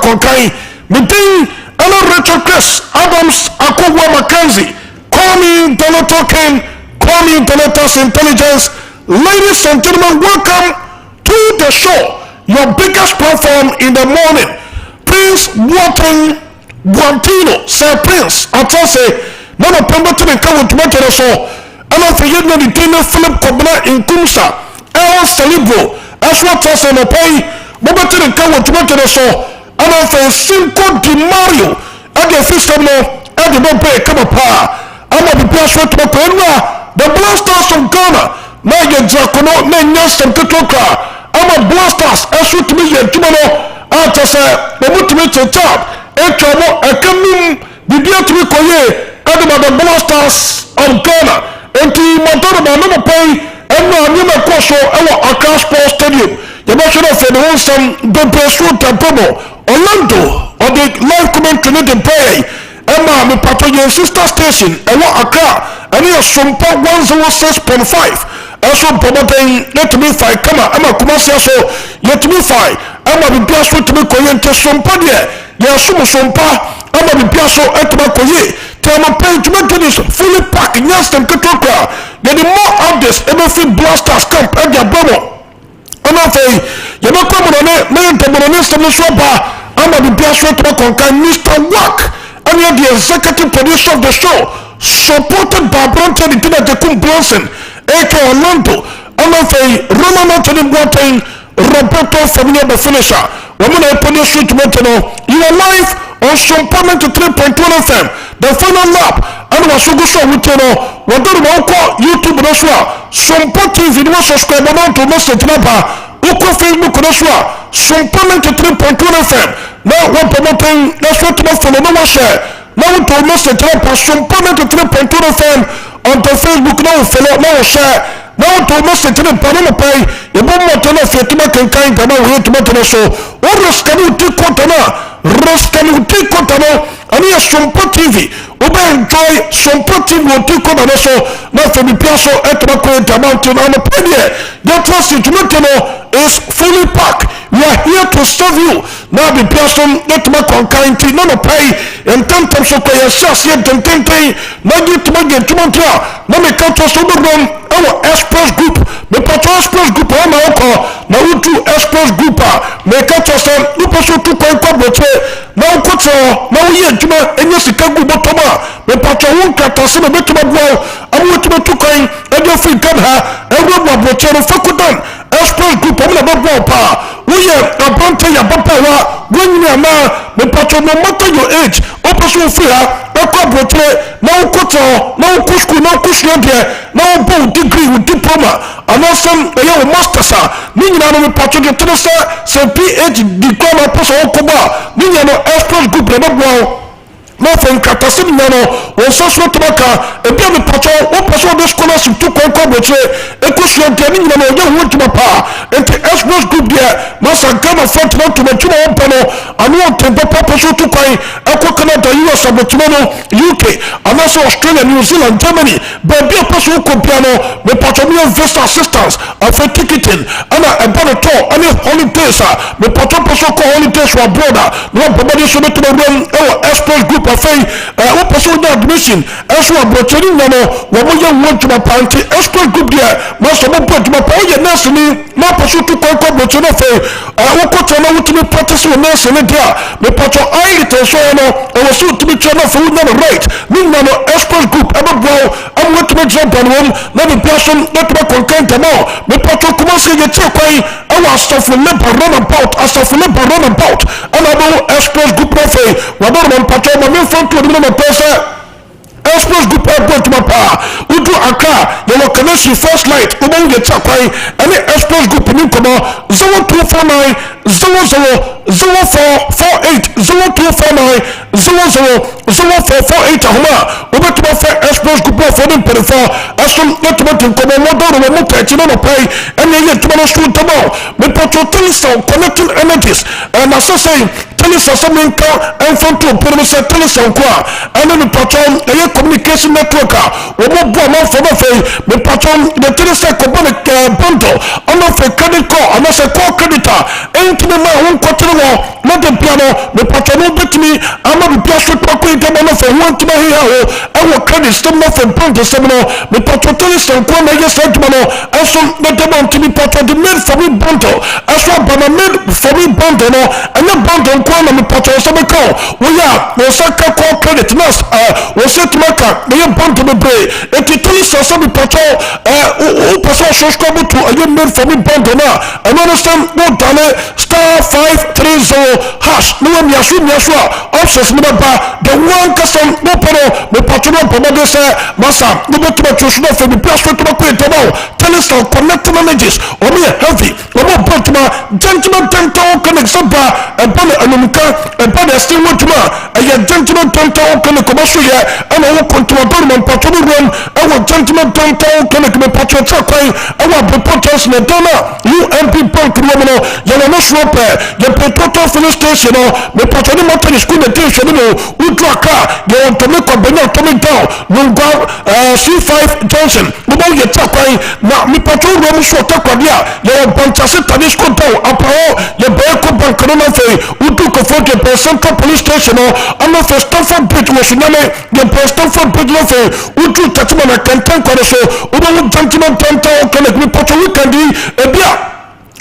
konkai meeting Hello Rachel Chris Adams Akogwa Mackenzie. Call me the little king, call me the latest intelligence. Ladies and gentlemen, welcome to the show, your biggest platform in the morning. Prince Watson Guantino, Sir Prince, Atose, Nana Pemberton and Kawan Tomato so, and I forget the trainer Philip Kobna in Kumsa, El Celebro, as what was on the pay, Bobaton and Kawan Tomato so. And I say Cinco Di Mario at the system at the Bombay Kamapa. I'm at the place with the Blasters of Ghana. Now you're Jacono, Nanyas and Ketoka. I'm a Blasters, I shoot me a Tumano. I just say, the motivate top. Echomo, a coming, the dear to be Koye, and the Blasters of Ghana. And to Montana, no pay, and now I'm a Koso, our Accra Sports Stadium. The National Federation, the Pursuit and Tomo. Orlando on the live commentary the pay Emma me pato your sister station Ewa Accra and your Sompa 106.5 also promoting let me fight come Emma Kumasi so let me fight Emma be piaso to me koyente Sompa there ya sumo Sompa Emma be piaso etma koye tema pay to me this fully packed nyastem ketoka get more of this every Blasters camp at their brother. I'm not saying you don't come on it, man. Come on this, I'm a be persuaded to conquer Mr. Work. And you're the executive producer of the show, supported by Bronte the Bronson, A.K. Orlando. I'm not saying Roman Anthony Boateng, Roberto Familia the finisher. Woman, I put your street Montano. You are live on Sompa 3.1 FM. The final lap. And was so good show with you. What do you call YouTube as well? Sompa TV, you must subscribe on to Mr. Tinapa. Oko Facebook as well. Sompa 3.1 FM. Now one promoting, that's what you follow. No one share. Now to Mr. Tinapa, Sompa 3.1 FM on the Facebook. No follow, no share. Now to Mr. Tinapa, no pay. You won't want to know if you're to make a kind of way to make it so. What is can you take Contana? Roskanuti Contano, and here Sompa TV. Oba enjoy Sompa TV will take on so now for the Piasso at the Mountain on the Premier. Your trust in Tomato is fully packed. We are here to serve you. Now the Piasso at the Concainty, no pay, and 10 times of pay, associate and 10 pay, Nugget to Nugget Tomato. Now we come to Soberon, our Express Group, the Pato Express Group, on my uncle, now we do Express Group, make us a super to Concord, now Coto, now we are Juma, and yes, the Kagu Botoma. Me pacho wonka tase me betuma bwo amwetuma tukan edo free kabha edo bwo bochero fakudan Express Group amna bwo pa we abonte ya papa wa wonyina ma me pacho no matter your age operation free ha eko botre na ukoto na ukusku na ukushu de na ubo degree with diploma anasem eyo masters ni nyina no me pacho de tese se PhD diploma person okoba ni nyina no Express Group na bwo nothing catastrophic no or social tobacco a bit of patrol one person of the scholarship to conquer which a question getting no young to my power and the Express Group there must have come a front to my tumor panel and want to purpose to pay a Canada, US, UK, and also Australia, New Zealand, Germany, but be a person who piano with patronal visa assistance of a ticketing and a better tour and a holidays with patron person holidays were brother no somebody should to the room Express Group what person admission as well but you know what you want to my party Express Group there must have put my power nationally no person to conquer but you know what could tell you to be practicing with nationally there the patron I tell so I was so to be channel for not right meanwhile Express Group ever grow I'm going to make jump on one let me person let me conquer them all the patron come on say you take away I was stuff for limp run about I stuff for limp run about and I know Express Group no fail what about patron me front to the person Express Group airport to my power we do Accra you will connect your first light we don't get up and the Express Group in come 0249 000448 0249 000448 ahoma we bet my Express Group for them for as some not to come on do we not touch no pay and you to no shoot them all we put your telephone connecting energies and as I say telephone something and front to put telephone kwa and then the patron communication network wo bo bo ma fo ba fe me patron de tele se ko bon bundle ono fe credit call ono se call creditor entime ma won kotere wo na de piano me patron no betimi ama bi pia so to ko ite no fe won tuma hi ha o e wo credit system no fe bundle se no me patron tele se ko na ye se tuma no aso na de bon timi patron de mail for me bundle aso ba na mail for me bundle no anya bundle ko na me patron se me call wo ya wo se ka call credit na wo se tuma ka de ye bundle be bre eti tele se me patron o person so ko butu aye mail for me bundle na and understand no dale *530# no me asu options no ba the one custom no pero me patron pomade se masa no betu choose no for the plus to ko etabo telescope connect managers o me heavy o mo botuma gentleman dental connect soba e bale anumuka e bale still wotuma e gentleman dental connect ko so ye e na wo control do mo patron room e wo gentleman dental connect me patron chakwai e wo potential na dona UMP bank no ye no swap ye petrol filling station no me patron mo tell school the station no utu aka ye want to make company to me down no go C5 Johnson no bo ye chakwai na me patron room so takwadia ye banchase tani school down apao ye be ko bank no na fe utu ko 40% police station no ama for Stanford Bridge was nyame ye Stanford Bridge no fe utu tatima na kantan kwa so ubo gentleman tonto connect me patron weekend e bia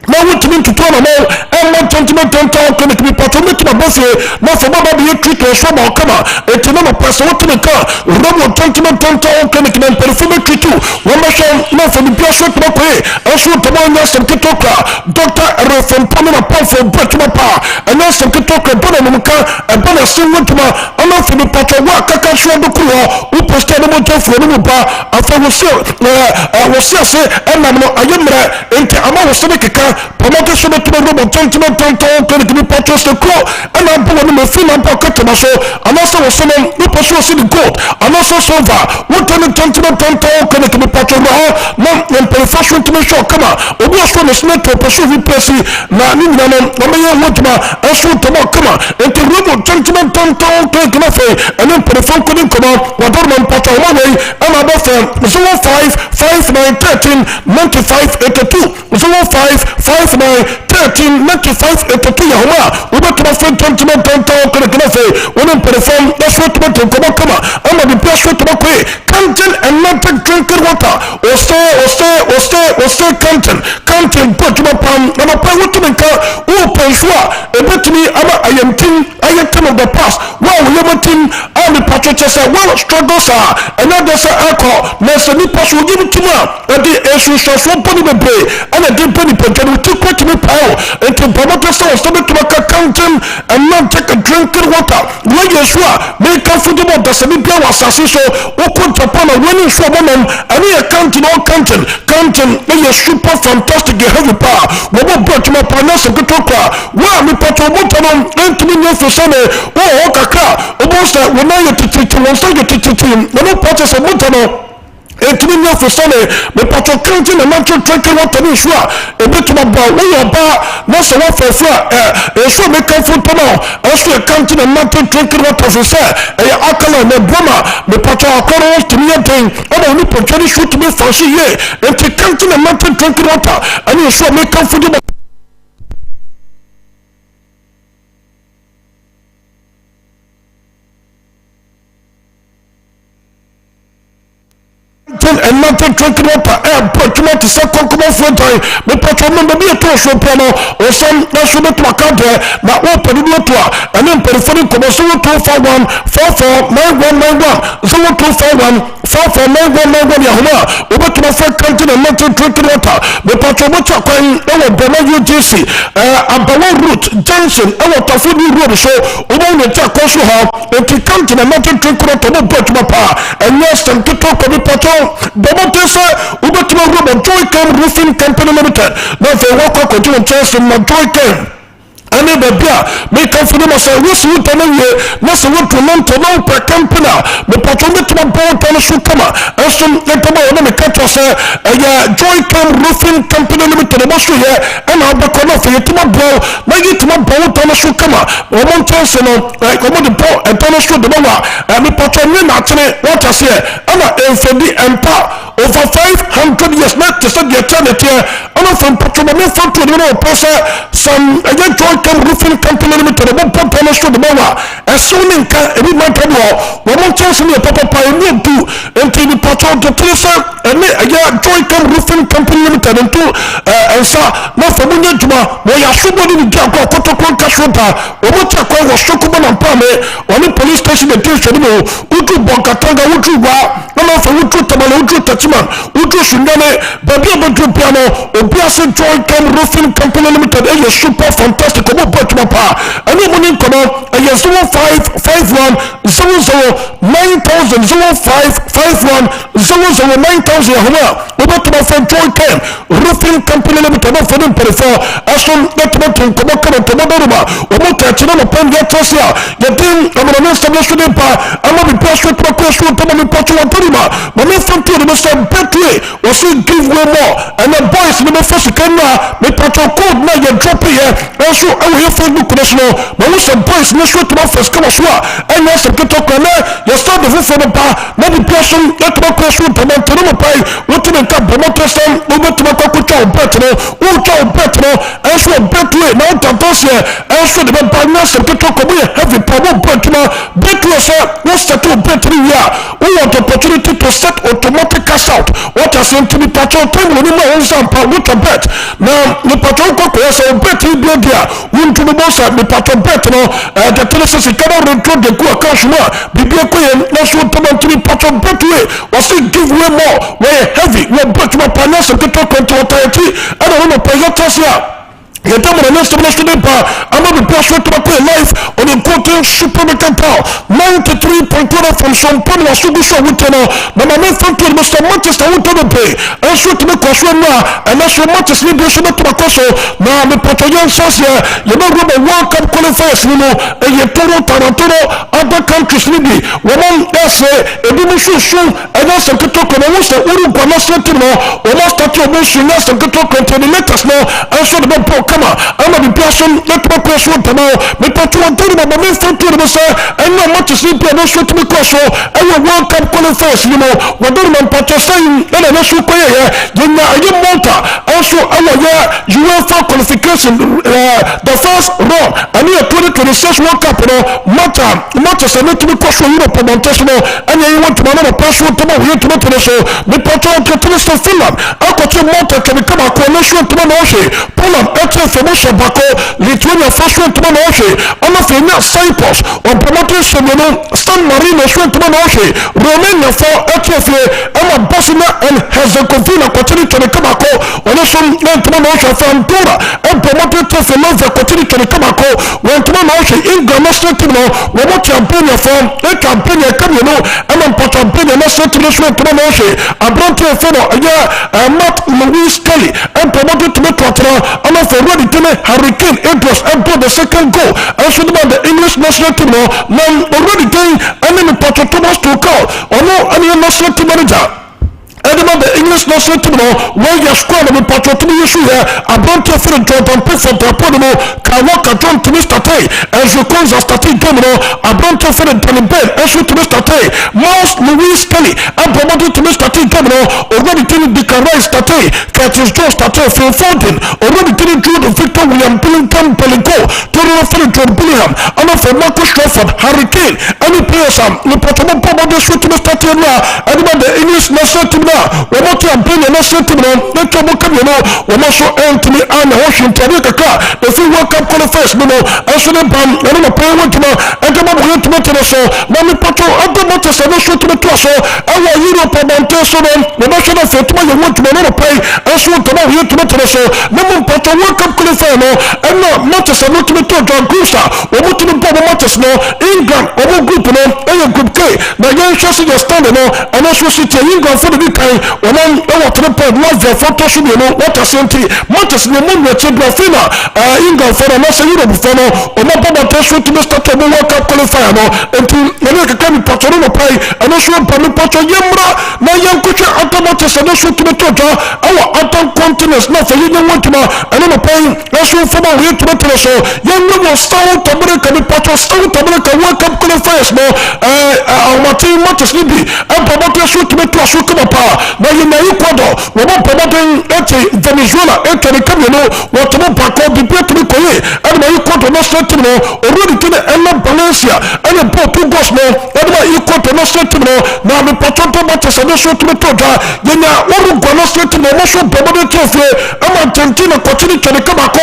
na wotumi ntutu na mo emma gentleman tonto connect me patron me tuma bofe na for baba be treat so ba kama etina no person wotumi ka robo gentleman tonto connect me perfume treat wo ma so na for the person to ko so to mo nya sem kitoka doctor refom pamela pamfo bretuma pa anya sem kitoka bona no ka e bona sin wotuma ona for the patron wa kaka so do ko wo poster no mo tofo no ba afa wo se emma no ayemra ente ama wo se keka promote so betu robo gentleman tonto connect me patron so ko ana bo no me feel na pocket ma so ana so wo so no poso so the gold ana so silver what time gentleman tonto connect me patron no fashion to me show kama obi so no snap to pursue we press na ni na no me ye wotuma aso to mo kama ente robo gentleman tonto connect me fe and perform coding kama wador man patron mo wey ama bo fe 0559139582 0559139582 yahoma ubetuma fe gentleman tonto connect me fe wonen perform that's what to kama kama ama bi press to mo ko canteen and not drinking water o stay canteen potuma pam na pa wotumi ka o pensua ebetumi aba ayamtin ayatam of the past wow yamatin ami patrochese well struggles another say alcohol na se ni pass wo give tuma e di esu so body bebre ana di body potenu ti kwetumi pao enti promoter so betuma ka canteen and not take a drinking water when you sure make a food about the sebi bia wasasi so wo ko Japan when you sure woman ani canteen or canteen na super fantastic heavy power wo bo botuma pana se kutoka wa mi pato motono entumi no fosane wo kakra obo sa wo na yetiti won so yetiti no pato se motono etumi no fosane me pato canteen na mancho drinking water ni sure ebetuma ba wo yo ba na so wa fofo so me kan food pono so canteen na mancho drinking water so say e akala me boma me pato akoro tumi yen obo ni potoni shoot me fancy ye enti canteen na mancho drinking water ani so me kan food and not drinking water potuma to say kokomo front me patron no be to so promo o some na so betu akade na open no to and then periphery komo so 241 449191 0241 449191 yahoma obetuma for canteen and not drinking water me patron mo chakwan e wo bema UGC abawo route Johnson e wo tafuni road so obo no chakwan so ha enti canteen and not drinking water no betuma pa and yes some to talk about patron Bobote ubetuma robo Joy Roofing Company Limited. Now they walk up to Chelsea na Joy ane babia me kan fo no say wo su to no we na se wo to no to no per company me patro me to bo to no so kama enso me to bo no me ka to say ya Joy Cam Roofing Company Limited bo so ye ana obako no fe to bo na yi to bo to no so kama o mo chance no ko mo de bo e to no so de bo wa me patro me na tene what I say ana enfedi empa over 500 years not to say the eternity ana from patro me from to no person some again Joy Cam Roofing Company Limited bo to no so de bo wa assuming ka e bi man to bo mo chance me papa pa e do enti ni patro to tresa ene again Joy Cam Roofing Company Limited into ensa na famunye juma mo ya subo ni dia ko kotokon kashota o mo cha ko wo sokuba na pame oni police station de tension mo utu bonkatanga utu wa na fa utu tabalo utu tachiman utu shundane babi obotu piano obiase Joy Cam Roofing Company Limited e super fantastic obo botuma pa ani mo ni kono e 0551 009000 0551 009000 homa obotu for Joy Cam Roofing Company Limited for them for ason network komo kama komo doruma obotu achina no pen get tosia yetin amana establish them pa ama bi pastor to question to me pacho antonima me from to the so betway we see give way more and the boys me first camera me pacho code na you drop here also I will Facebook national but we some boys me show to my first come so and yes to talk na you start the for the pa na the person network question to me to no pai what to make up promote some over to my kokucha betro o cha betro also betway na tantosia also the partners to talk about heavy problem betro so what's the to betro ya we want opportunity to set automatic cash out what has to be patrol time when you know Sompa with a bet now the patrol ko so betro blood dia won to the boss the patrol bet no the telesis cannot return the go cash no bibia ko na so to be patrol betway was it give way more we heavy we bet my partners to talk to authority I don't know pay your the time when I established the bar, I'm not the person to my life on the important supermarket town 93.1 from Sompa was so good with no but my main friend to Mr. Manchester won't to pay and so to make us now and that's so much as liberation to my castle now the Patron says here you know the World Cup qualifiers you know and you Toronto other countries maybe woman that's a dimension soon and that's a good talk on almost the Uruguay not certain no almost that you mentioned that's a good talk on the letters now and so the I'm a person let my question tomorrow me patu antoni ma me fonto no say and no much sleep no so to me question and we World Cup qualifiers you know we don't man patu saying and no so ko ya you know monta also our UEFA qualification the first round and the 2026 World Cup no matter say no to me question Europe montation and you want to man person to me we to me so me patu antoni so Finland akoti monta can come a coalition to me no Poland information bako Lithuania first one to my ocean on of the Cyprus on promoting San Marino one to my ocean Romania for Ethiopia and Bosnia and Herzegovina continue to the Kabako on a son went to my ocean for Antora and promoted to Finland continue to the Kabako went to my ocean in Granada Timo we want campaign from a campaign come you know and on campaign and that's to this one to my ocean I brought to a fellow Matt Louis Kelly and promoted to the Tottenham and of already to me Hurricane Idris and put the second goal and so the English national team now already doing and then the Patrick Thomas to call or no any national team manager and the English national team where your squad with Patrick to issue here I brought to a friend Jordan Pickford to Apollo Kawaka John to Mr. Tay and so comes a starting domino I brought to a friend Tony Ben and so to Mr. Tay Mouse Louis Kelly and promoted to Mr. Tay domino already telling the Rise Tate Curtis Jones Tate Phil Fountain already telling Jude Victor William Billington Pelinko Tony Philip John Billingham and for Marcus Crawford Hurricane any players the Patrick promoted to Mr. Tay and the English national team we want to bring a national team let them come you know we must show Anthony and Washington the free World Cup qualifiers you know and so the bam and the player went to and the man went to so now me patrol and the motor so no show to the so our Europe montation the national for to you want to know pay and so to know here to so no patrol World Cup qualifier no and no motor so no to John Gusta we want to Bobo Matters no England obo group no group K na yen hwese your stand no and also city England for the kind one e 3 point Latvia for to should no what a senti Matters no mo no chebra fina England for na say Europe for no omo Bobo Matters to be start to World Cup qualifier no enti na ke kan patro no pai and also pami patro yemra na yen kuche automatic and also to be toja our autumn continents na for you want to and no pai also for we to be so yen no South America the patro South America World Cup qualifiers no our team Matters libi and Bobo so to be to so come pa na yen na Ecuador we want Bobo eti Venezuela eti the come no what to pa ko bi to be koye and na Ecuador no straight no already to the Valencia and the Portugal no and na Ecuador no straight no na me patro Matters and so to be toja yen na Uruguay no straight no mo so Bobo trophy and Argentina continue to come back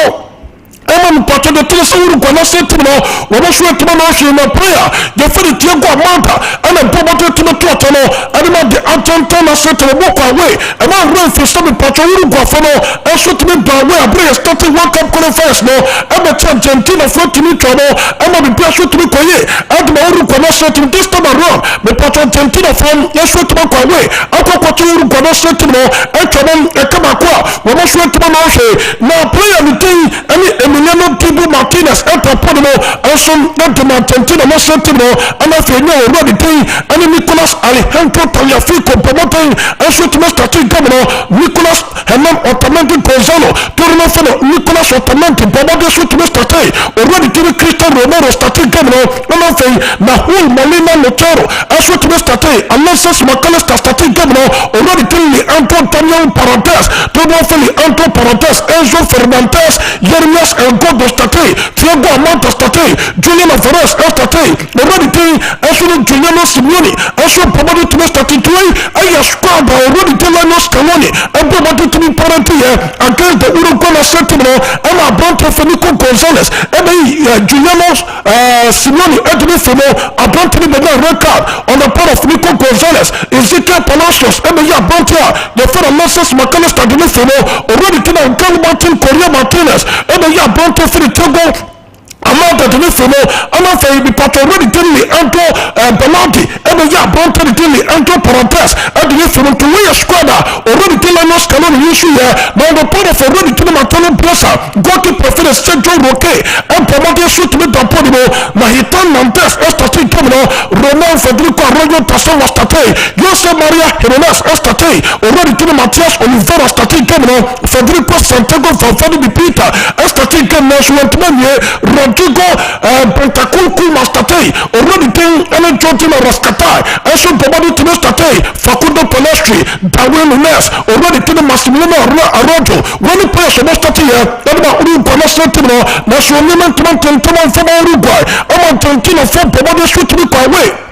Eman pato de tele sawuru kwa na setimo wo so etimo na hwe na prayer de feri tie go amanta ana bobo to timo to no adima de Argentina na setimo bo kwa we ema run for some pato wuru kwa fo no eso timo ba we abre starting World Cup qualifiers no ebe Argentina for timo to no ema bi so timo kwa ye adima wuru kwa na setimo this time around me pato Argentina from eso timo kwa we akoko to wuru kwa na setimo etimo ekama kwa wo so etimo na hwe na prayer ni tin ani Emiliano Tibu Martinez Podimo also not to Argentina no sentimo and if you know already and Nicolas Alejandro Tagliafico promoting also to starting governor Nicolas Hernan Otamendi Gonzalo Torino Nicolas Otamendi Bobo so to start already to Cristiano Romero starting governor no thing Nahul Molina Lotero also to start Alexis McAllister starting governor already to Antonio Parantes to Antonio Parantes Enzo Fernandez Jeremias God state Thiago Amanta state Julian Alvarez state already thing actually Juliano Simeone also probably to state today I squad already tell us Scaloni and probably to be parent here against the Uruguay Sentinel and a brand of Nico Gonzalez and Juliano Simeone Edwin Fimo a brand to be the red card on the part of Nico Gonzalez Ezekiel Palacios and the brand here the fellow Moses McAllister Edwin Fimo already to the Martin Correa Martinez and the Bronte for the Togo Amanda de Nifono, Amanda be part already telling me Anto Belmonti, and the Bronte telling me Anto Parantes, and the Nifono to wear a squadra, already telling us Calon issue here, now the part of already telling Matano Blessa, goalkeeper for the Central Roque, and Pamodia shoot with the Podimo, Mahitan Montes, Estate Terminal, Roman Federico Arroyo Tasson was Tate, Jose Maria Jimenez Estate, already telling Matias Oliveira State Terminal, Federico Santiago from Fadi Peter, Estate Terminal, Rodrigo Pentaculcu Mastate, already thing Ellen Jordan Rascata, also Bobadi to State, Facundo Palestri, Darwin Nunes, already to the Massimiliano Arrojo, when the players of State here, that about Uruguay National National Women to Uruguay, Argentina for Bobadi should to be away.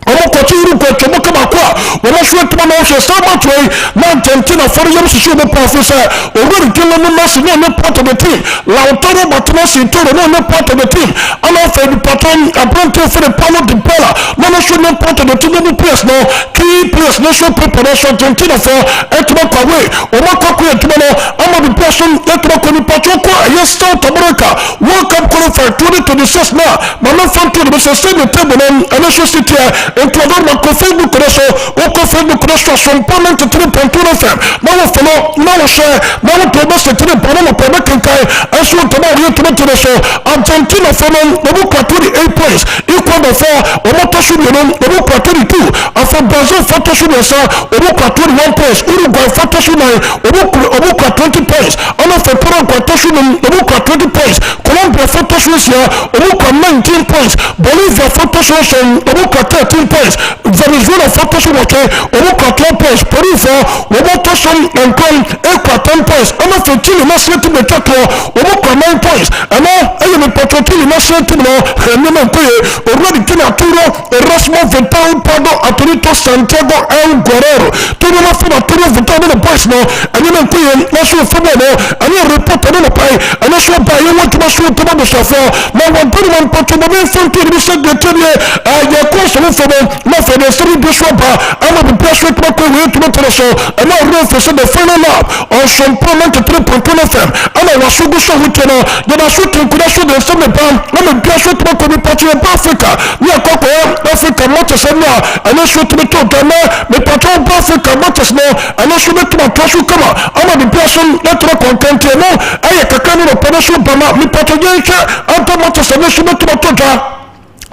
Omokotiru kwa chomoka makwa wamashwe tuma oshe sama twei na Argentina for yam shishu be professor already killer no no part of the team Lautaro Martinez no part of the team and also the patron Abranto for the Paulo Di Bala no should no part of the team no players no key players no show preparation Argentina for etuma kwa way omakoko etuma no ama the person etuma kwa ni patron kwa yes South America World Cup qualifier 2026 na no fan to the same table and also city Ecuador na Facebook reso o Facebook reso Sompa 93.1 FM na wo follow na wo share na wo promote 3 pa na promote kankai aso to na ri to reso Argentina follow no bo 28 points Ecuador for o mo to su no bo 22 afa Brazil for to su no sa o bo 21 points Uruguay for to su na o bo 20 points ana for Paraguay to su no bo 20 points Colombia for to su ya o bo 19 points Bolivia for to su o bo 13 points Venezuela for to su okay o bo 12 points Peru for o bo to su and come Ecuador 10 points ana for Chile na set me tato o bo 9 points ana ayo me Chile na set no remember ko already kina turo Erasmo Vital Pado Atorito Santiago El Guerrero turo na for turo Vital na boys no ani na ko na so for no ani report na pai ana so ba yo want to so to ba so for na one put one put to be from to the secretary ya ko so for no for the three bishop ama the pressure to ko we to so ana run for the final lap on Sompa 93.1 FM ana wasugu so hutena ya na so to kuda so the same bam na me pressure to ko be part Nigeria Africa ni akoko Africa motos no ana so to to na me patrol Africa motos no ana so me to so kama ama the person network content no aye kakani no peneso bama me patrol yenche anta motos ana so me to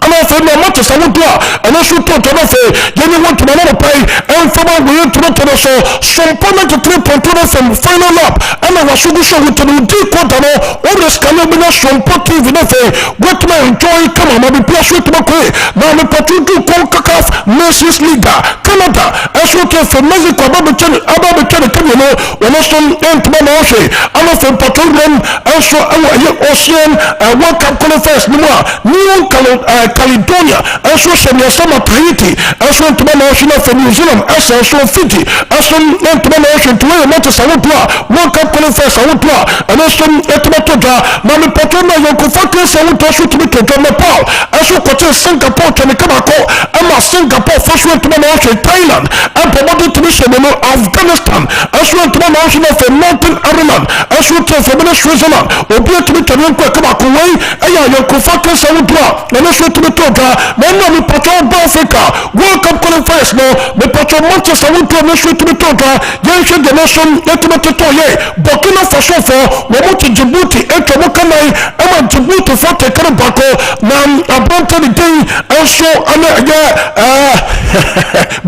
ana fe no moto sawodo ana so to no fe yeni want to na pai en fama we to no so Sompa 93.2 from final lap ana wasugu show with no di quarter no o risk na me na Sompa TV no fe what my enjoy come on be plus with mo ko na me patu du CONCACAF Nations League Canada aso to for Mexico ababe chene come no wona so en to na o she ana fe patu rem aso awa ye ocean World Cup qualifiers ni New Caledonia, also Sama Tahiti, also Tomana Ocean for New Zealand, also Fiji, also Tomana Ocean to where Mata Sawatua, World Cup qualifiers Sawatua, and also Etomatoja, Mami Patona, Yokofaka Sawatua, shoot to be to Nepal, also Kotel Singapore, Tanikabako, Ama Singapore, first one to Ocean, Thailand, and promoted to Mission, Afghanistan, also Tomana Ocean for Mountain Ireland, also for Switzerland, or be to be Tanaka Kabako way, and Yokofaka Sawatua, and also to the total, then we patrol Africa, World Cup qualifiers no, the patrol Manchester went to a nation to the total, Yanshan the nation, Yetimatatoye, Burkina Faso for, Wamuti Djibouti, Etomokanai, Emma Djibouti for Tekarabako, Nam Abanta the day, and so,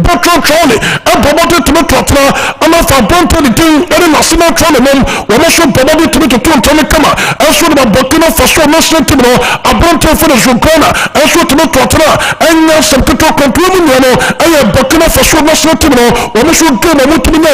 Botro Trolley, and promoted to the total, and of Abanta the day, and national tournament, when I should promoted to the total, and so the Burkina Faso national team, Abanta for the Zugana, aso to no totra anya sabto control no aya Burkina Faso national team no wo so game mo tumi na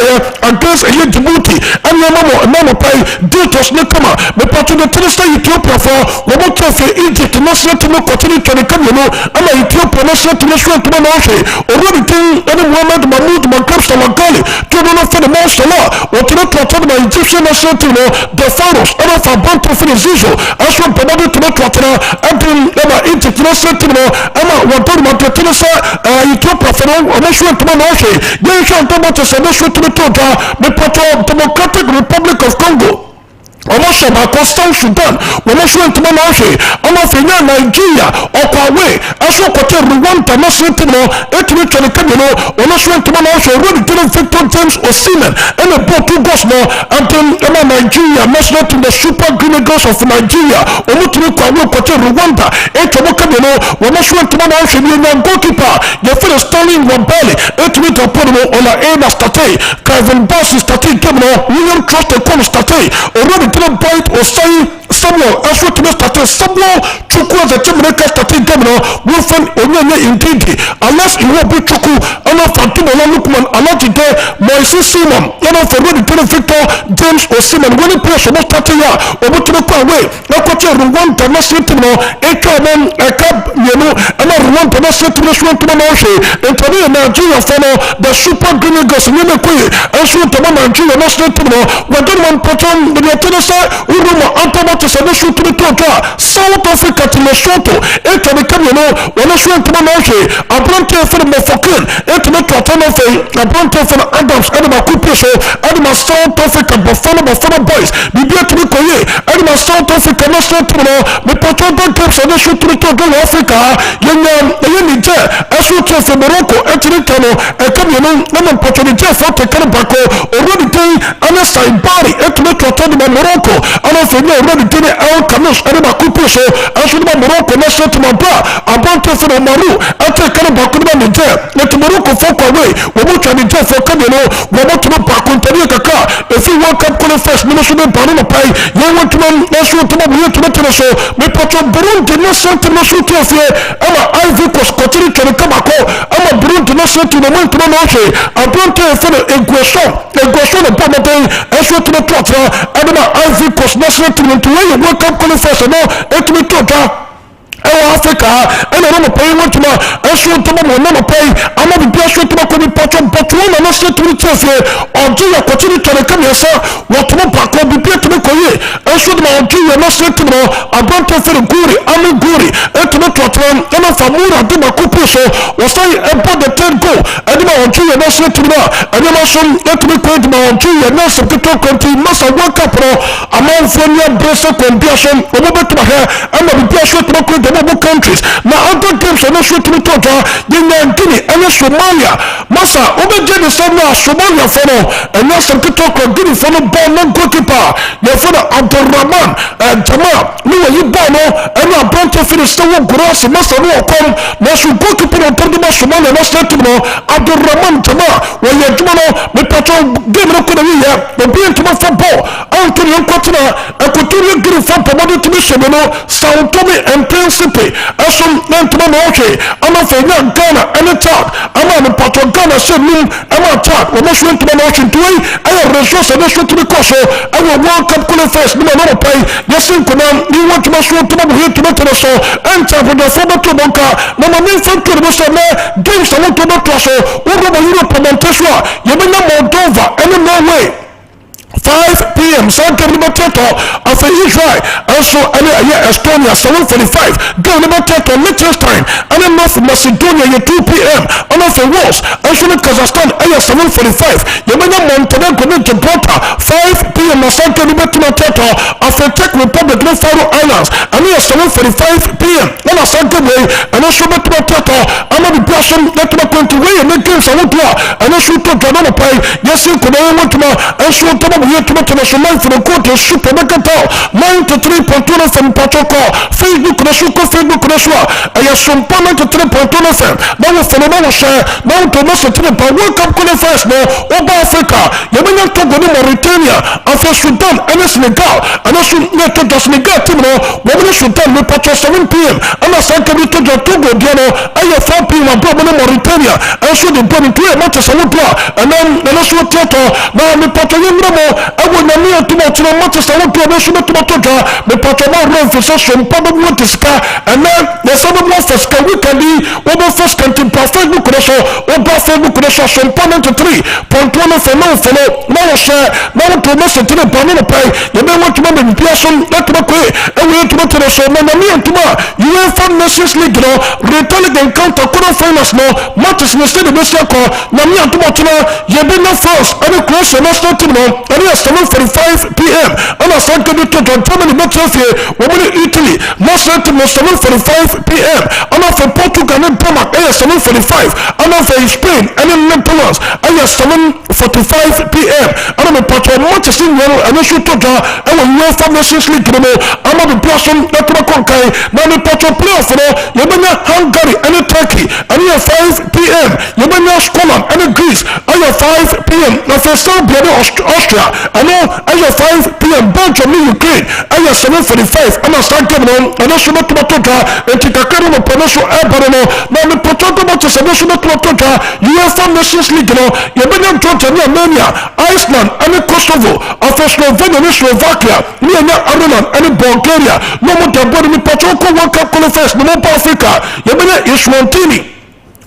against Djibouti anya mamo pai datos ne kama me pato de Trinista Ethiopia for wo mo tofe Egypt national team continue to come no ama Ethiopia national team so to no she already thing any Mohamed Mahmoud Makab Salakali to no for the most law wo to no totra na Egyptian national team the Pharaohs ana for bantu for the Zizo aso promoted to no totra and Egypt national team ama wato matotene sa Ethiopia for no show to no she dey show to mo to se no show to me pato Democratic Republic of Congo ọmọ sọba South Sudan wọn ṣe ntoma náà ṣe ọmọ fẹnyà Nigeria ọkọ awé aṣọ kọtẹ Rwanda náà ṣe ntoma etumi twẹni kẹmi no wọn ṣe ntoma náà ṣe road tẹlẹ Victor James Osimhen ẹna bọ 2 goals no antem ẹna Nigeria national team the Super Green Eagles of Nigeria ọmọ tumi kọ awé kọtẹ Rwanda etumi kẹmi no wọn ṣe ntoma náà ṣe ní ẹnya goalkeeper yẹfẹ Sterling Wambale etumi tọ pọ no ọla ẹna starte Kevin Bassey starte kẹmi no William Trust Ekong starte already point or say Samuel aso to start Samuel chuku as a team maker starting game no we find onye indeed unless you will be chuku and Fantino Lukman allow today Moises Simon and for the Victor James Osimhen when he plays no starting ya obo to go away na ko che Rwanda national team no ekabem ekab yenu and Rwanda national team no no she interview Nigeria for the Super Green Eagles ni me koyi aso to Nigeria national team no we don't want patron the tennis uruma antoma to se shoot to the total South Africa to Lesotho eto be come no wona shoot to no she abronte for the Mofokin eto me to no fe abronte for Adams Adama Kupeso Adama South Africa Bafana boys bibia to be koye Adama South Africa national team no me patron don clubs and shoot to the total Africa yenya Niger aso to for Morocco eto no e come no na patron Niger for te kan bako already day anasa ibari eto me to Morocco ana fenye already done El Kanos Adama Kupeso aso no Morocco national team abronte for Maru ate kan bako no Niger let Morocco for away we mo twa Niger for come no we mo to bako ntari kaka if you World Cup qualifiers no so be banu no pai you want to national team we to so me poto Burundi national team so to fie ama Ivory Coast continue to come back ama Burundi national team mo to no she abronte for Eguaso no promote aso to the adama Ivory Coast national team to win World Cup qualifiers no it me to Africa and no pay want to aso to no pay ama bi aso to ko bi poto but one national team to fie Algeria continue to come here what no back bi to ko ye aso to Algeria national team no abronte for Guri Ami Guri et no to and famura de Makupeso was say about the third goal and my on 2 year national team and then also let me quit my on 2 year national country must have work up among Fonia Bressa Compiation over to my hair and my Biasho to the mobile countries. Now other games are not sure to be taught in Guinea and Somalia. Massa over Jenny Summer Somalia follow and national country Guinea follow ball non goalkeeper. Your father Abdurrahman and Jamal. No, you born and I brought to finish the grass and must have come. National goalkeeper on Tondima Somalia national team Abdurrahman Jamal. When you're Jumano, the patrol game of Korea, the being to my football. Antonio Cotina, a Coturia Guinea from promoted to Missiono, Sao Tome and Principe, as some Nantamanoche, I'm off a young Ghana and a top. I'm on the patrol Ghana said me, I'm a top. When I went to my ocean to I have resource and I went to the Koso. I will World Cup qualifiers, no matter pay. Yes, in Conan, you want to my show to my here to the so, and top of the former Tomonka, no main friend to the Muslim games I want to the Toso, over the Europe and Tesla, you may not Moldova, and in Norway. 5 p.m. Sunday number 10 of Israel, also Estonia 7:45. Go number 10 Liechtenstein, and then North Macedonia 2 p.m. and of Wales, also Kazakhstan 7:45. Yemena Montenegro Gibraltar 5 p.m. Sunday number 10 of the Czech Republic of Faroe Islands, and 7:45 p.m. on a Sunday way, and also number 10 I'm on the person that we're going to weigh and make games I want to and also to Janona Pay. Yes, you could want to and so here to national for the court to super megatal 93.2 from Pachoco Facebook Nasuko Facebook Nasua and your Sompa 93.2 FM. Now for the moment share now to most of the World Cup qualifiers now over Africa. Yemena Togo Mauritania after Sudan and Senegal and also to the Senegal team now women Sudan with Pacho 7 p.m. and I said to the Togo Diano and your 4 p.m. above Mauritania and so the Bonnie to a match and then also Theater now the Pacho I will not need to much in a Manchester to a national tomato, the Patama run for session, probably what is car, and then the summer monsters can we can be over first country per Facebook Russia, over Facebook Russia, some point to 3.1 for no follow, no share, no to most of the banana pay, you may want to remember the person, let me quit, and we have to go to the show, Mamma Mia, tomorrow, you will find Nations League, returning encounter, quarter finals, no, matches in the state of Mr. Call, Namia Tomato, you have been no first, and of course, the national team, and 7:45 p.m. and I started to Germany matches here women in Italy national team 7:45 p.m. and for Portugal and Denmark 7:45 and for Spain and in Netherlands 7:45 p.m. and I'm a Manchester United and also to and when you from Nations League I'm a person that will conquer now the Portugal playoff you may Hungary and Turkey and 5 p.m. you may Scotland and Greece and 5 p.m. now for Serbia Austria and as of 5 p.m. Belgium in Ukraine, as of 7:45, and I start getting on, and I should not to and Tikakari no Promotion Airborne, now the Potato Matches and National Totoka, UEFA Nations League, Yemenian Georgia, Armenia, Iceland, and Kosovo, of Slovenia, Slovakia, Ireland, and Bulgaria, no more than body Potato World Cup qualifiers, no more Africa, Yemenia is Montini.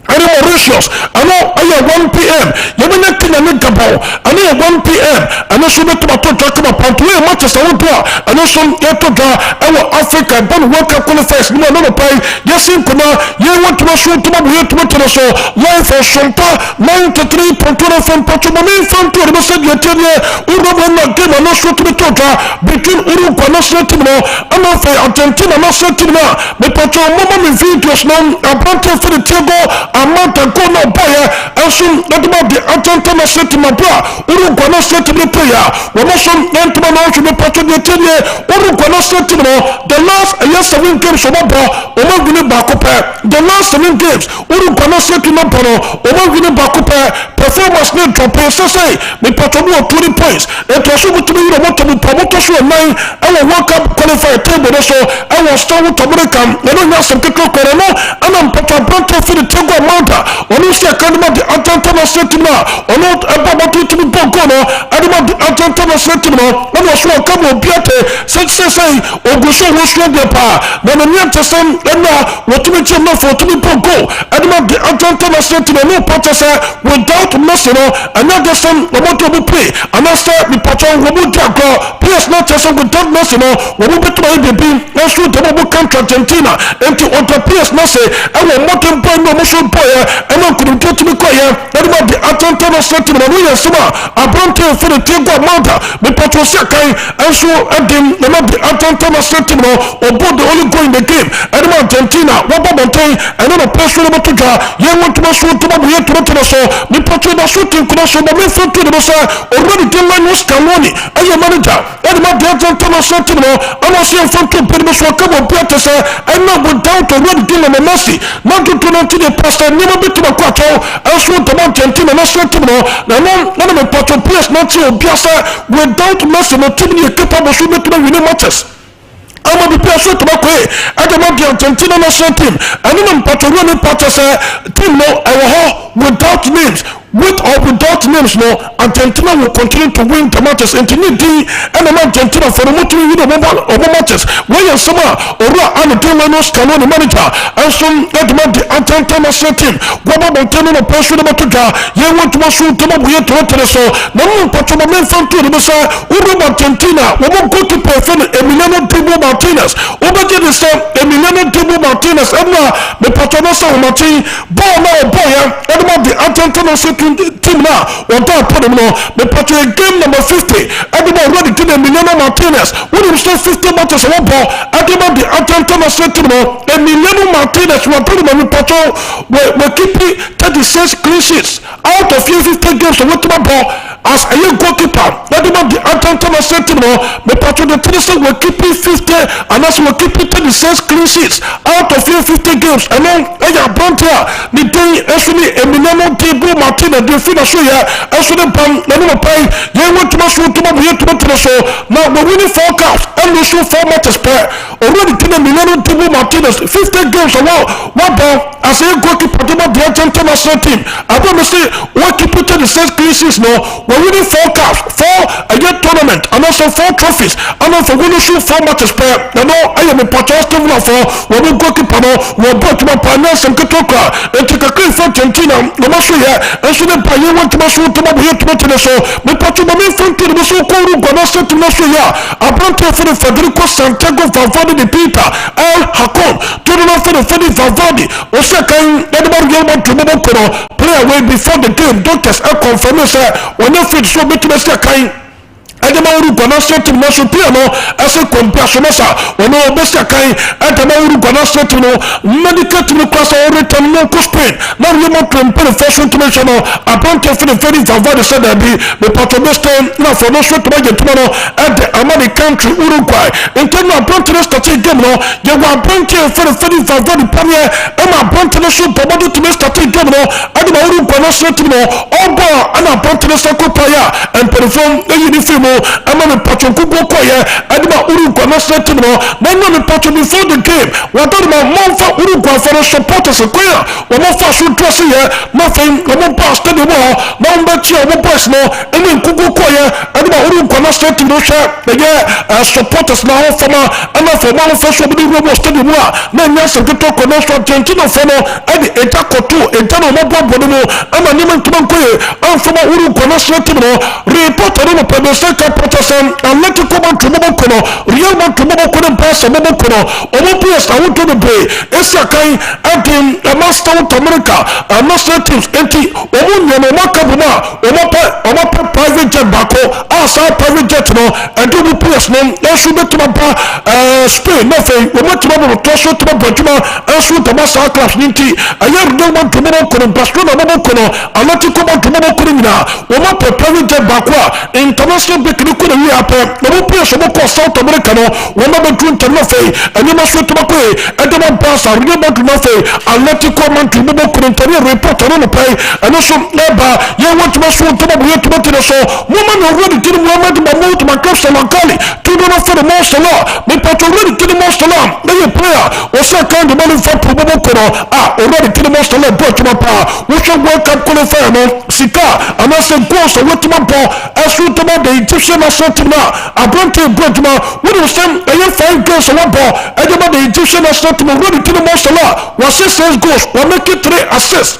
And Mauritius, I know I have 1 p.m. You may not think I need Gabon, I need 1 p.m. And also make to talk about Pantua, Manchester, and also get to our Africa, but World Cup qualifiers, no pay. Yes, in Kuna, you want to show to my way to the show, live for Sompa, 93.2 from Pachumani, from to the Message, Uruguay, game, and also to the Tota, between Uruguay, national team, and also Argentina, national team, the Pachum, Mama, in videos, now, about for the table. Amount of go no boy, and soon not about the Argentina set to my bra, Uruguay set to the player, when also went to my house to the part of the 10 year, Uruguay set to the last 7 games of my bra, Omaguni Bacopa, the last 7 games, Uruguay set to my bra, Omaguni Bacopa, performance need to pay, say, the Patamu 20 points, it was over to be what to be promoted to a 9, I will walk up qualify table also, I will start with American, I don't have some people, and I'm Patabrante for the Togo. Onu se kanima di Argentina setima onu about to be Bogono anima di Argentina setima onu so kamo biate say ogusho wo so de pa na me nyante sem na wotumi chema for to be Bogo anima di Argentina setima no protest without mercy no another some about to be play and after the patron wo mu jago PS not just without mercy no wo mu beto be na so to be country Argentina enti on the PS no say ɛwɔ mmɔtɔ mpo ɛna ɔmo so mpo yɛ ɛna nkunimtɔ tumi kɔ yɛ ɛde ma de atɛntɛn na sɛ tumi na no yɛ nsɛm a aberante fɛ ne tie gu amanta mepɔtɔ sɛ kan ɛnso ɛde na ma de atɛntɛn na sɛ tumi no ɔbɔ the only goal in the game ɛde ma Argentina wɔbɔ bɔntɛn ɛne na pɛ so ne bɛto dwa yɛn wɔn tuma so tuma bu yɛ tuma tuma so mepɔtɔ na so tenkuna so bɔ mefɛ to ne bɛ sɛ already de Lionel Scaloni ɛyɛ manager ɛde ma de atɛntɛn na sɛ tumi no ɛna ɔsɛ yɛmfa to mpɛ ne bɛ so ɔka bɔ mpɛ te sɛ ɛna without already de na Messi na tutu na ti de pastor nneɛma bi tuma kɔ atɔ ɛso tuma Argentina na sɛ tumi no na na mepɔtɔ players na ti obi asɛ without Messi na team ne yɛ capable so bɛtuma winning matches ama bi pɛ so tuma kɔ ɛdɛma de Argentina national team ɛne na mpɔtɔ wɔ ne pɔtɔ sɛ team no ɛwɔ hɔ without names with or without names no Argentina will continue to win the matches and need the enemy Argentina for the motor win the matches when you summer or and the Lionel Scaloni manager and some that the Argentina national team what about telling a person about to go you want to shoot them up here to so no but from a man from to the Messiah over Argentina we won't go to perform Emiliano Martinez over the same Emiliano Martinez and the Patronosa Martin ball now boy and about the Argentina team now or that put him no the Patriot game number 50 everybody already to the Emiliano Martinez when he still 50 matches one ball everybody the Argentina team no Emiliano Martinez will put him on the patrol will keep 36 clean sheets out of 50 games with the ball as a young goalkeeper everybody the Argentina team no the Patriot the tennis will keep 50 and as will keep 36 clean sheets out of 50 games and then a brand here the day actually Emiliano Martinez na de fi na so ya eso de pam na no pai ye want to so to mo ye to so now we winning 4 cups and we show 4 matches per already to the Emiliano Martinez 50 games what ball as a goalkeeper to the Argentina national team I don't say what keep it to the 6 clean no we winning 4 cups 4 a year tournament and also 4 trophies and also winning show 4 matches per no I am a protest for we goalkeeper no we brought my partners and Katoka and take a clean for Argentina no more so ya so the player want to shoot to be to so me patu me front to the so ko ru gona set na so ya abrante for the Federico Santiago Valverde de Peter El Hakon to the for the Valverde o se kan everybody get want to be play away before the game doctors are confirm say when you fit so bit me say kan adama uru gona set no so pia no ase compassion sa when o be say kan adama uru gona set no medical team class or return no ko Spain na you want to improve fashion to mention no appointed for the very favor said that be best na for no so to get tomorrow at the American country Uruguay internal appointed start game no you were appointed for the very favor the premier and appointed so to start game no adama uru gona set no obo and appointed so ko player and perform the uniform ama me patron kugo koye adima Uruguay na set no na no me patron before the game what do my mom for Uruguay for the supporters koya o mo fa so dress ye na fe o mo pass to the wall na o be o mo boys no eni kugo koye adima Uruguay na set no sha ye supporters na ho fama ama for mo fa so bi no stadium na nya se to ko no so Argentina for no edi eta koto eta no mo bobo no ama ni man tuman koye am for mo Uruguay na set no reporter no pe Protestant Atletico Mokono, Real Mokono pass a Mokono, Omopias, I want to the bay, Essakai, Adim, a master of America, a master teams, empty, Omunia, Makabuma, Omapa private jet Bako, Asa private jet no, and do the PS name, should be to Spain, nothing, we want to have a toss to Bajuma, and shoot the master class Ninti, a young man to Mokono, Barcelona Mokono, Atletico Mokono, Omapa private jet Bakwa, international Bikuru we are no place of South America, one of the two to nothing, and you must to pay, and the pass are really about to nothing, and let you come to Mokono report on the pay, and also never, you want to show to the show, woman already did woman to move to my club, Magali, to do not for the most law, but already to the most alarm, then a player, or so kind of money for Mokono, already to the most alarm, brought to my power, which will work up qualifier, Sika, and also goes to what to my power, as you to the Egyptian national team abrante brotuma we do same 5 goals on ball and the Egyptian national team ready to the most was 6 goals or make it 3 assists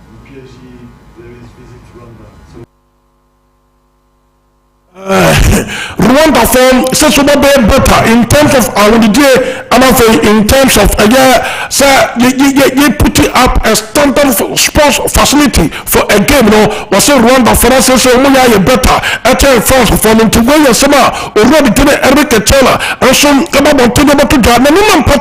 PSG, there is visit Rwanda. So Rwanda form says so better in terms of our day and in terms of you put it up a standard sports facility for a game was say Rwanda for us so we better at France for them to go already to the Eric Taylor and so about to drive minimum for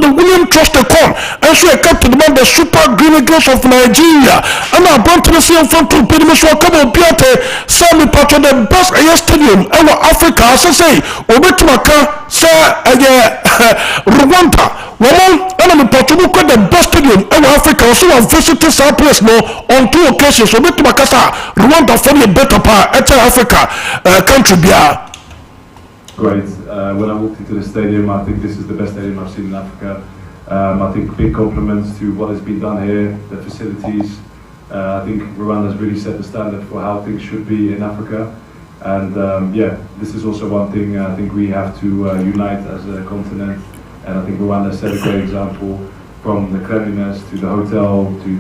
the William Trust and so I kept to demand the Super Green Eagles of Nigeria and I brought to the same front to pretty much come on Piate Sammy Patrick the best stadium in Africa as I say Obetumaka say Rwanda woman and Portugal the best stadium in Africa so I visited some place on 2 occasions Obetumaka Rwanda for the better part at Africa country bia. Great. When I walked into the stadium, I think this is the best stadium I've seen in Africa. I think big compliments to what has been done here, the facilities. I think Rwanda has really set the standard for how things should be in Africa. And this is also one thing I think we have to unite as a continent. And I think Rwanda set a great example from the cleanliness to the hotel to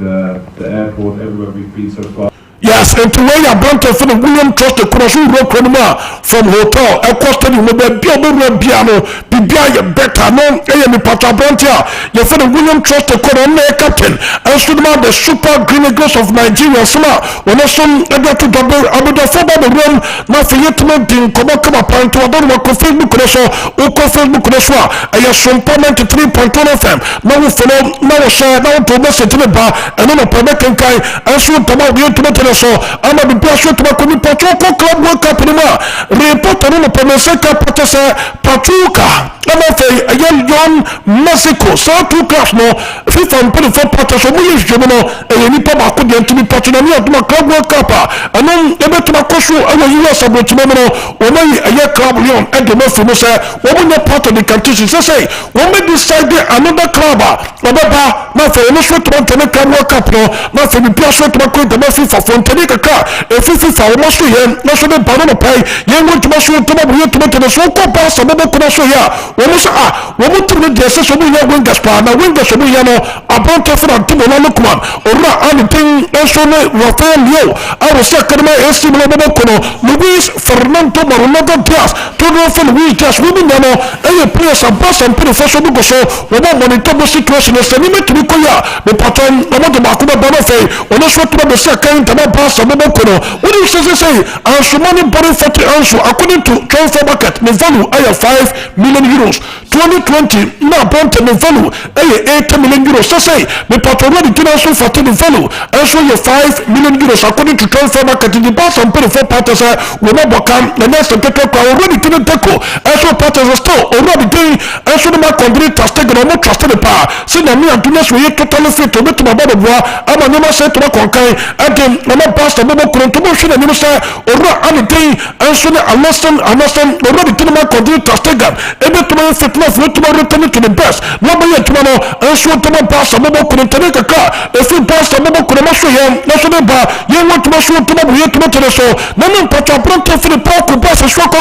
the airport, everywhere we've been so far. Yes, and to where you brought for the William Trust the Crossing Road from hotel, a costed you with a piano, Bibia better, no, a Pata Brontia, you for the William Trust the Corona captain, and stood about the Super Green Eagles of Nigeria, Summer, when I saw to double about the football the room, not for yet to make the Kobakama point to other work of Facebook Reswa, I have Sompa 93.1 FM, now we follow, now share, now to message to the bar, and then a Panakan Kai, and so about the so I'm a person to make a club World Cup in report on the Pomeseka Patasa Patuka. I'm a young Mexico, so 2 class no 5 and 24 Patas of Willis Gemino, and any Papa could get to be Patanamia to my club World Cup. And then able to my coach, I was US about tomorrow, or maybe a year club Leon and the Murphy Musa, woman not part of the competition. So say, when we decide another club, not for any short to make a World Cup, not for the person to make the Murphy for Fontanic car, a 50 for almost a year, national banana pay, young one to mushroom to the so called pass a mobile commercial here. When we to the assess of your wingers plan, a wingers of Yano, a brown tougher and Timona Lukman, or anything else on Rafael Leo. I was second my estimate Luis Fernando Maronado Diaz, to Rafael Luis Diaz, women, and your players are boss and professional Bugoso, without monitoring situation as a limit to Nicoya, the pattern of the Makuma Bonafe, when I shot to the second time pass a mobile cono. What do you say? And so money body 40 ounces according to transfer market, the value of 5 million euros. 2020 now bought the value 8 million euros. So say the part already did also for the value and so your 5 million euros according to transfer market in the past and 24 partners will not become the next already didn't take and so partners are still already doing and so the market has taken a more trusted the power. So now me and Tunes we totally fit to make to my body boy. I'm a never said to my conkai and then I'm a pastor mobile current to motion and you say or anything and so I must already to the market trusted God able to my fit enough to my return to the best. Nobody tomorrow and so to my pastor mobile current to make a car if you pass the mobile current muscle here national bar you want to mushroom to my to the show then you put your brand for the park with pass a shock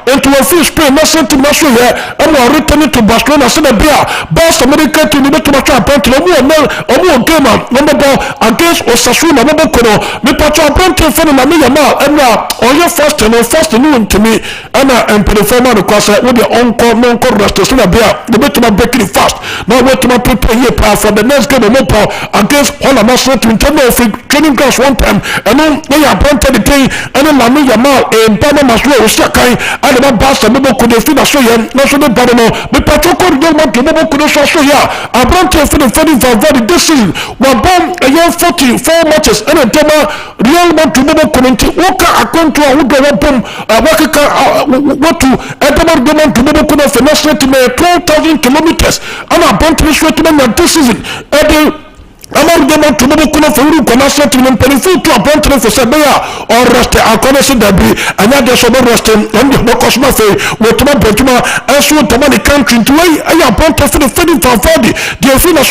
into a fish spray nothing to muscle here and we are returning to Barcelona so the beer boss America to the to my trap to the more game number ball against Osasuna mobile current me put your brand for the Mania now and now all your first noon to me and performer because with your encore non-core restoration the way to my breaking fast now wait to my prepare here for the next game of Mopo against all of us to internal training grounds one time and then they are planted the thing and then Mania now in Panama Maslow Sakai and the bus and Mobo could finish so young national Panama but Patrocol don't want to Mobo could also show here I brought for the 45 this season were born a year 44 matches and a demo real man to Mobo community Walker account to a wood what to Edamar Goman to Mobo Kuna for national team 12,000 kilometers and I brought to this season among them to move for you can also to them for Sabaya or rest a connoisseur debris and not just over resting and the Cosmofe with my Betuma as well to the country to way I am point for the feeding for 40 the Finna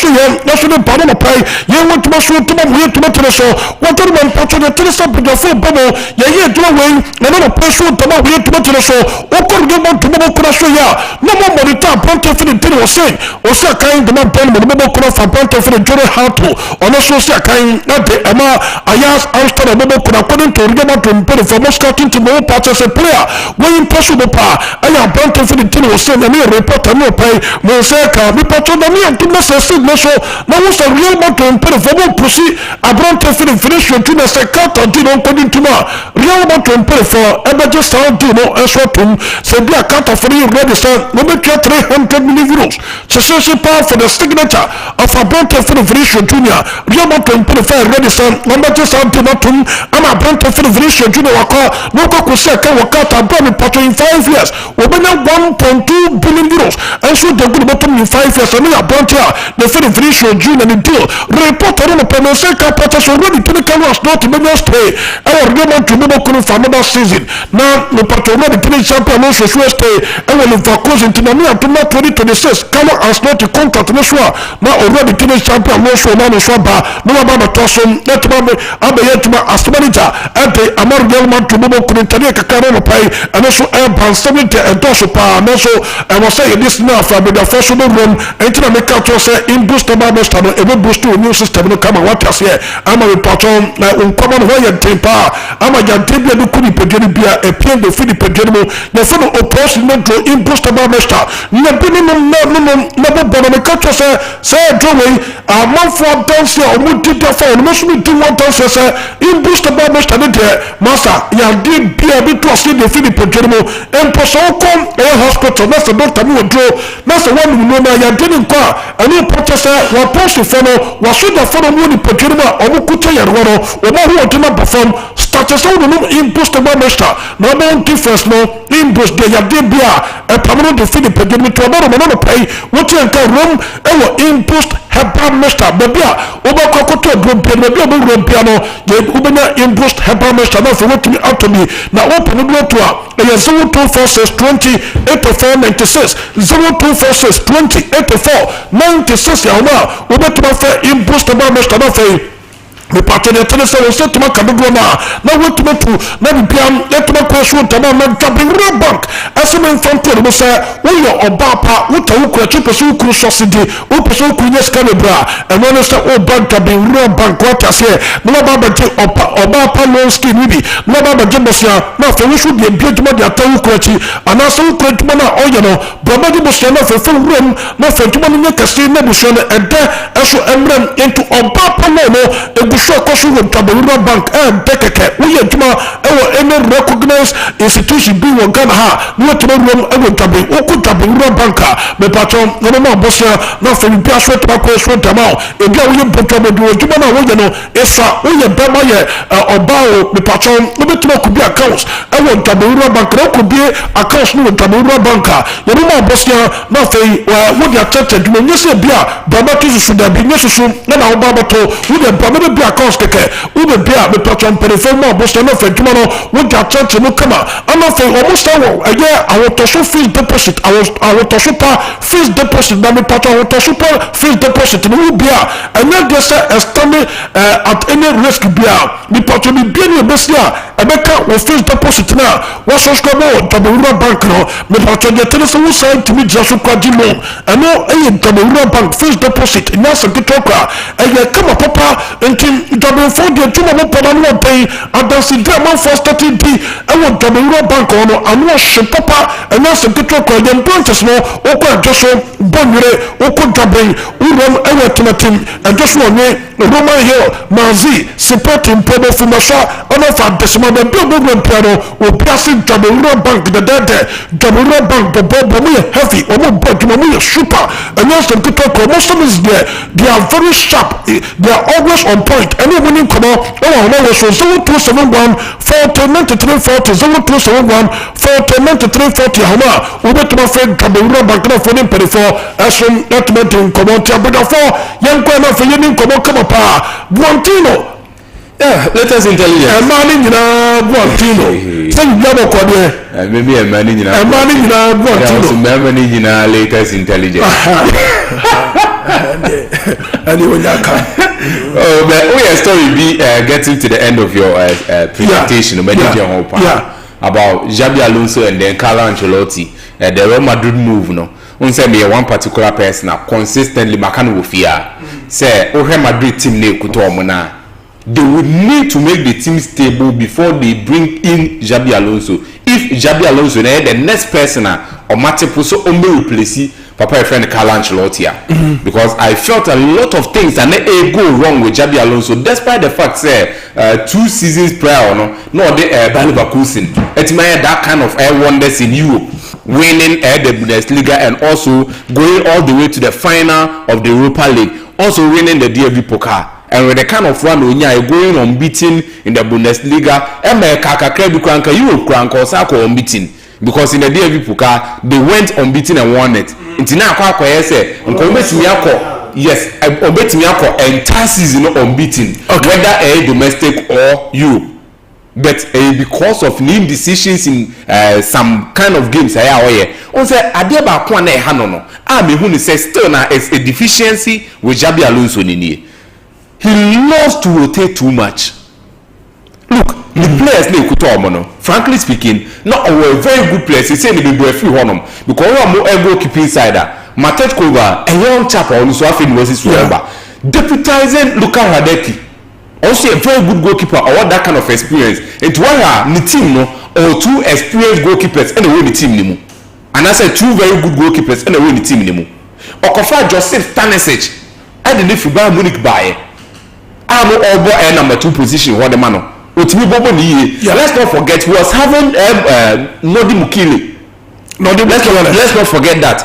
national Panama pay you want to muscle to my way to the show what do you want to the telescope with your full bubble you do away another person to my way to the show what could you want to move no more money point for the dinner was saying or so kind of man pen with the mobile for point for the jury how to ono so sia kan na de ema ayas Alston bobo kuna according to Real Madrid play for Moscow team to no purchase a player when impossible pa aya Brentford for the team was saying na me reporter no pay mo say ka me pato na me to message no so na wo say Real Madrid play for mo proceed Brentford for the finish your team say cut on team according to ma Real Madrid play for emergency sound do no extra team say be account for you ready say no be 300 million euros so power for the signature of a Brentford for the finish your junior Real Madrid play for ready say emergency sound do not tum ama Brentford for the finish your junior waka no ko say ka waka ta bro me pato in 5 years we be 1.2 billion euros and so they go bottom in 5 years and we are Brentford the finish your junior and the deal reporter no pay say ka pato so ready to the cameras not to be stay our Real Madrid no go for another season now the pato no the finish champion no so stay and we for close into na 2026 come as not the contract no so now already finish champion no so na no so ba no ba ba to so let me abayetuma as manager and the among Real Madrid no go interne kakara no pay and so ban 70 and so pa no so I was saying this now from the first room and to make out to say in boost the best and a boost to new system no come what us here I'm a report na uncommon way and temper I'm a jantibia no kuni pejeni bia e pien de fidi pejeni mo the phone opposition no to in boost the best na minimum no bono make out to say drawing a month for dance or multi for no so do one dance say in boost the best and there master ya did bia be to see the fidi pejeni mo en poso kom e hospital na se doctor no draw na se one no na ya didn't kwa ani purchase wa post for no wa so da for no ni pejeni mo o kuta ya ro o ma hu o tuma perform status no no impost ba master no don difference no impost de ya de bia e pamano de fidi pejeni to ba no pay what you can room e wo impost heba master bebia o ba kokoto bro bebia bo ro piano je ubenya impost heba master na for what me out to me na open no to a 024620 8496 0246 20 84 96 ya na o ba to fa impost ba master na fa the partner tells us to make a big now what to to na biam let me question to na jumping bank as in front of us we your obapa what to ku to person ku society o person ku yes canebra and when say o bank jumping bank what as here no baba je obapa loan scheme bi no baba je bosia na for we should be build mo dia tawu ku achi ana so ku tuma na o you know baba je bosia na for room na for tuma no kase na bosia na ede eso emrem into obapa no sure cause we Tabura Bank and Dekeke we juma any recognized institution be one Ghana ha no to room e Tabu Tabura Banka me patron no ma bosia na for be aswe to ko so dama e bia we botobo do juma na we no efa we bema ye obao me patron no be to ko be accounts e Tabura Bank no ko be accounts no Tabura Banka ye no ma bosia na for we dey attempted me nyese bia baba to su da bi nyesusu na obaba to we dey baba be accounts keke ube bia me patron perifere mo bosia no for juma no we dey attempted no kama ama for almost aye our so fees deposit our to super fees deposit na me patron our super fees deposit no bia and not just standing at any risk bia me patron be bia no besia ebeka we fees deposit na we subscribe to the bank no me patron dey tell us we sign to me just kwadi mo and no the bank fees deposit na so kitoka aye kama papa entin double for the tuma mo papa no pay adansi dey man for starting d e wo double bank no anu she papa and na so kitoka dem branches no oko ajoso bonure oko double urom e wo tumatim ajoso one Roman Hill Mazi supporting Pobo Fumasha on of our decimal Bill piano or passing double bank the dead double bank the bob heavy or more body super and yes the good talk most of is there they are very sharp they are always on point any winning come out oh no so 0271 409340 0271 409340 hama we bet my friend double bank no for them as from that meeting come out for young come for you come up Buontino. Yeah, let us intelligence. A man in Buontino. Say you go there. Maybe a man in Buontino. Maybe in latest intelligence. Oh, but we are still be getting to the end of your presentation. About Xabi Alonso and then Carlo Ancelotti. The Real Madrid move, no. say me one particular person consistently makano wofia say Real Madrid team ne kuto omona they would need to make the team stable before they bring in Xabi Alonso. If Xabi Alonso the next person or Matip so only replace Papa your friend Carlo Ancelotti because I felt a lot of things that go wrong with Xabi Alonso despite the fact say 2 seasons prior no the Bayer Leverkusen it may that kind of wonders in Europe winning the Bundesliga and also going all the way to the final of the Europa League also winning the DFB Pokal. And with the kind of run we are going unbeaten in the Bundesliga, Europe crank or Sako unbeaten because in the DFB Pokal they went unbeaten and won it. Intina kwa say yes, Obetimiako entire season unbeaten, whether a domestic or Europe. But because of indecisions in some kind of games, on say Adeba Kwane Hanono, Huni says still now it's a deficiency with Xabi Alonso in he loves to rotate too much. Look, the players they could frankly speaking, not a very good players. He said they be a few honum because we are more goalkeeping insider. Matechkova, a young chap on so often was his forever. Deputizing Luka Hradecki, also a very good goalkeeper or that kind of experience. And to the team no or 2 experienced goalkeepers and the team nimo. And I said 2 very good goalkeepers and the team nimo. Okofa Joseph Stanisic, I didn't know Bayern Munich buy. I'm over number 2 position what the man let's not forget he was having Nodi Mukili. Let's not forget that.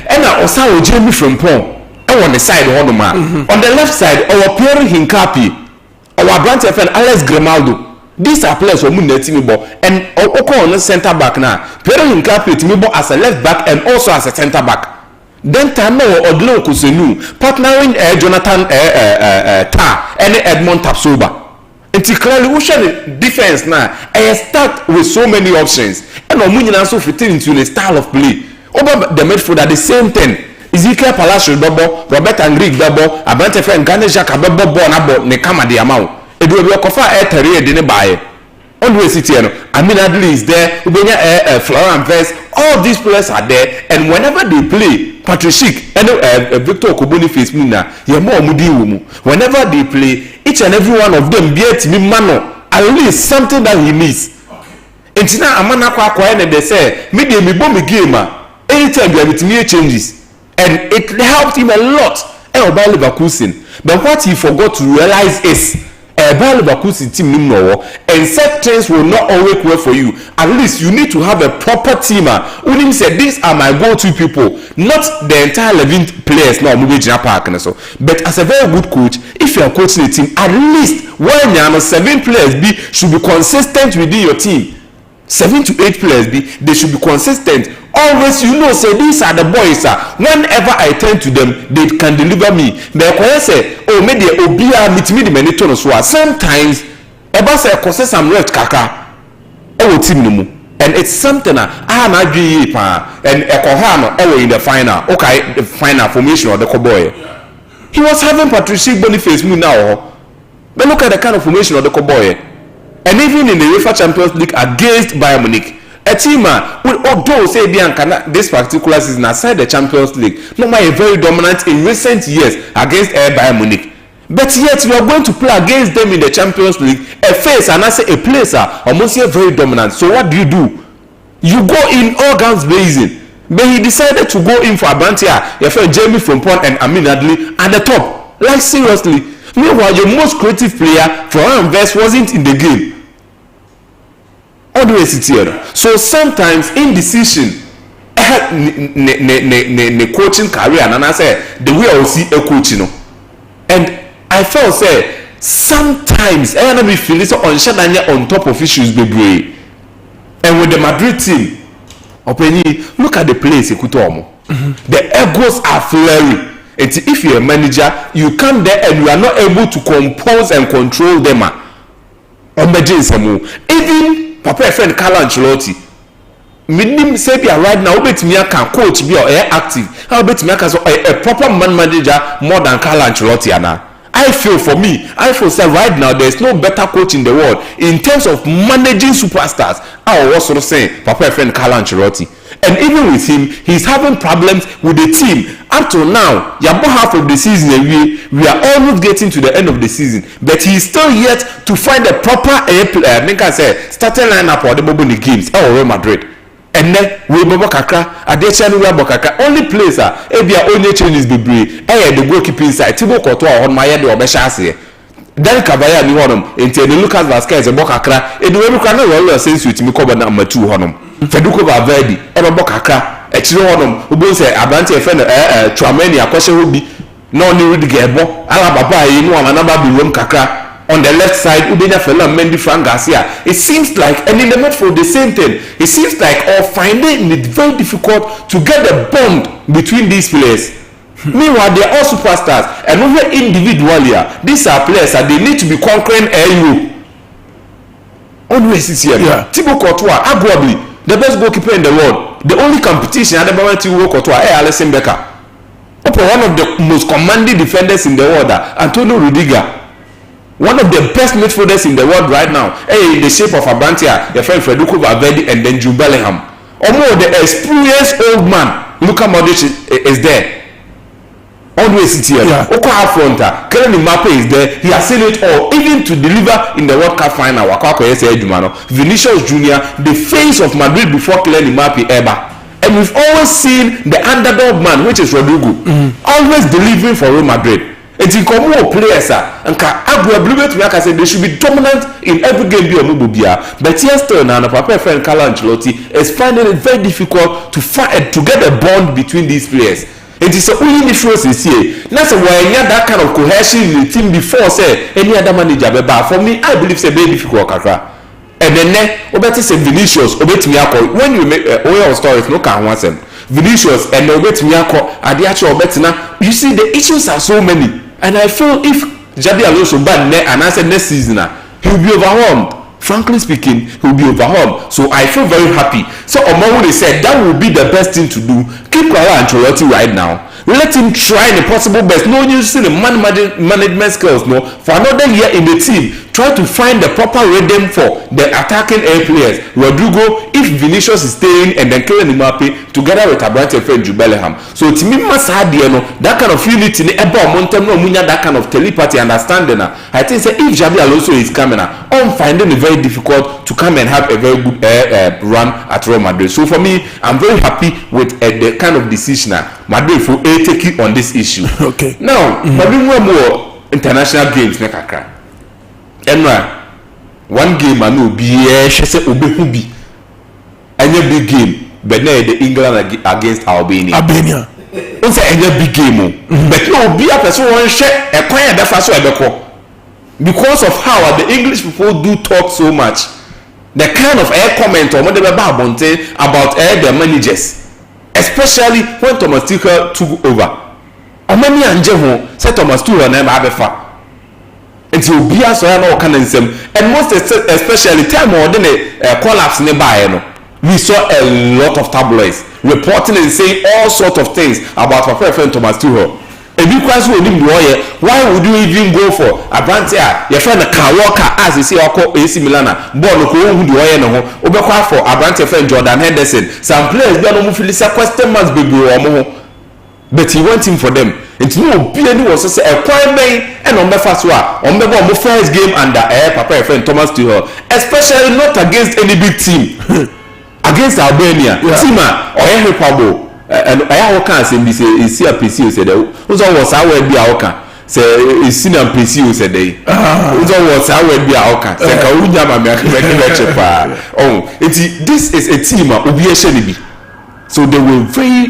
And also Jeremy from Pong on the side of the man. On the left side our Pierre Hincapi, our branch friend Alex Grimaldo. These are players who are team and Oko on the center back now. Pierre Hincapi as a left back and also as a center back. Then Tano Odlo Kusenu partnering Jonathan Ta and Edmond Tapsoba. And clearly we share the defense now. I start with so many options. And Omunyan also fitting into the style of play. Over the midfield at the same thing. Ezekiel Palacio double, Robert Angrick double, Abante Friend Ganeja Kababo Bonabo Nekama de Amau. Edu Kofa Terry didn't buy. Always Citiano. Adley is there. Ubenya Florent Vest. All these players are there, and whenever they play, Patrick Schick and Victor Koboni face Mina, whenever they play, each and every one of them get me mano at least something that he needs. And now Amana Kwakwa they say, me bomb gamer. Anytime there with me changes, and it helped him a lot. Bayer Leverkusen. But what he forgot to realize is Bayer Leverkusen team and set things will not always work for you. At least you need to have a proper teamer. Unim said these are my go-to people, not the entire 11 players now moving to park and so. But as a very good coach, if you are coaching a team, at least when you are 7 players should be consistent within your team. 7 to 8 players they should be consistent. Always say these are the boys whenever I turn to them they can deliver me. They say maybe obia meet me the many tones sometimes eba say cause some left kaka team no and it's something I na dwi pa and ekoha in the final okay the final formation of the Cowboy. He was having Patrick Boniface now. But look at the kind of formation of the Cowboy. And even in the UEFA Champions League against Bayern Munich, a team although say Bianca this particular season aside the Champions League, not very dominant in recent years against Bayern Munich. But yet you are going to play against them in the Champions League, a face and I say a place almost very dominant. So what do? You go in all guns blazing. But he decided to go in for Abantia, your friend Jamie from Pond and Amin Adli at the top. Like seriously. Meanwhile, your most creative player, Florent Vest, wasn't in the game. So sometimes indecision the coaching career and I say the way I will see a coach and I felt say sometimes I be feeling so on top of issues baby. And with the Madrid team look at the place the egos are flaring. And if you're a manager you come there and you are not able to compose and control them even Papa friend Carlo Ancelotti. Minim say be right now obetimi aka coach be or active. How obetimi aka so a proper man manager more than Carlo Ancelotti ana. I feel say right now there is no better coach in the world in terms of managing superstars. I was sort of saying Papa friend Carlo Ancelotti. And even with him, he's having problems with the team. Up till now, about half of the season, we are almost getting to the end of the season. But he's still yet to find a proper starting lineup for the Boboni games. Real Madrid. And then we Bobo Kakra, Adechanu Kakra. Only place Ebia only change is Bibri. The goalkeeping side. Thibaut Courtois on my head or Beshasi. Dan Kabaya ni honum enti the Lucas Vazquez Bokakra e do we kwa na roll sense with me ko na matu honum Federico Valverde e Bokakra e chire honum obo se abante e friend Tchouameni akwose hobi no ni Rudiger ebo ala baba yi no amana ba bi rom kakra on the left side ubenya fela Mendy Frank Garcia. It seems like, and in the midfield the same thing, it seems like or finding it very difficult to get the bond between these players. Meanwhile, they are all superstars, and over individually, these are players that they need to be conquering EU. Always is here. Yeah. Thibaut Courtois, arguably the best goalkeeper in the world. The only competition at the moment Thibaut Courtois, Alisson Becker. One of the most commanding defenders in the world, Antonio Rudiger. One of the best midfielders in the world right now. In the shape of Abantia, your friend Federico Valverde, and then Jude Bellingham. Almost the experienced old man, Luka Modric is there. Always sit here. Oko Afronta, Kylian Mbappe is there. He has seen it all, even to deliver in the World Cup final. Vinicius Junior, the face of Madrid before Kylian Mbappe ever. And we've always seen the underdog man, which is Rodrigo, always delivering for Real Madrid. It's in common players, and they should be dominant in every game. But here still now, Papa friend Carlo Ancelotti is finding it very difficult to get a bond between these players. It is the only difference is here. That's why you have that kind of cohesion in the team before say any other manager. But for me, I believe it's very difficult. And then obeti say Vinicius, obeti miyako. When you make oil stories, no can want them. Vinicius and obeti miyako, adiacho obeti na. You see, the issues are so many, and I feel if Xabi Alonso bad and I said next season, he will be overwhelmed. Frankly speaking, he will be overwhelmed. So I feel very happy. So Omo they said that will be the best thing to do. Keep Carlo Ancelotti right now. Let him try the possible best. No use in the management skills. No, for another year in the team, try to find the proper rhythm for the attacking air players. Rodrigo, if Vinicius is staying, and then Kylian Mbappe together with Abrante friend Jude Bellingham. So to me, must have that kind of unity. That kind of telepathy, understanding. I think say if Xabi Alonso is coming, I'm finding it very difficult to come and have a very good run at Real Madrid. So for me, I'm very happy with the kind of decision Madrid for take it on this issue. Okay. Now, Madrid more international games make a cry. One game I know be she say obehubi. Any big game, but now the England against Albania. Don't say any big game, but no be a person one share a quiet that fast because of how the English people do talk so much. The kind of air comment or whatever about their managers. Especially when Thomas Tuchel took over. Omani Anjeho said Thomas Tuchel na ba befa. Until Bia so ya no kan nsem. And most especially time or the collapse ne ba no. We saw a lot of tabloids reporting and saying all sorts of things about our friend Thomas Tuchel. If you question why would you even go for Abrante your friend Kyle Walker as you see AC Milan ball ko hu the oye no ho obekwa for Abrante friend Jordan Henderson some players don't know feel say question marks be ho but he went in for them it no be any was say a kwan ben and on befa so on be go first game under Papa friend Thomas Tuchel especially not against any big team against Albania team or Pablo and I can say this is a PC said who's was our be our say is seen and PC said they who's was our be our say oh this is a team obi so they were very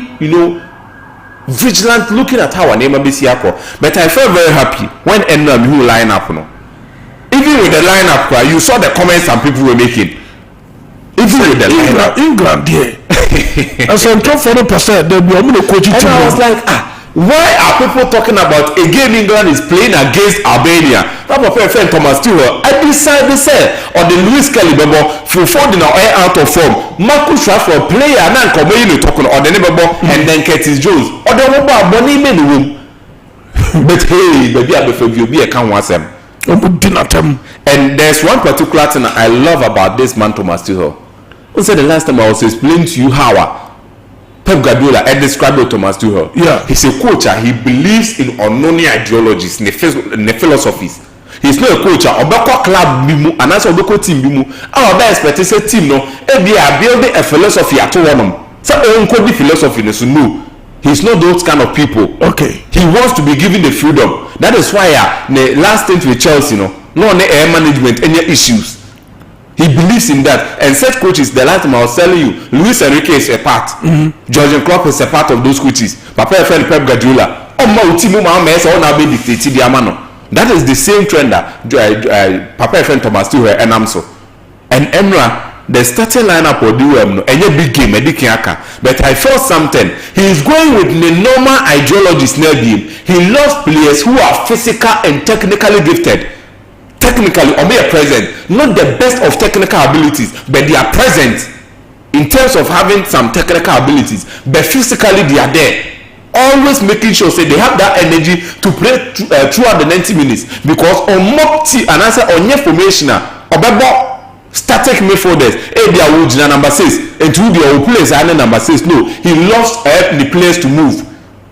vigilant looking at how our name be but I felt very happy when who line up even with the lineup you saw the comments some people were making even with the lineup England there and some 40% they'll be coaching and I was like why are people talking about a game England is playing against Albania? Papa friend Thomas Tuchel I decided to say or the Luis Kelly bebo folding out of form Marcus Rashford player and come in talking or the neighbor and then Curtis Jones or the money in the room but hey baby I be a can want them and there's one particular thing I love about this man Thomas Tuchel. I said the last time I was explaining to you how Pep Guardiola and described Thomas Tuchel. Yeah. He's a coach. He believes in unknown ideologies, in the philosophies. He's not a coach. Obeko club bimu, and that's Obeko team bimu. Our best expect is a team no. They are building a philosophy at one. So own philosophy no. He's not those kind of people. Okay. He wants to be given the freedom. That is why the last stint with Chelsea, no air management, any issues. He believes in that. And such coaches, the last time I was telling you, Luis Enrique is a part. Jurgen Klopp is a part of those coaches. Papa friend Pep Guardiola. That is the same trend that Papa friend Thomas Tuchel and Amso. And Emra, the starting lineup will do no any big game but I felt something. He is going with the normal ideologies near him. He loves players who are physical and technically gifted. Technically or be present, not the best of technical abilities, but they are present in terms of having some technical abilities, but physically they are there, always making sure say they have that energy to play throughout the 90 minutes. Because on mock and answer on your formation or static midfielders, they are number 6 and to the players are number 6. No, he loves the players to move.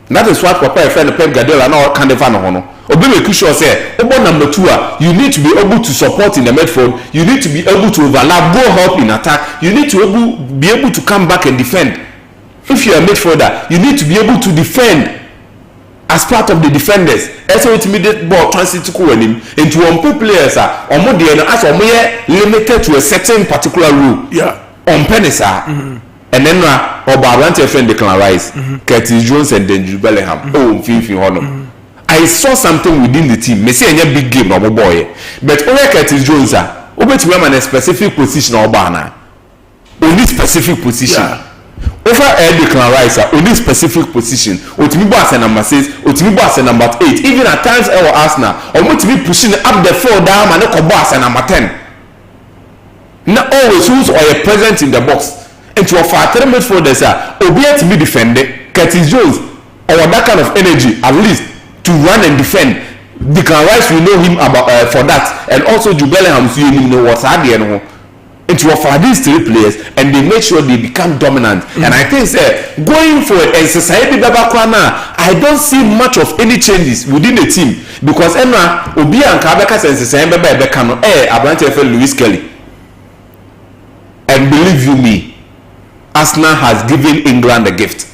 That is what Papa friend Pep Guardiola now can defend on. Obi make sure say number 2 you need to be able to support in the midfield, you need to be able to overlap, go help in attack, you need to be able to come back and defend. If you are a midfielder, you need to be able to defend as part of the defenders. As an intermediate ball transit to him into one players are or more as or limited to a certain particular rule. Yeah. On penisa. And then or Barante friend Declan Rice, Curtis Jones and then Jude Bellingham. Oh, Fifi Honor. I saw something within the team. Me say any big game no boy. But only Curtis Jones over to him in a specific position or banner. Only specific position. Yeah. Over Declan Rice only specific position. Otimi boss number 6, Otimi boss number 8. Even at times our Arsenal, or to be pushing up the floor down and no boss number 10. Not always who's or a present in the box. And to a far midfielders obey to be defended. Curtis Jones or that kind of energy at least to run and defend. Declan Rice, we know him about for that, and also Jude Bellingham, so you know what's at the end. Into for these 3 players, and they make sure they become dominant. And I think going for it and society I don't see much of any changes within the team because Emma Obi and Kabeka and society Becano Abrante Luis Kelly. And believe you me, Arsenal has given England a gift.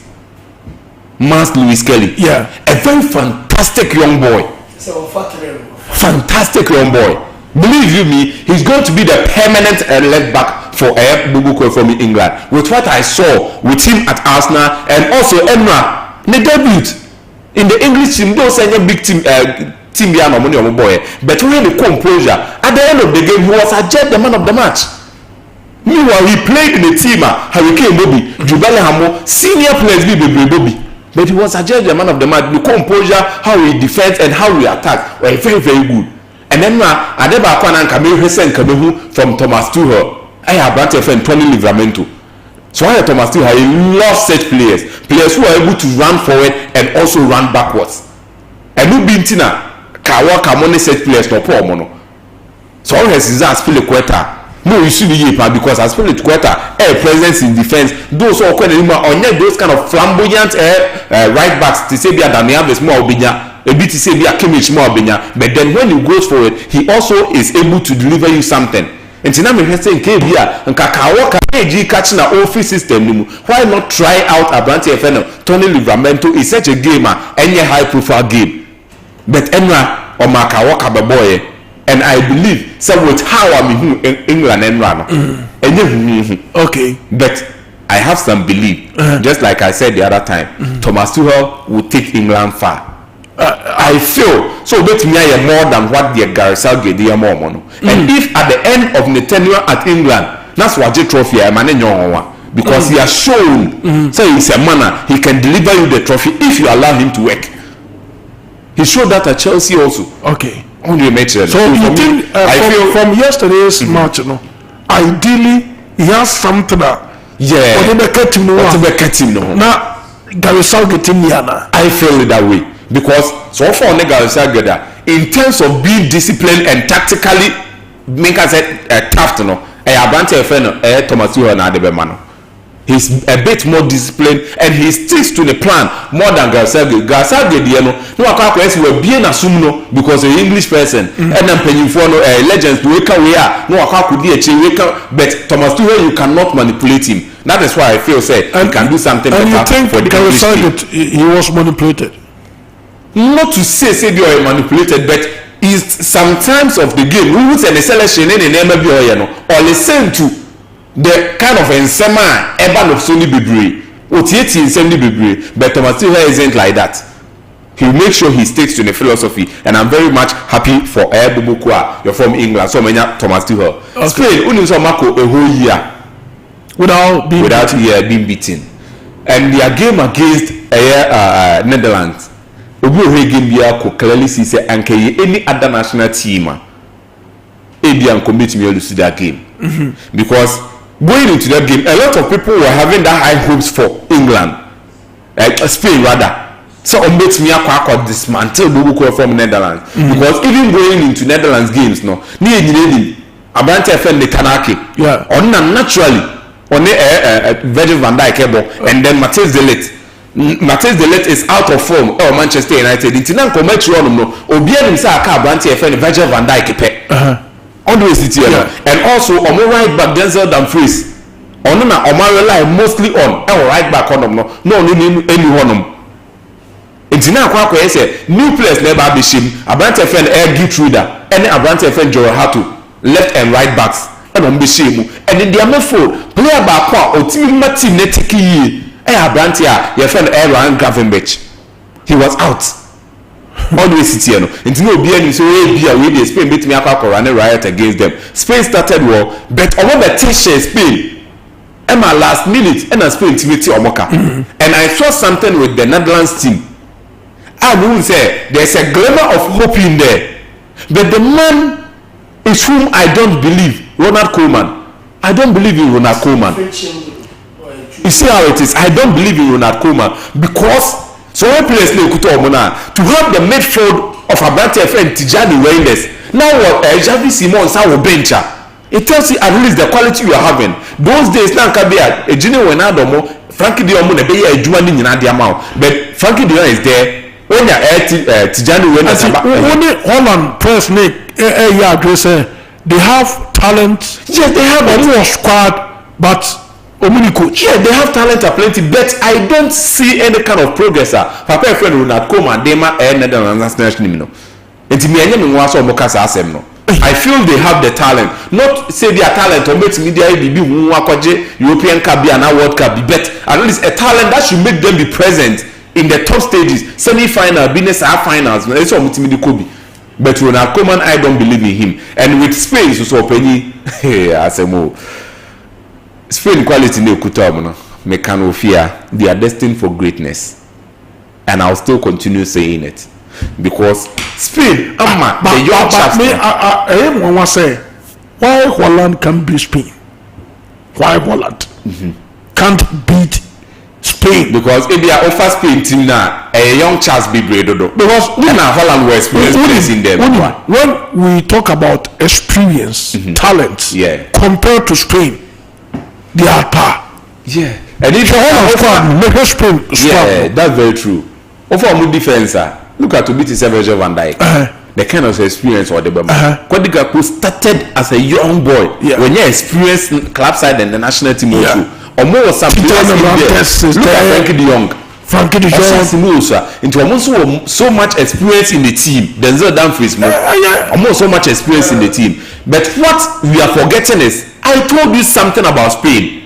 Mas Luis Kelly. Yeah. A very fantastic young boy. Fantastic young boy. Believe you me, he's going to be the permanent left back for Bubuko from England. With what I saw with him at Arsenal and also Emra, the debut in the English team, those are a big team boy. But when the composure at the end of the game, he was adjudged the man of the match. Meanwhile, he played in the team, Hurricane Bobby, Jude Bellingham, senior players, Bobby. But he was adjudged the man of the match. The composure, how he defends and how he attacks were very, very good. And then Adeba Kwan and Kamil Hussein Kamehu from Thomas Tuchel. I have brought a friend Tony Livramento. So I have Thomas Tuchel. He loves such players who are able to run forward and also run backwards. And who Bintina Kawa Kamone such players no poor mono. So all his is as Philip Quetta. No, you should be because as Philip Quetta, presence in defense. Those who are on those kind of flamboyant right backs to say that they have a small binya. A bit to say be a Kimmich more but then when he goes forward, he also is able to deliver you something. And now me say Kebia and Kakawa Kaji catching our office system. Why not try out Abrante FN? Tony Livramento is such a gamer, any high profile game. But Enra or Makawa Kababoy, and I believe so with how I'm in England and run. Okay. But I have some belief, just like I said the other time, Thomas Tuchel will take England far. I feel so bet me more than what the Gareth Southgate they are more. And if at the end of the tenure at England, that's what the trophy I'm one because he has shown so he's a manner he can deliver you the trophy if you allow him to work. He showed that at Chelsea also. Okay. Only make sure. So you think from yesterday's match, ideally he has something that now Gareth Southgate I feel it that way. Because so far in terms of being disciplined and tactically make us tough to know Abrante FN Thomas Tuchel na de be man He's a bit more disciplined and he sticks to the plan more than Gasage. Gasage, no account will be an assume because an English person and then paying for no legends to wake away. No account could be a change, but Thomas Tuchel, you cannot manipulate him. That is why I feel say he can do something and better you think for the English team. he was manipulated? Not to say you are manipulated, but is sometimes of the game we would say the selection in the name of or listen to the kind of ensema ever of Sony Bibri Otieti in Sandy Bibri, but Thomas Tuchel isn't like that. He makes sure he sticks to the philosophy, and I'm very much happy for Bubukwa. You're from England, so many Thomas Tuchel. Okay. Spain only saw Marco a whole year without being beaten, and their game against Netherlands. Obi game bia ko clearly see say any other national team Ebian commit me to that game. Because going into that game, a lot of people were having that high hopes for England, Spain rather. So on makes me a dismantle Bubuko from Netherlands. Because even going into Netherlands games, no, Abante FN the Kanaki, on naturally on Virgil van Dijk and then Matthias de Ligt. Matthias de Ligt is out of form. Manchester United. Intinan ko match run no. Obianim say aka Abante FN Virgil van Dijk pe. Always it here, and also on my right back Denzel Dumfries on na on my rely mostly on our right back on no anyone it's now quite say new players never be shim Abante FN air get reader and Abante FN Joel Hatu left and right backs and on be shim and in the midfield player back o team team netiki Abante your friend Aaron Gravenberch he was out. Always sit here no nti no obi ani so we dey Spain beat me akwa run riot against them. Spain started war but omo the t-shirt Spain Emma last minute and Spain timiti omoka and I saw something with the Netherlands team. I will say there's a glimmer of hope in there, but the man is whom I don't believe, Ronald Koeman. I don't believe in Ronald Koeman. You see how it is? I don't believe in Ronald Koeman because so one place to have the midfield of Abante FN Tijani Reinders. Now what Javi Simons our bencher. It tells you at least the quality you are having. Those days now can be a Gini Wenadomo, Frankie Dion Mune be a Juani in the amount. But Frankie Dion is there when you are Tijani Reinders. Only Holland press Nick they have talent. Yes, they have a more squad, but coach. Yeah, they have talent aplenty, but I don't see any kind of progress. Papa friend Ronald Koeman, Dema, Netherlands national team. And to me, I feel they have the talent. Not say their talent or make media be European Cup and World Cup, but at least a talent that should make them be present in the top stages, semi-final, business finals. That's what Mutimidi Kobe. But Ronald Koeman, I don't believe in him. And with Spain, so Penny, Spain quality ne kutomo no fear they are destined for greatness, and I'll still continue saying it because Spain the young chaps I say why Holland can beat Spain, why Holland can't beat Spain because if they are offer Spain team now a young chaps be breadodo because Holland were experienced in them. When we talk about experience, talent, compared to Spain, they are par. Yeah, and if you have Spain, that's very true. Over defense, look at Tobiti Virgil van Dijk. The kind of experience or the Kwadigaku started as a young boy. When you experience club side and the national team also, or more some players in there. Look at Frankie de Jong. Into almost so much experience in the team. Denzel Dumfries, almost so much experience in the team. But what we are forgetting is, I told you something about Spain.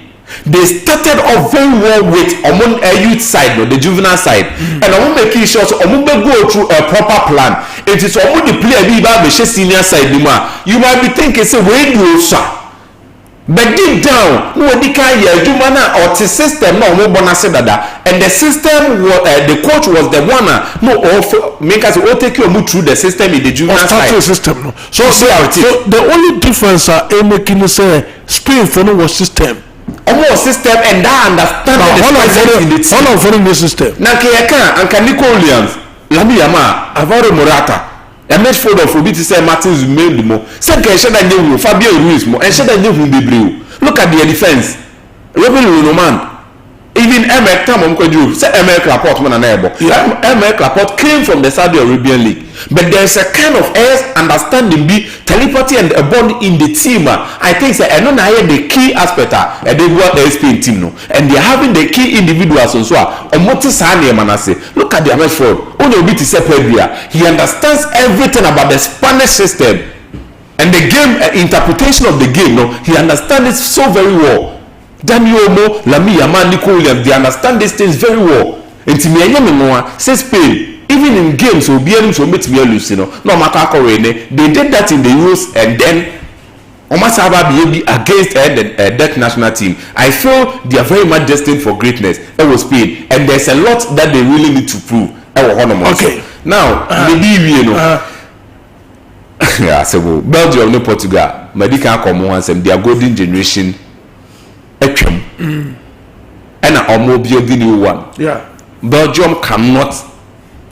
They started off very well with among a youth side, the juvenile side, and I'm making sure so go through a proper plan. It is only the player be about the senior side. You might be thinking, say, where do you sir? But deep down, no can Jumana or the system no and the system was the coach was the one make us all take you through the system in the juvenile side. System. So the only difference making say Spain for no system. Almost system and that understand the following the system. Now can Nico Williams, Lami Yama, Alvaro Morata. A match for the Fubiti say Martins made more. Second, Fabio Ruiz more, and Shada New Bibliu. Look at their defense. Robin Lunoman. Even Emek Tamom Kweju, say Emek Laporte Mananebo. Emek Laporte came from the Saudi Arabian League. But there's a kind of understanding, telepathy and a bond in the team. I think say I know now the key aspect and they work the Spain team no. And they're having the key individuals on so look at their match for he understands everything about the Spanish system and the game interpretation of the game. No, he understands it so very well. Daniel Mo, Lami Yaman, Nico Williams, they understand these things very well. And to me, say Spain, even in games, will be able to meet me lose, no matter how they did that in the Euros, and then Omasaba be against the Dutch national team. I feel they are very much destined for greatness. It was Spain, and there's a lot that they really need to prove. Okay, now maybe you know. Yeah, so Belgium, no Portugal, Medical come once, and their golden generation. And a new one. Yeah. Belgium cannot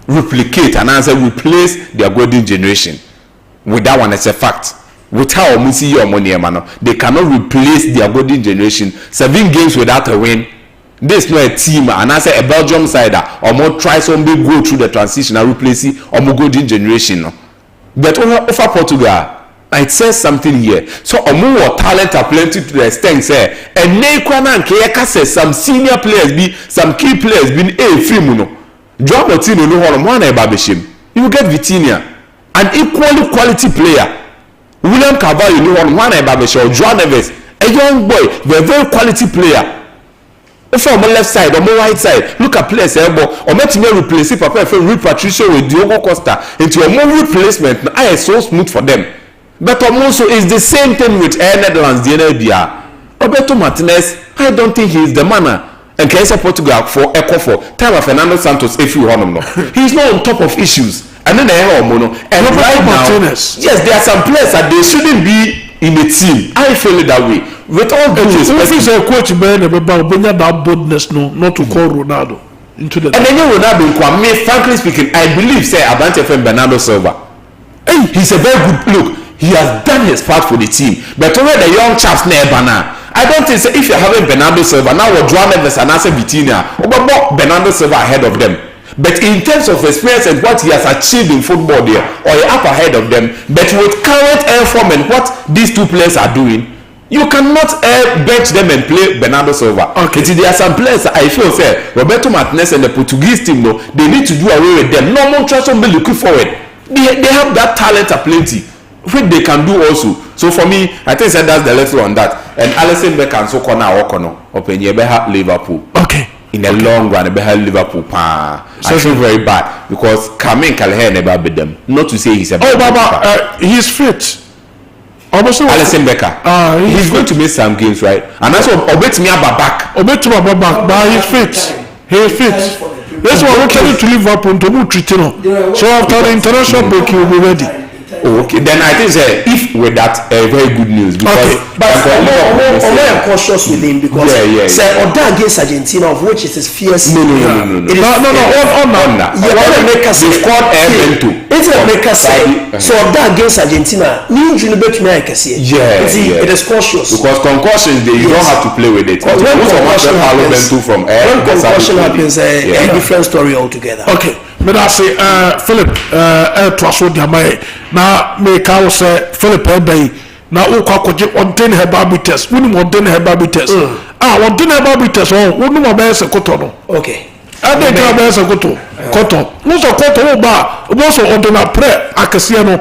replicate and answer replace their golden generation. With that one, it's a fact. With how we see your money, they cannot replace their golden generation. 7 games without a win. This is not a team, and I say a Belgium side or more try somebody go through the transition and replace it or more golden generation. But over Portugal. It says something here. So more talent are plenty to the extent say and some senior players be some key players been a film. Job Martino no one Babishim. You get Vitinha, an equally quality player. William Carvalho no one Babishim or Joan Neves, a young boy, they're a very quality player. From the left side or more right side, look at players elbow or let me replace Papa Rui Patricio with Diogo Costa into a more replacement. I am so smooth for them. But also is the same thing with Netherlands, the NLBR. Roberto Martinez, I don't think he is the manner. And Kaiser Portugal for Echo for time of Fernando Santos, if you want him. He's not on top of issues. And then they have mono. And right now, yes, there are some players that they shouldn't be in the team. I feel it that way. With all due respect, if a coach man about that boldness, no, not to call Ronaldo into the. And then Ronaldo, frankly speaking, I believe say Abante from Bernardo Silva. Hey, he's a very good look. He has done his part for the team. But over the young chaps never now. I don't think if you're having Bernardo Silva now or Joan Neves and Asa Vitinha, Bernardo Silva ahead of them. But in terms of experience and what he has achieved in football there, or up ahead of them, but with current air form and what these two players are doing, you cannot bench them and play Bernardo Silva. Okay. There are some players I feel say Roberto Martinez and the Portuguese team, no, they need to do away with them. No more trust on looking forward. They have that talent aplenty. Which they can do also. So for me, I think that's the lesson on that. And Alisson Becker and so corner open Liverpool. Okay. In the long run, Liverpool. I feel very bad because Kamin Calher never beat them. Not to say he's a bad Baba, he's fit. Alisson Becker. He's going to miss some games, right? And that's what Obetumi back. But he's fit. He's fit. That's why we're coming to Liverpool to move Tritino. So after the international break, he will be ready. Okay, then I think if with that very good news because but I'm cautious with him because say Oda against Argentina of which it is fierce. No. They've scored it's a maker say so Oda against Argentina need you bet me I can see it is cautious because concussions you don't have to play with it. When concussion happens a different story altogether. Okay. But I say, Philip, trust what you now make our say Philip Bay. Now, on 10 herbal test. We need 10 herbal test. 10 herbal test. Oh, we need a cotton. Okay. I think I have a cotton. Most of cotton bar, also on the prayer, I can see no.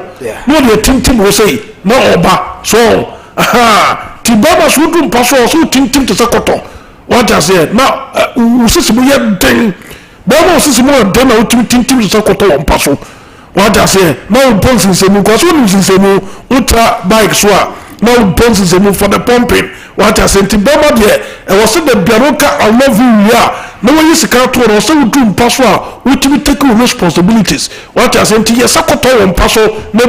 No, the Tim will say, no, Oba. So, Tibaba should pass also Tim to Sakoto. What I said. Now, we see Baba sisi mo dem na utim so koto won paso what I say now pons in semu because when in semu ultra bike so now pons in semu for the pumping what I say Baba there I was the Biaroka I love you na wɔyi sika to no sɛ wodu mpa so a wotumi take responsibilities what I say nti yɛ sakɔtɔ wɔ mpa so ne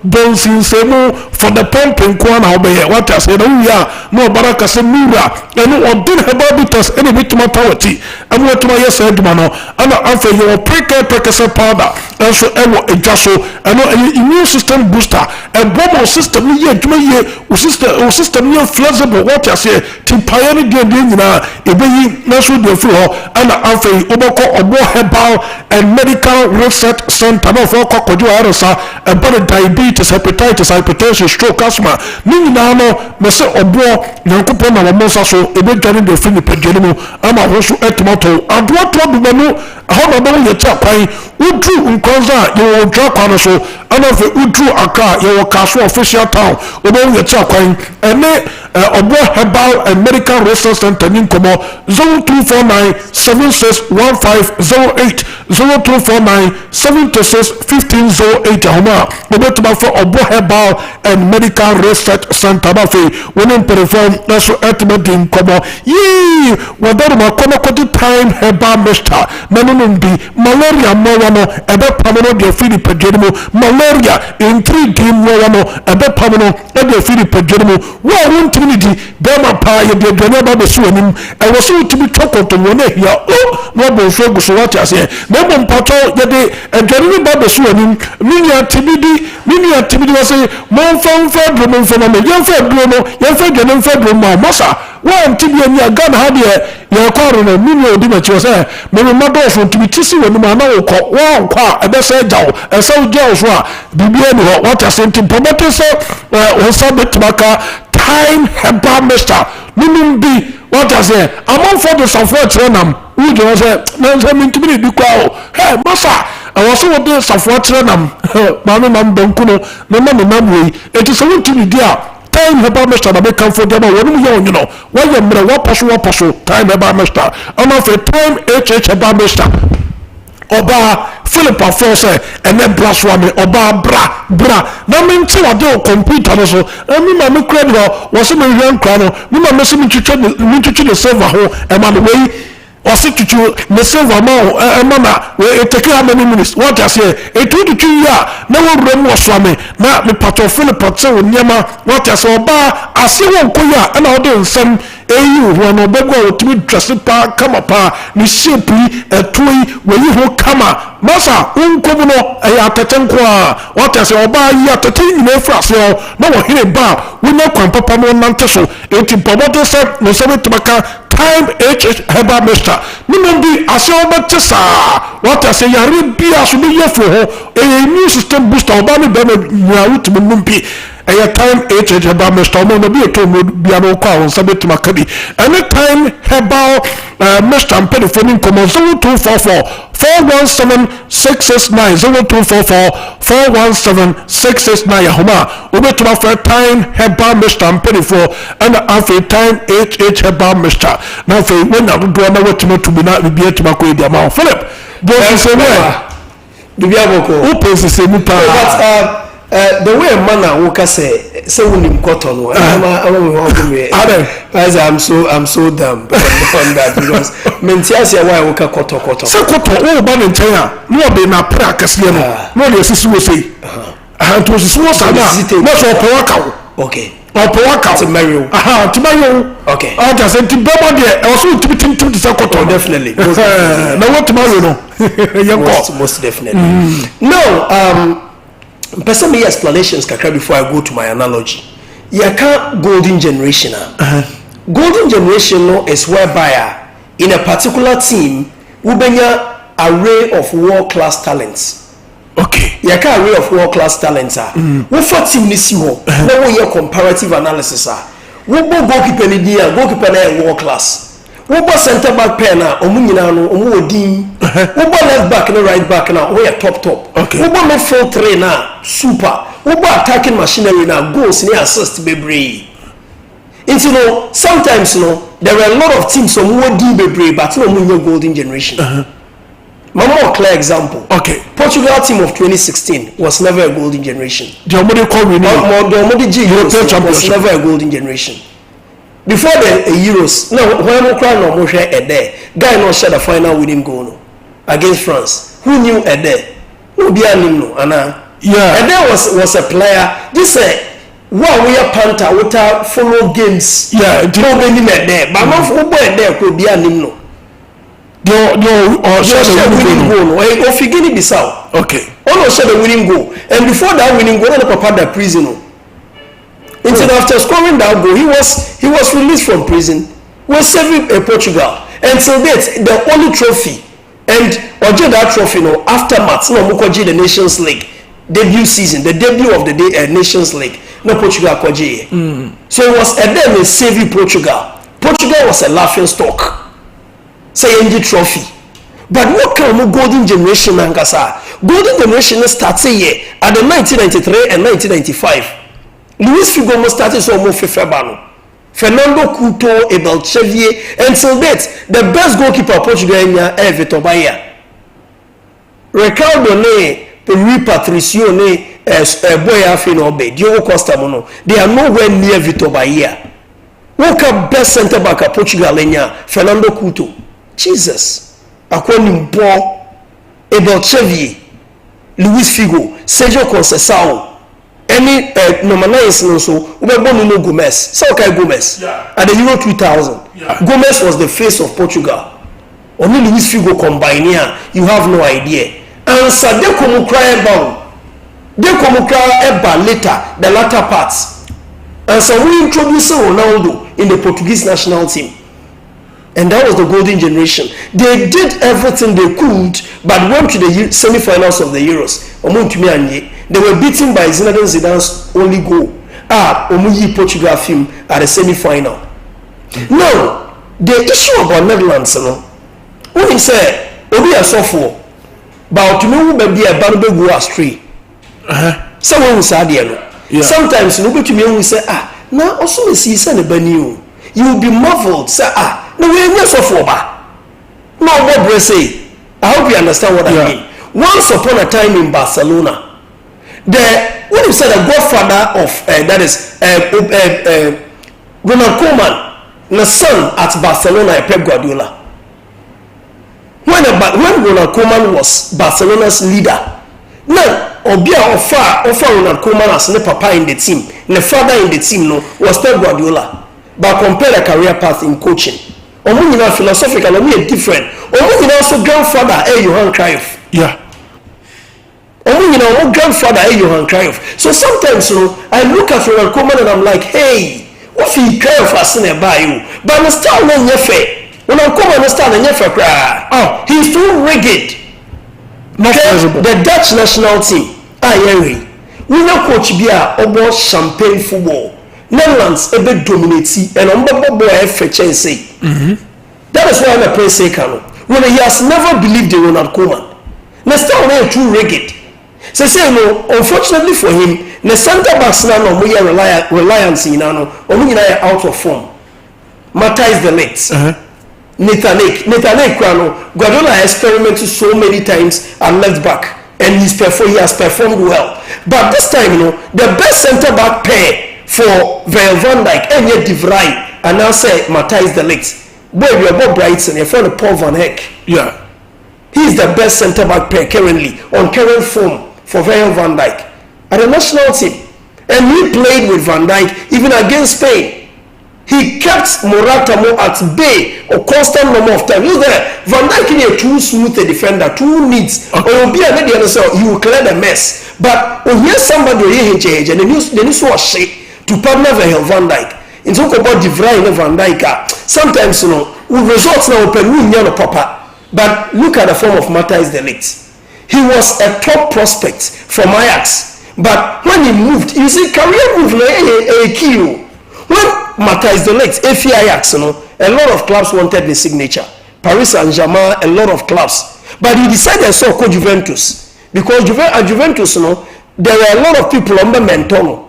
bonsinsɛmu for the pumping nkoa na wɔbɛyɛ what I say na wowie a na ɔbara kasɛ mura ɛne ɔden herbal bitters ɛne bituma tawati ɛne wɔtuma yɛ saa adwuma no ɛna afei yɛwɔ prekɛsɛ powder ɛnso ɛwɔ adwa so ɛno ɛyɛ immune system booster ɛbɔ ma system no yɛ adwuma yie wo system yɛ flexible what I say ti mpaeɛ no deɛ nyinaa ɛbɛyi na so deɛ firi hɔ ɛna afei wobɛkɔ ɔbɔ herbal and medical research center na ɔfɔ kɔ kɔgye ayaresa ɛbɔ no diabetes hepatitis hypertension stroke asthma ne nyinaa no mɛ sɛ ɔboɔ nyankopɔn na wɔmmɔ nsa so ɛbɛdwane deɛ firi nipadua no mu ama ho so ɛtomatɔ adoatoa duma no ɛhɔ na ɔbɛwo yɛ kyɛ kwan woduru nkɔnza a yɛwɔ dwa kwan no so ɛna afei woduru Accra yɛwɔ Kaso official town ɔbɛwo yɛ kyɛ kwan ɛne ɔboɔ herbal and medical research center ne nkɔmmɔ 0249761508 0249761508 ahoma a wɔbɛtuma fɔ ɔboɔ herbal and medical research center na afei wɔne mpɛrɛfam na so ɛtuma di nkɔmmɔ yii wɔdɔrɔm akɔnɔkɔde time herbal mixture na nonom bi malaria mmɔwa no ɛbɛpam no deɛ firi nipadua no mu malaria ntiridi mmɔwa no ɛbɛpam no deɛ firi nipadua no mu wo a wontumi ne di bɛrima paa yɛde aduane aba bɛsi w'anim ɛwɔ sɛ wotumi tɔ kɔntɔmmɔ no ahia na wabɔ nsuo agu so wate aseɛ na mmom mpatɔ yɛde aduane no ba bɛsi w'anim me nua tibidi wɔ sɛ momfa aduro mo mfa ma me yɛmfa aduro no yɛmfa aduane mfa aduro ma wo mɔsa woante bi ani a Ghana ha deɛ yɛkɔre no me nua ɔdi m'akyi wɔ sɛ memema dɔɔso ntumi ti si w'anim a na wokɔ woankɔ a ɛbɛsɛ gya wo ɛsɛ wogya wo so a biribia ni hɔ wate aseɛ nti mpɔmɔte sɛ wo nsa bɛtumi ka time herbal mixture nonom bi what I say amanfoɔ de safoɔ akyerɛ nam wogyina sɛ nansa mentumi ne di koa o masa ɛwɔ sɛ wode safoɔ akyerɛ nam maame nam banku no ne ma ne nam wei ɛti sɛ wontumi di a time herbal mixture na bɛkamfo deɛ ma wɔnom yɛ onwono wɔyɛ mmerɛ wɔpɔ so time herbal mixture ɔno afei time herbal mixture ọba Philip afọ sẹ ẹnẹ bra so ami ọba bra na mi nti wade o kọmputa no so ẹmi ma mi kura ni hɔ wɔsi mi hwɛ nkura no mi ma mi si mi twitwi ne silver ho ɛma no wei wɔsi twitwi ne silver ma ho ɛma na it take how many minutes wɔn ti aseɛ etu twitwi yi a na wɔn wura mu wɔ so ami na mi patɔ Philip ɔte o nneɛma wɔn ti aseɛ ɔbaa ase wɔn nko yi a ɛna ɔde nsɛm eyi ho no bɛgu a wɔtumi dresse paa kama paa ne shape yi ɛto yi wɔyi ho kama masa nkɔm no ɛyɛ atɛtɛ nko a wɔte sɛ ɔbaa yi atɛtɛ nyinaa firi ase hɔ na wɔhene ba a wonya kwan papa no nante so enti mpɔmɔde sɛ ne nsa bɛtumi ka time herbal mixture ne mu bi ase ɔbɛte saa wɔte sɛ yare bia so ne yɛ firi ho ɛyɛ immune system booster ɔbaa ne bɛrima nyinaa wotumi nom bi ɛyɛ time herbal mixture ɔmo na bi eto mo bia no kɔ a wɔn nsa bɛtumi aka bi ɛne time herbal mixture mpɛnifo ne nkɔmɔ 0244417669 0244417669 ahoma a wobɛtumi afɛ time herbal mixture mpɛnifo ɛna afei time herbal mixture na afei wɔnya dodoɔ na wɔtumi tumi na bibi atumi akɔ edi ama Philip bɔnsɛn wɛ bibi abɔkɔ wopɛ nsɛsɛ mu paa. The way a man woka say unim cotton I'm so dumb on that because mentiasia why woka cotton say cotton o ba nten a no be na pra kase no no dey sisi wo sei to sisi wo sa na no so opowaka okay opowaka timario okay I just say tibebo dey e so tim to say cotton definitely na what timario no most definitely no person me explanations kakra before I go to my analogy. Yaka golden generation. Golden generation no is whereby in a particular team we benya array of world class talents. Okay. Yaka array of world class talents are. We for team ni si ho. Na we your comparative analysis are. We bo goalkeeper ni dia, goalkeeper na world class. We bo center back pair na omu nyina no omu odin. We bo left back na right back na we top. Okay. We bo midfield three na super. We bo attacking machinery na goals ni assist bebree. Into no sometimes there are a lot of teams omu odin bebree but no omu golden generation. More clear example. Okay. Portugal team of 2016 was never a golden generation. The Omodi call me the Omodi G was never a golden generation. before the Euros. No, when we cry no more share a day. Guy no share the final winning goal no, against France. Who knew a day? No be no, Anna. Yeah. And there was a player. This say, wow, we are panther. We are follow games. Yeah. No be him a day. But man football a day could be no. No, share the winning goal. Or Guinea Bissau. Okay. No share the winning goal. And before that winning goal, no papa the prison. Until after scoring that goal, he was released from prison. Was serving Portugal. Until that, the only trophy and Oje that trophy no aftermath no Mukoji the Nations League debut season, the debut of the Nations League, no Portugal Koji. So it was a day saving Portugal. Portugal was a laughing stock. Say NG trophy. But what kind of golden generation Nankasa? Golden generation started here at the 1993 and 1995. Luis Figo must start so more Febano. Fernando Couto, Abel Chevier, until that, the best goalkeeper of Portugal in Vitor Bahia. Ricardo ne, Rui Patricio ne, Boya Finobe, Diogo Costa Mono. They are nowhere near Vitor Bahia. What up best centre back of Portugal in Fernando Couto. Jesus. Akoni Mpo, Abel Chevier, Luis Figo, Sergio Conceição. Any number 9 so we Nuno Gomes. So okay Gomes. Yeah. At the Euro 2000. Yeah. Gomes was the face of Portugal. Only Luis Figo combine here. You have no idea. And so they come cry about. They come cry about later, the latter parts. And so we introduced Ronaldo in the Portuguese national team. And that was the golden generation. They did everything they could, but went to the semi-finals of the Euros. They were beaten by Zinedine Zidane's only goal. Omuyi Portugal film at the semi-final. Now, the issue about Netherlands, when he said, Obi a software, but to me, we be a bad go astray. Someone who said, sometimes, nobody to me will say, now also see son of you. You will be marveled, say, no, we are not software. No, what do say? I hope you understand what I mean. Once upon a time in Barcelona, when you said the godfather of that is Ronald Koeman, the son at Barcelona, Pep Guardiola. When Ronald Koeman was Barcelona's leader, now Obia offer Ronald Koeman as the papa in the team, the father in the team no was Pep Guardiola. But compare the career path in coaching. Omunina philosophical, we are different. Omunina also grandfather, Johan Cruyff. Yeah. Omunina grandfather, Johan Cruyff. So sometimes, I look at Ronald Koeman and I'm like, hey, what if he Cruyff has seen by you? But I'm still not fair. Ronald Koeman is still not fair. Oh, he's too rigid. The Dutch national team, we know coach Bia about champagne football. Netherlands ebe dominate and boy say. That is why I'm a praise say Kano. When he has never believed in Ronald Koeman. Next time we are too rigid. Say no, unfortunately for him, the center backs now no we are reliance in no out of form. Matthijs de Ligt. Nathan Kwano, Guardiola experimented so many times at left back and he has performed well. But this time, the best center back pair for Virgil van Dijk and yet De Vrij and now say Matthijs de Ligt. Boy, we are Bob Brighton, you're from Paul van Heck. Yeah. He is the best centre back pair currently on current form for Virgil van Dijk at the national team. And he played with Van Dijk even against Spain. He kept Morata at bay a constant number of times. Look there, Van Dijk is a too smooth a defender, too neat. Okay. Or be a he will clear the mess. But when here's somebody and then you saw shit to partner Virgil van Dijk. In talk about De Vrij and Van Dijk, sometimes with results now open we papa. But look at the form of Matthijs de Ligt. He was a top prospect from Ajax. But when he moved, you see career move a key. When Matthijs de Ligt, if Ajax, a lot of clubs wanted the signature. Paris Saint-Germain, a lot of clubs. But he decided to go Juventus. Because at Juventus, there were a lot of people under Mentono.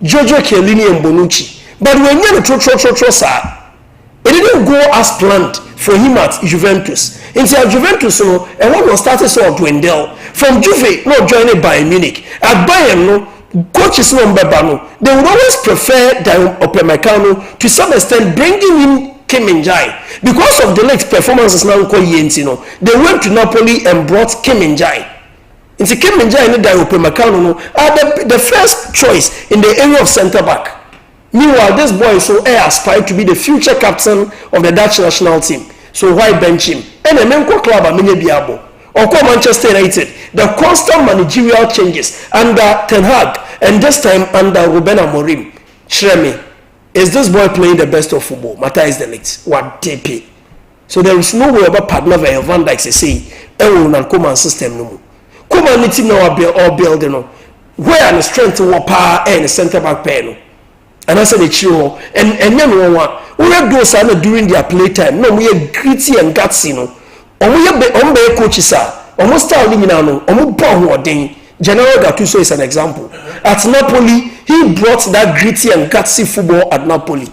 Giorgio Chiellini and Bonucci. But when you're it didn't go as planned for him at Juventus. At Juventus, and what was started to dwindle. From Juve, not joining Bayern Munich. At Bayern, coaches no mbeba they would always prefer Upamecano to some extent, bringing in Kim Min-jae because of the late performances now they went to Napoli and brought Kim Min-jae. It's Kim Min-jae and Upamecano are the first choice in the area of centre back. Meanwhile, this boy so aspired to be the future captain of the Dutch national team. So why bench him? And a Menko club Amenye Biabo or Manchester United. The constant managerial changes under Ten Hag and this time under Ruben Amorim. Shremi, is this boy playing the best of football? Matthias de Ligt. What DP? So there is no way about partner via Van Dijk say, "Ewo na Koeman system no more." Koeman ni team now or building no. Where the strength of power and the centre back pair no. And I said the chill and then we have those during their playtime. No, we are gritty and gutsy no. On be coaches are almost style no. On born thing. General Gattuso is an example. At Napoli, he brought that gritty and gutsy football at Napoli.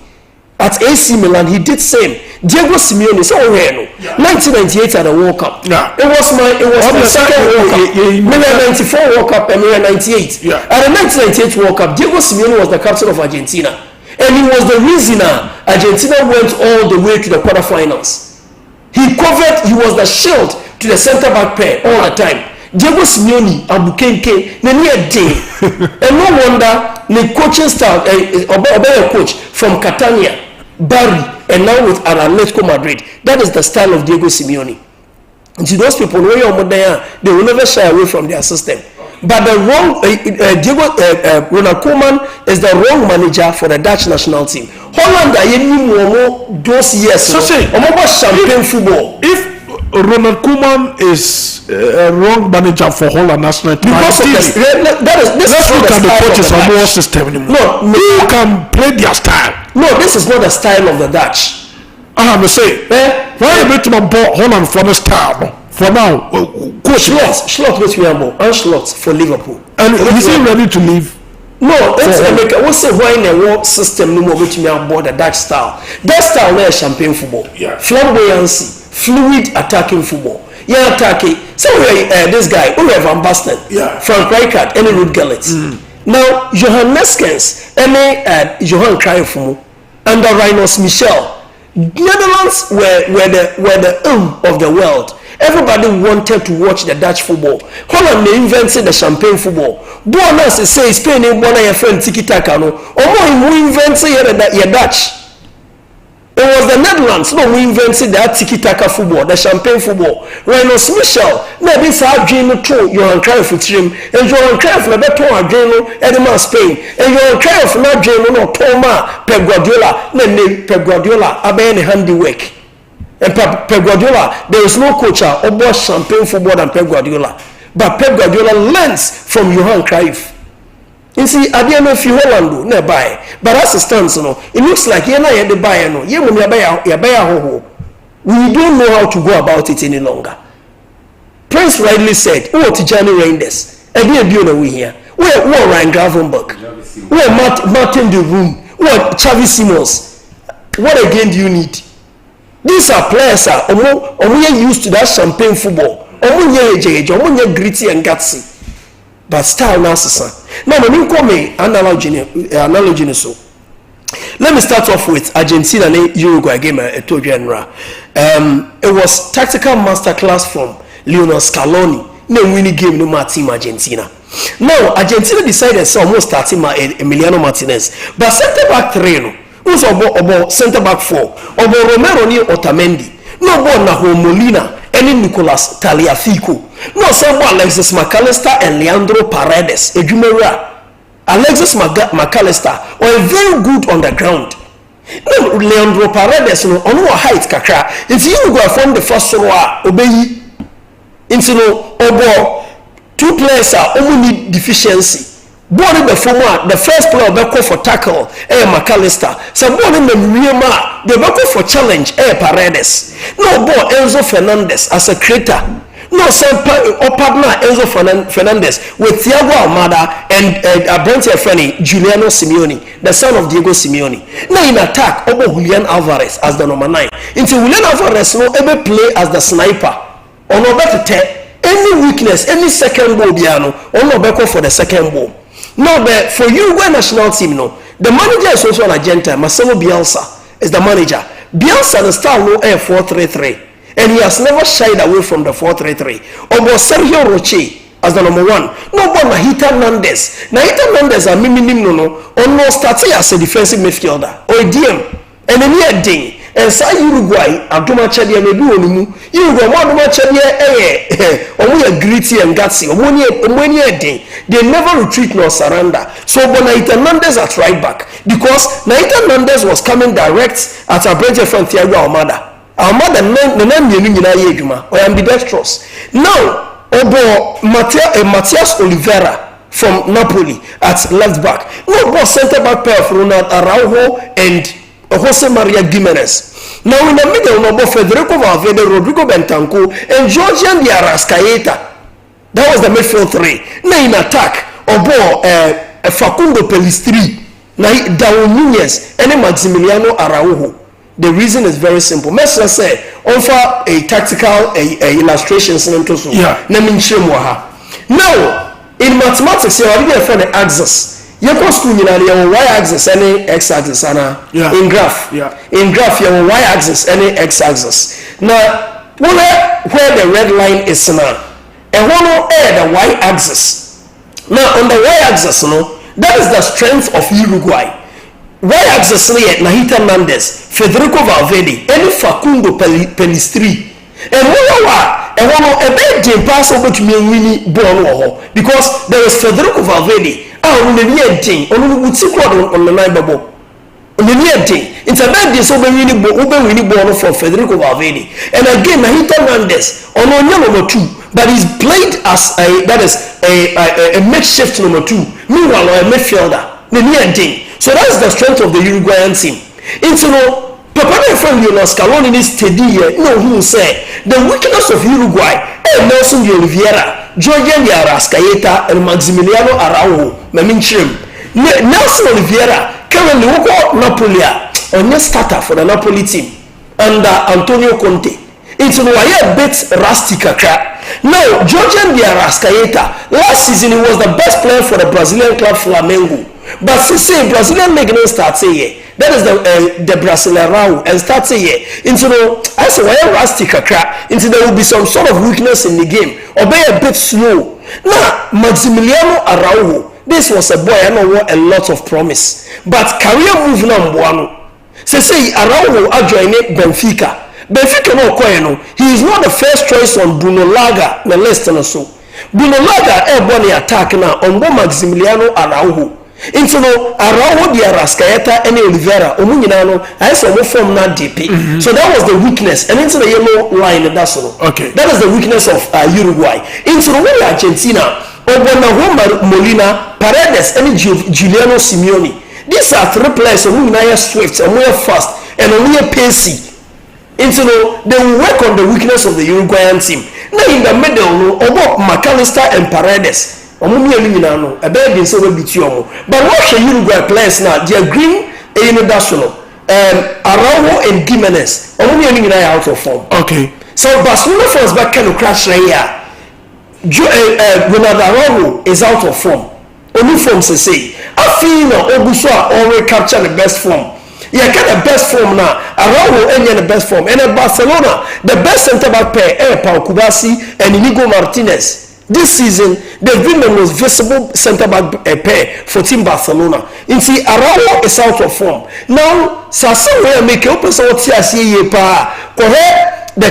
At AC Milan, he did same. Diego Simeone is all here. 1998 at the World Cup. Yeah. It was the second World Cup. Maybe 94 World Cup and maybe 98. Yeah. At the 1998 World Cup, Diego Simeone was the captain of Argentina. And he was the reason Argentina went all the way to the quarterfinals. He was the shield to the centre back pair all the time. Diego Simeone, Abukenke, Nene Day. And no wonder the coaching staff, a coach from Catania, Bari, and now with Atletico Madrid. That is the style of Diego Simeone. And to those people, they will never shy away from their system. But the wrong Ronald Koeman is the wrong manager for the Dutch national team. Holland, those years, So say, champagne football. If Ronald Koeman is a wrong manager for Holland national team, Because of let's look at the coaches of our system anymore. No, Who can play their style? No, this is not the style of the Dutch. I have to say, why are you going to Holland for the style? For now, coach Slot with Miambo and Slot for Liverpool. and is he ready to leave? No, let's make a what's the why in a war system no more with me on board the Dutch style. That style is champagne football. Yeah. Flamboyancy, fluid attacking football. Yeah, attacking. So this guy, Ulrich Van Basten, Yeah. Frank Rijkaard, and Ruud Gullit. Now, Johan Neskens, and Johan Cruyff, and the Rinus Michel. Netherlands were the of the world. Everybody wanted to watch the Dutch football. Holland they invented the champagne football. Buonas say Spain in Buona your friend Tiki Taka no. Who invented the Dutch? It was the Netherlands no who invented that Tiki Taka football, the champagne football. Rinus Michel, na this our dream to Johan Cruyff trim, and Johan Cruyff na better our dream Edema Spain, and Johan Cruyff na dream no Toma Pep Guardiola, na Pep Guardiola abene handiwork. And Pep Guardiola, there is no coach or more champagne football than Pep Guardiola. But Pep Guardiola learns from Johan Cruyff. You see, I don't know if you Holland no buy, but as it stands, it looks like you're not yet the buyer. No, you we don't know how to go about it any longer. Prince rightly said, "Oh, Tijani Reinders, I didn't do the way here. Where Ryan Gravenberg? Where Martin de Roon? Where Xavi Simons? What again do you need?" These are players are used to that champagne football. Gritty and gutsy. But style now, now when call me analogy so. Let me start off with Argentina and Uruguay game I told you. It was tactical masterclass from Lionel Scaloni. No winning game no matter team Argentina. Now Argentina decided so almost starting Emiliano Martinez. But center back three no. Who's about center back 4? About Romero ni Otamendi. No about Nahuel Molina and Nicolas Tagliafico. No about Alexis McAllister and Leandro Paredes. Ejumera. Alexis McAllister were very good on the ground. No Leandro Paredes no on what height kakra. If you go from the first row obey into no about 2 players are only need deficiency. Born the former, the first player be call for tackle, McAllister. So born in the Myanmar, they be call for challenge, Paredes. No born Enzo Fernandez as a creator. No Sompa or partner Enzo Fernandez with Thiago Almada and Brent Efreni, Giuliano Simeone, the son of Diego Simeone. Now in attack, Obo Julian Alvarez as the number 9. Until Julian Alvarez no ever play as the sniper. Or no better any weakness, any second ball, Biano, or no better for the second ball. No, but for Uruguay national team, no, the manager is also an Argentine. Marcelo Bielsa is the manager. Bielsa the style no 4-3-3, and he has never shied away from the 4-3-3. Obo Sergio Roche as the number one. No, but Nahita Nandez. Nahita Nandez are miminim no no starting as a defensive midfielder or a DM, and then here ding. And say Uruguay, Adoma Chadia may be on Uruguay, Adoma Chadia, only gritty and gutsy, only a day. They never retreat nor surrender. So Naita Hernandez at right back, because Naita Hernandez was coming direct at a branch from Thiago Almada. Almada, the name you know, or ambidextrous. Now, Obo Matias Oliveira from Napoli at left back. No, both center back pair of Ronald Araujo and Jose Maria Gimenez. Now in the middle, no, Federico Valverde, Rodrigo Bentancur, and Georgian de Arrascaeta. That was the midfield three. Now in attack, Obo Facundo Pelistri, Darwin Nunez, and Maximiliano Araujo. The reason is very simple. Messi say, offer a tactical illustration. Yeah. Now, in mathematics, you already have the axis. You go school, you have y-axis and x-axis. In graph, in graph, you have y-axis and x-axis. Now, where the red line is now, and one the y-axis. Now, on the y-axis, that is the strength of Uruguay. Y-axis here, Nahita Hernandez, Federico Valverde, and Facundo Pelistri. And a big pass over to me really born because there is Federico Valverde. On the near thing, on the night bubble. On the near thing, it's a bad day so really born for Federico Valverde. And again, Nahita Hernandez on number 2, but he's played as a makeshift number 2. Meanwhile, a midfielder, the near thing. So that's the strength of the Uruguayan team. Into Papa friend Lionel Scaloni is steady here. No, who say the weakness of Uruguay, Nelson de Oliveira, Georgian de Arrascaeta, and Maximiliano Araujo, Maminchim. Nelson Oliveira currently work Napoli on your starter for the Napoli team under Antonio Conte. It's a bit rusty kakra. Now, Georgian de Arrascaeta, last season he was the best player for the Brazilian club Flamengo. But since Brazilian league no start here, that is the Brasileirão and start here. Into I say why rusty kakra. Into there will be some sort of weakness in the game or be a bit slow. Now Maximiliano Araujo, this was a boy I know a lot of promise, but career move number one. Say Araujo are joining Benfica. Benfica no koyeno. He is not the first choice on Bruno Laga na list and so. Bruno Laga born attack now on Maximiliano Araujo. Into Araujo de Arrascaeta and Oliveira Omuninano I saw more from that DP. So that was the weakness. And into the yellow line, that's all. Okay. That is the weakness of Uruguay. Into the way Argentina, Obonaho Molina, Paredes, and Giuliano Simeone. These are three players who are swift and more fast and only pacey. Into they will work on the weakness of the Uruguayan team. Now in the middle, Obo McAllister and Paredes. A bad so will be but watch the Uruguay players now. They are green national. Araujo and Gimenez only out of form. Okay. So Barcelona fans back kind of crash right here. Ronald Araujo is out of form. Only form to say. I feel Obusua already captured the best form. Yeah, kind of best form now. Araujo and the best form. And at Barcelona, the best centre back pair, Pau Kubasi and Inigo Martinez. This season, they've been the most visible centre back pair for Team Barcelona. You see, Araujo is out of form. Now, Sasa will make open so the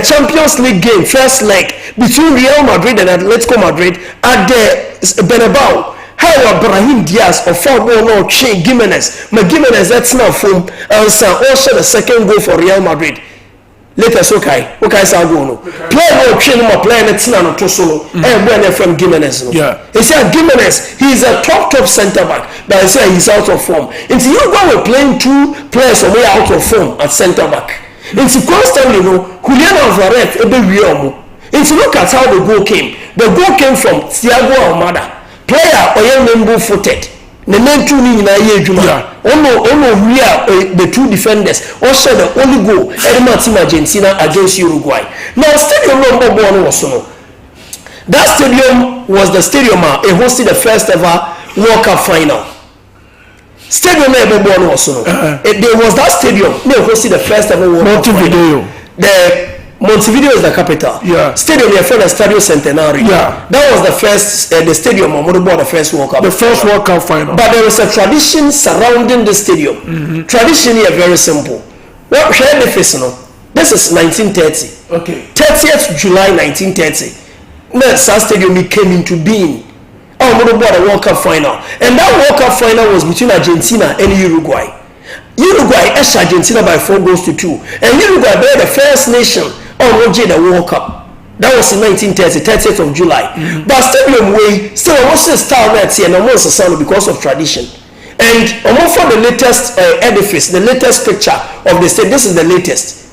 Champions League game, first leg between Real Madrid and Atletico Madrid at the Bernabeu. How Brahim Diaz of 4 goal no chain Gimenez. Gimenez that's now form and also the second goal for Real Madrid. Latest okay say go no play no train no play net na to solo when from Gimenez no he said Gimenez he is a top center back but he said he's out of form until you go playing 2 players away out of form at center back until constantly no Julian Alvarez ebe wi omo until look at how the goal came from Thiago Almada player oyembo footed the main two ni na ye adwuma ono we are the two defenders also the only goal Edema team Argentina against Uruguay. Now stadium no was no. That stadium was the stadium it hosted the first ever World Cup final. Stadium Ebebo also. There was that stadium. They hosted the first ever World Cup final. Montevideo is the capital. Yeah. Stadium they called the Stadio Centenario. Yeah. That was the first the stadium Omodo the first World Cup. The first World Cup final. But there was a tradition surrounding the stadium. Mm-hmm. Tradition here very simple. Well, share the face no. This is 1930. Okay. 30th July 1930. That stadium came into being. Omodo the World Cup final. And that World Cup final was between Argentina and Uruguay. Uruguay edged Argentina by 4-2. And Uruguay were the first nation on the World Cup. That was in 1930, 30th of July. Mm-hmm. But Stadium Way still almost a star right here and almost a sound because of tradition. And almost for the latest edifice, the latest picture of the stadium, this is the latest.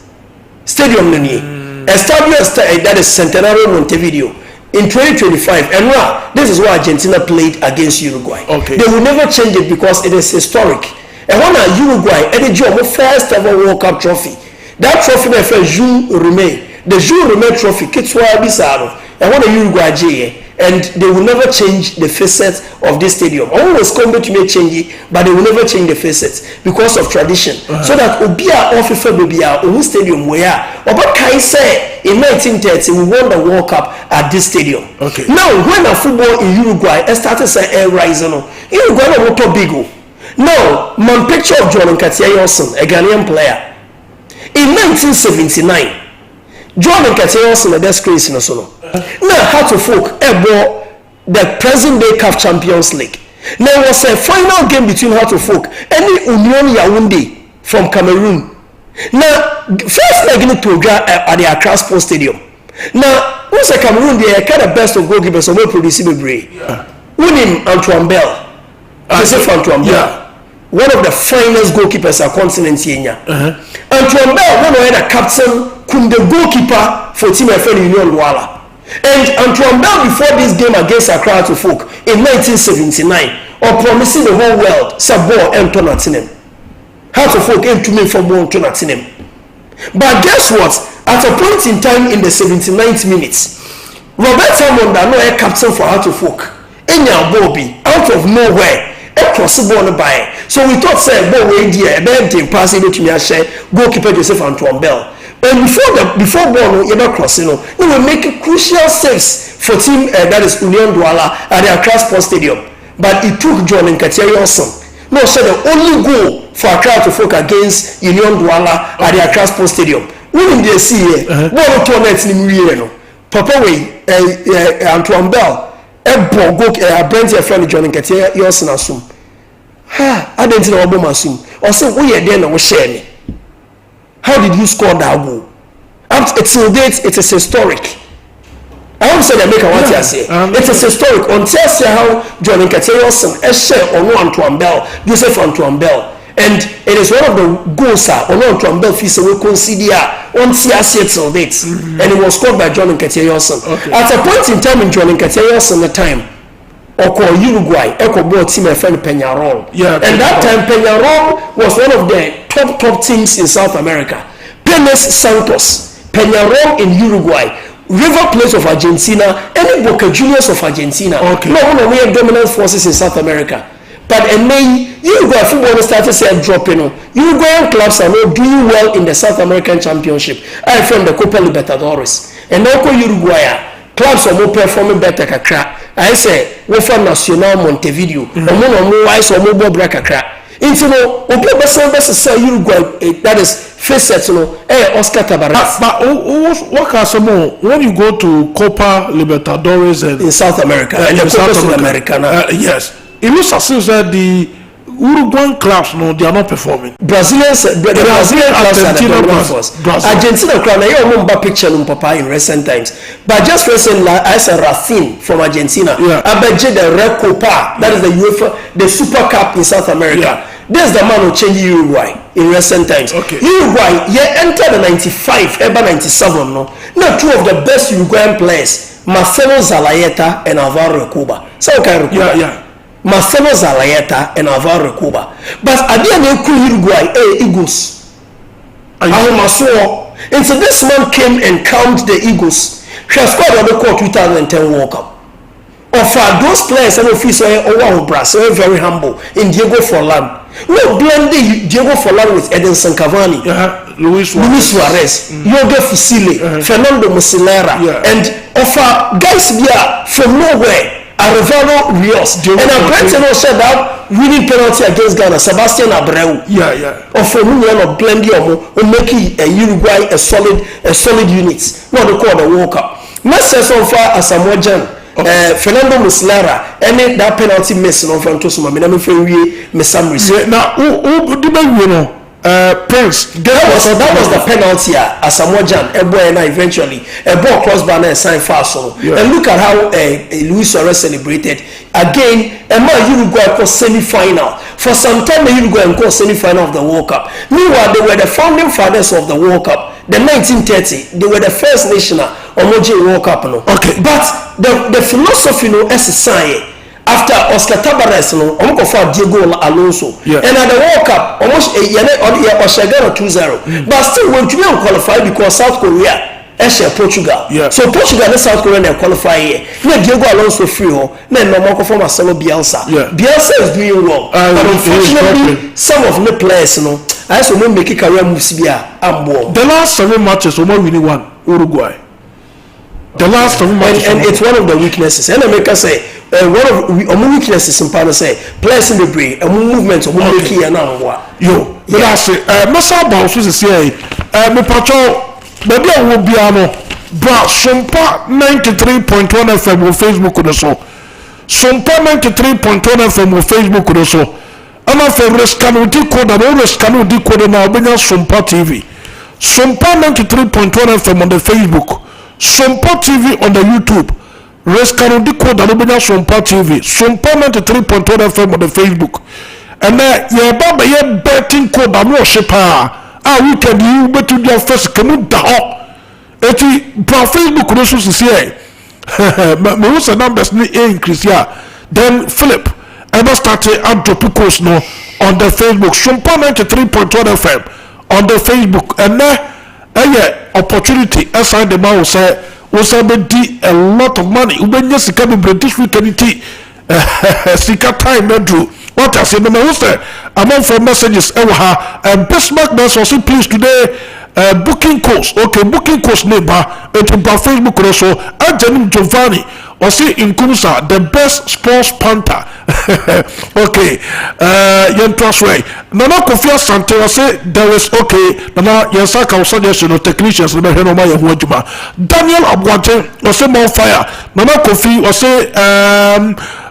Stadium Nani. Established that is Centenario Montevideo in 2025. And this is where Argentina played against Uruguay. Okay. They will never change it because it is historic. And when Uruguay had the first ever World Cup trophy, that trophy my friend Jules Rimet, the Jules Rimet trophy, Kitswa Bisaro, and when Uruguay and they will never change the facets of this stadium. Always come to make change it, but they will never change the facets because of tradition. So that Obia or FIFA Bobia or stadium where Oba Kai say in 1930 we won the World Cup at this stadium. Okay. Now when a football in Uruguay started say air rising, Uruguay no water big. Now, my picture of John Nketiah Yolson, a Ghanaian player. In 1979, John Nketiah Yolson, that's crazy, no solo. Now, how to folk bought the present day CAF Champions League. Now, it was a final game between how to folk and the Union Yaoundé from Cameroon. Now, first leg in Toga at the Accra Sports Stadium. Now, who's a Cameroon? They are kind of best of goalkeepers, so we produce it. Winning Antoine Bell. Joseph Antoine Bell. One of the finest goalkeepers at continent here. Antoine Bell, one of the captain, the goalkeeper for Team FN Union Douala. And Antoine Bell, before this game against Accra to Folk in 1979, or promising the whole world, Sabo and Tonatinem. How to Folk and to me for more Tonatinem. But guess what? At a point in time in the 79th minutes, Robert Hamonda, no air captain for How to Folk, Enya Bobby, out of nowhere. Possible by so we thought say boy we dear a bad team pass it to me share goalkeeper Joseph Antoine Bell and before ball you ever cross you will make crucial saves for team that is Union Douala at the Accra Sports Stadium, but it took John Nketiah Yolson no so the only goal for Accra to Folk against Union Douala at the Accra Sports Stadium winning the see ball tournament in no papa we Antoine Bell go Brent your friend John Nketiah Yolson assume I didn't know about Masum. Or say, we are then share me. How did you score that goal? Till date, it is historic. I won't say they make a what I say. It is historic. Until say how John Nketiah Yolson, share or Antoine Bell, Joseph Antoine Bell. And it is one of the goals or Antoine Bell fees we consider on CRC till date. And it was scored by John Nketiah Yolson. Okay. At a point in time in John Nketiah Yolson, the time. Or Uruguay, Eco team a friend Peñarol. Yeah, and that time Peñarol was one of the top teams in South America. Penes Santos, Peñarol in Uruguay, River Plate of Argentina, and Boca Juniors of Argentina. Okay. No, we have dominant forces in South America. But in May, Uruguay football started saying dropping. Uruguayan clubs are not doing well in the South American Championship. I from the Copa Libertadores. And now Uruguay clubs are more performing better kakra. I say we from Nacional Montevideo. Omo wise omo bo bra kakra. Into no obi best say Uruguay that is face set no Oscar Tabarez. But what can some more when you go to Copa Libertadores in South America and the Copa Sudamericana? Yes. It looks as if that the Uruguayan clubs, no, they are not performing. Brazilian clubs are the dominant force. Argentina club, I remember picture in Papa in recent times. But just recently, I saw Racine from Argentina. I bet the Red Copa, that is the UEFA, the Super Cup in South America. This is the man who changed Uruguay in recent times. Okay. Uruguay, entered the 95, ever 97, no. Now two of the best Uruguayan players, Marcelo Zalayeta and Alvaro Recoba. So okay, Recoba. Marcelo Zalayeta and Alvaro Recoba. But at the end of Uruguay, Eagles. And so this man came and calmed the Eagles. She has scored on the 2010 World Cup. offer those players and officer over Brazil very humble in Diego Forlan. No blending Diego Forlan with Edinson Cavani, Luis Suarez, Jorge Fusile, Fernando Muslera, and offer guys here from nowhere. Arevalo Rios, and I Brenton also said that winning penalty against Ghana, Sebastian Abreu. Or for me, of blending or making a Uruguay a solid unit. Not the call the World Cup. Let's say so far as Samoa Jan. Fernando Muslera, any that penalty miss on Fantosuma, I'm afraid we some receipt. Now, who do you know? Prince, that was the penalty as Samoa Jan, and eventually a ball crossbar and sign fast. And look at how Luis Suarez celebrated again. And my Uruguay was semi-final. For some time, the Uruguay was semi-final of the World Cup. Meanwhile, they were the founding fathers of the World Cup. The 1930, they were the first national homogeneous World Cup. No? Okay, but the philosophy, as a sign. After Oscar Tabares, no, for Diego Alonso, and at the World Cup, almost a year or 2-0. But still, when you qualify because South Korea, Portugal. So Portugal and South Korea qualify here. Diego Alonso free, then no more for Marcelo Bielsa. Bielsa is doing well, but unfortunately, some of the players, I also want to make a career moves. The last 7 matches, we winning one Uruguay. The last 7 matches, and it's one of the weaknesses. And I make us say. One of the weaknesses in Pana say players in the brain and movements of one key and now yo that's it Massa Bounce is here me patrol maybe I will be ano bra Sompa 93.1 FM on Facebook or so Sompa 93.1 FM on Facebook or so I'm a favorite scanner code and always scanner code now Benya Sompa TV Sompa 93.1 FM on the Facebook Sompa TV on the YouTube Rescano Dico Dalubina Sompa TV, Sompa 93.1 FM on the Facebook. And then, Baba, you're betting code and worship her. We can you bet to your first canoe down. Eti, bra Facebook, also is here. Most numbers increase, Then Philip, ever started at Tropicals no on the Facebook, Sompa 93.1 FM on the Facebook. And then, opportunity, as I the man say. Also be a lot of money. When you see coming British weekend, sika time not do. What I say, no matter among for messages, and Bismarck Nurse also please today. Booking course, okay, booking course neighbor, and to Facebook also. Anthony Giovanni, or see in Kumsa, the best sports panther. Okay, Yen Trustway. Nana Kofi Sante was say there is okay. Nana Yansaka suggestion of technicians. Daniel Abwate was say more fire. Nana Kofi was say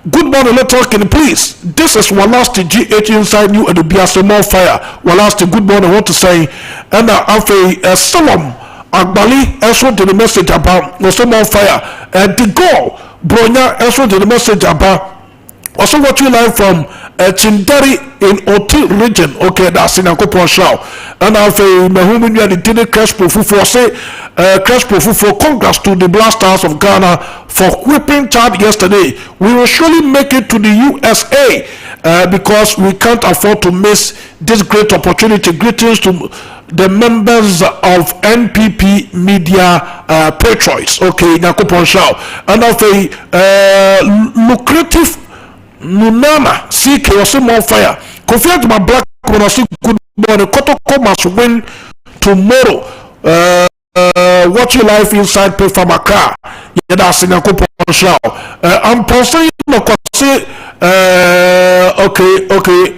good morning, let's talk in please. This is Walasti GH inside you and the Biasa more fire. Walasti, good morning, what to say? And after Solom Agbali also to the message about was more fire. And the goal Bronya also to the message about. Also watching live from Chindari in Oti region. Okay, that's in Akopon Show. And after Mahumini and the Tini Crash Profu say Crash Profu congrats to the Blasters of Ghana for whipping Chad yesterday. We will surely make it to the USA because we can't afford to miss this great opportunity. Greetings to the members of NPP Media Patriots. Okay, in Akopon Show. And after lucrative Nunana CK was more fire. Confirmed my black when I see good morning. Kotoko must win tomorrow. Watching life inside pay for my car. Yeah, that's in a couple of show. I'm posting okay.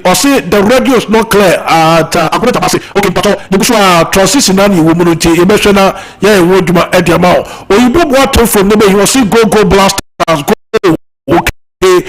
I see the radio is not clear. Okay, but the bush transition and you woman to emotional. Yeah, would you at your mouth? Or you book water from the way you will see go blasters go. Okay.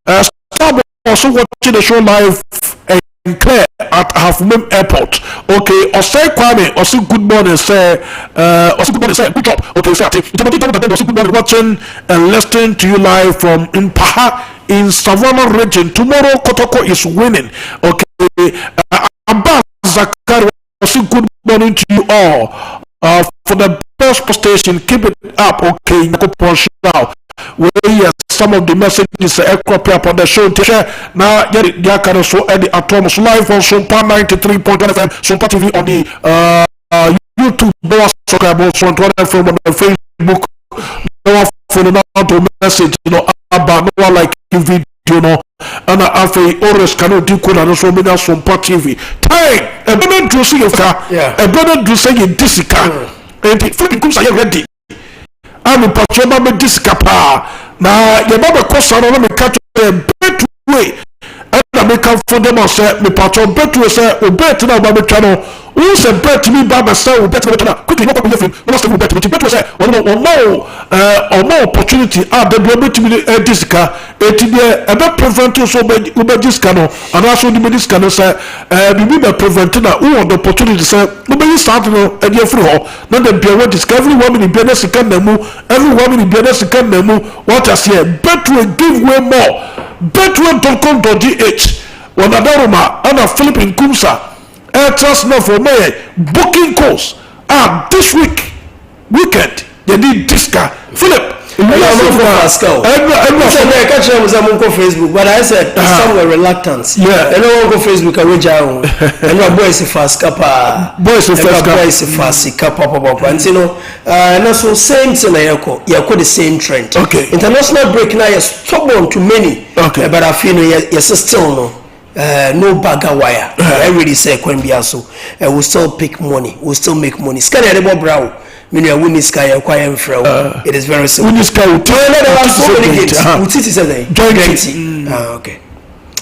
Stop also watching the show live and clear at Half Moon Airport. Okay, or say Kwame, or say good morning, say, or say good morning, say good job. Okay, say good morning, watching and listening to you live from Impaha in Savannah region. Tomorrow, Kotoko is winning. Okay, Abbas Zakari, or say good morning to you all. For the best station, keep it up. Okay, now. Where some of the messages crop up on the show now get it can also at the Atoms live on Sompa 93.1 FM Sompa TV on the YouTube subscribe also on Twitter from on the Facebook no phone out to message aba no like video no ana afei ores kana di ko na so menya Sompa TV time ebe do so yoka ebe do so ye disika enti fucking kumsa ye ready ami pachoba be disika pa na ye baba kosa no me catch better way and make up for them say me patron better say o bet na ba me twa no who say bet me baba say o bet me twa quickly no come free no say o bet me better say o no opportunity the bet me disika eti de e be prevent so be disika no and also the disika no say be prevent na who the opportunity say no be start no e dey free ho no dey be we discovery woman in business can na mu every woman in business can na mu what I say bet we give way more betway.com.gh wanadaruma ana Philippine Kumsa trust no for me booking course this weekend they need disca Philip Facebook, but I said somewhere reluctant. Yeah, I don't go Facebook. I reach out. And my boys is fast kappa. Boys is fast kappa. And you know, and also same thing. You the same trend. Okay. International break now is stubborn to many. Okay. But I feel yes still no bagger wire. I really say Quenbia so. We'll still pick money. We'll still make money. Scan the brow. Meaning a winning sky acquire from it is very simple. Winning sky there are so many games. Okay.